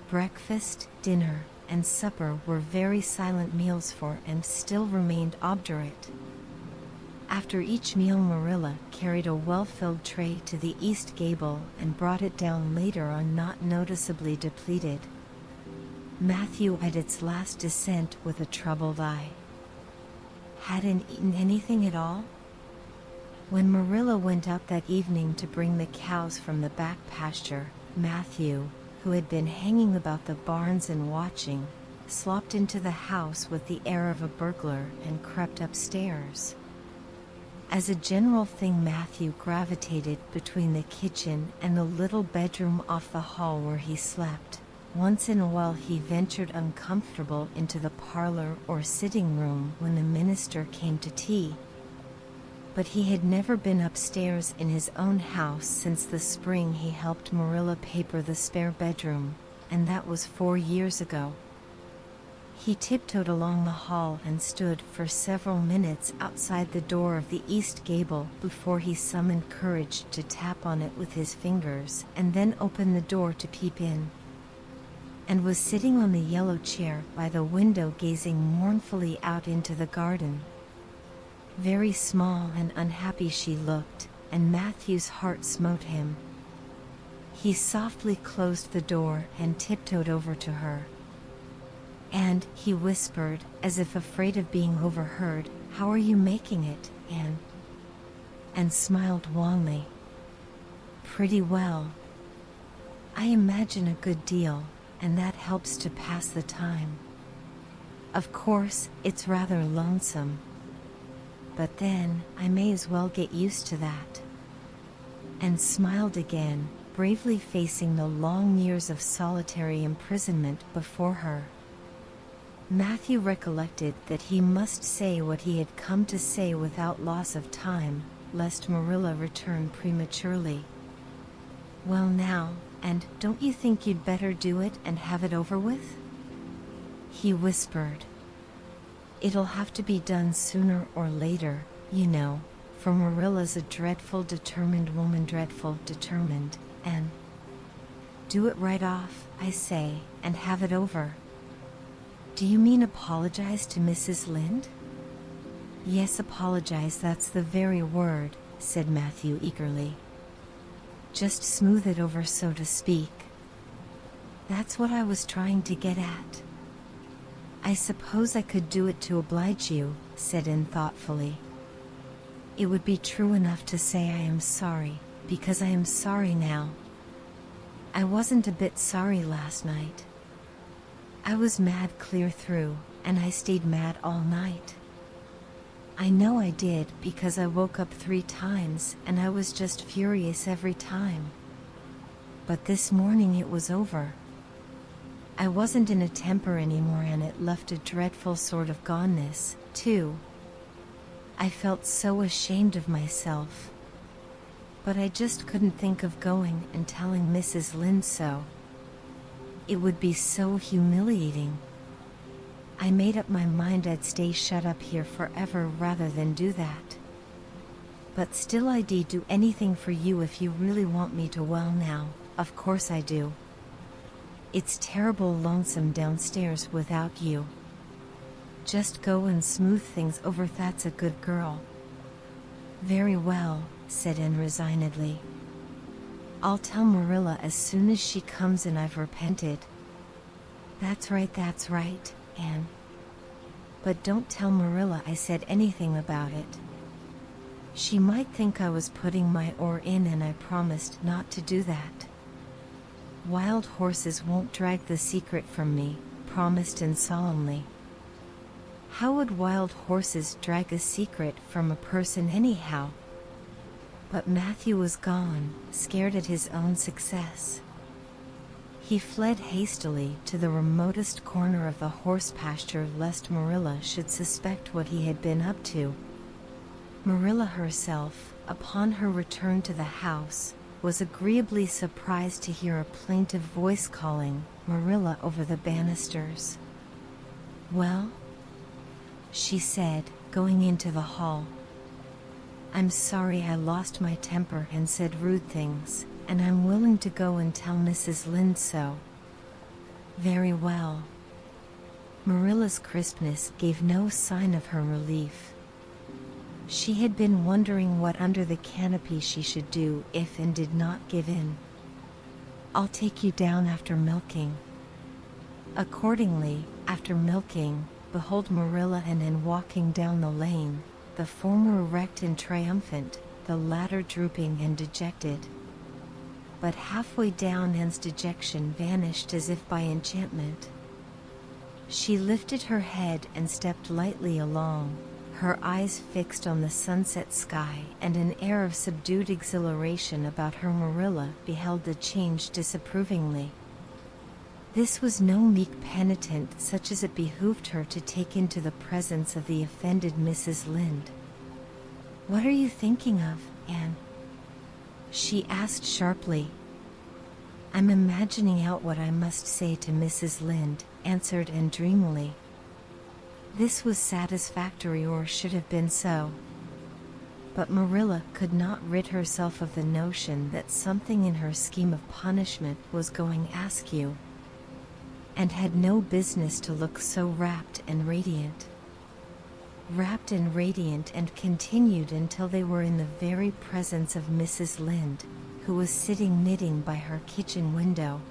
Breakfast, dinner, and supper were very silent meals for and still remained obdurate. After each meal, Marilla carried a well-filled tray to the east gable and brought it down later on, not noticeably depleted. Matthew eyed its last descent with a troubled eye. Hadn't eaten anything at all? When Marilla went up that evening to bring the cows from the back pasture, Matthew, who had been hanging about the barns and watching, slopped into the house with the air of a burglar and crept upstairs. As a general thing, Matthew gravitated between the kitchen and the little bedroom off the hall where he slept. Once in a while he ventured uncomfortable into the parlor or sitting room when the minister came to tea. But he had never been upstairs in his own house since the spring he helped Marilla paper the spare bedroom, and that was 4 years ago. He tiptoed along the hall and stood for several minutes outside the door of the east gable before he summoned courage to tap on it with his fingers and then opened the door to peep in, and was sitting on the yellow chair by the window gazing mournfully out into the garden. Very small and unhappy she looked, and Matthew's heart smote him. He softly closed the door and tiptoed over to her. "And," he whispered, as if afraid of being overheard, "how are you making it, Anne?" And smiled wanly. "Pretty well. I imagine a good deal, and that helps to pass the time. Of course, it's rather lonesome. But then, I may as well get used to that." And smiled again, bravely facing the long years of solitary imprisonment before her. Matthew recollected that he must say what he had come to say without loss of time, lest Marilla return prematurely. "Well now, and don't you think you'd better do it and have it over with?" he whispered. "It'll have to be done sooner or later, you know, for Marilla's a dreadful determined woman, dreadful determined, and do it right off, I say, and have it over." "Do you mean apologize to Mrs. Lynde?" "Yes, apologize, that's the very word," said Matthew eagerly. "Just smooth it over, so to speak." "That's what I was trying to get at." "I suppose I could do it to oblige you," said Anne thoughtfully. "It would be true enough to say I am sorry, because I am sorry now. I wasn't a bit sorry last night. I was mad clear through, and I stayed mad all night. I know I did, because I woke up 3 times, and I was just furious every time. But this morning it was over. I wasn't in a temper anymore, and it left a dreadful sort of goneness, too. I felt so ashamed of myself. But I just couldn't think of going and telling Mrs. Lynde so. It would be so humiliating. I made up my mind I'd stay shut up here forever rather than do that. But still, I'd do anything for you if you really want me to. Well now, of course I do. It's terrible lonesome downstairs without you. Just go and smooth things over, that's a good girl." "Very well," said Anne resignedly. "I'll tell Marilla as soon as she comes in I've repented." That's right, Anne. But don't tell Marilla I said anything about it. She might think I was putting my oar in, and I promised not to do that. Wild horses won't drag the secret from me, promised and solemnly. How would wild horses drag a secret from a person anyhow? But Matthew was gone, scared at his own success. He fled hastily to the remotest corner of the horse pasture lest Marilla should suspect what he had been up to. Marilla herself, upon her return to the house, was agreeably surprised to hear a plaintive voice calling Marilla over the banisters. "Well?" she said, going into the hall. "I'm sorry I lost my temper and said rude things, and I'm willing to go and tell Mrs. Lynde so." "Very well." Marilla's crispness gave no sign of her relief. She had been wondering what under the canopy she should do if and did not give in. "I'll take you down after milking." Accordingly, after milking, behold Marilla and Anne walking down the lane, the former erect and triumphant, the latter drooping and dejected. But halfway down Anne's dejection vanished as if by enchantment. She lifted her head and stepped lightly along, her eyes fixed on the sunset sky, and an air of subdued exhilaration about her. Marilla beheld the change disapprovingly. This was no meek penitent such as it behooved her to take into the presence of the offended Mrs. Lynde. "What are you thinking of, Anne?" she asked sharply. "I'm imagining out what I must say to Mrs. Lynde," answered Anne dreamily. This was satisfactory, or should have been so. But Marilla could not rid herself of the notion that something in her scheme of punishment was going askew, and had no business to look so rapt and radiant. Rapt and radiant, and continued until they were in the very presence of Mrs. Lynde, who was sitting knitting by her kitchen window.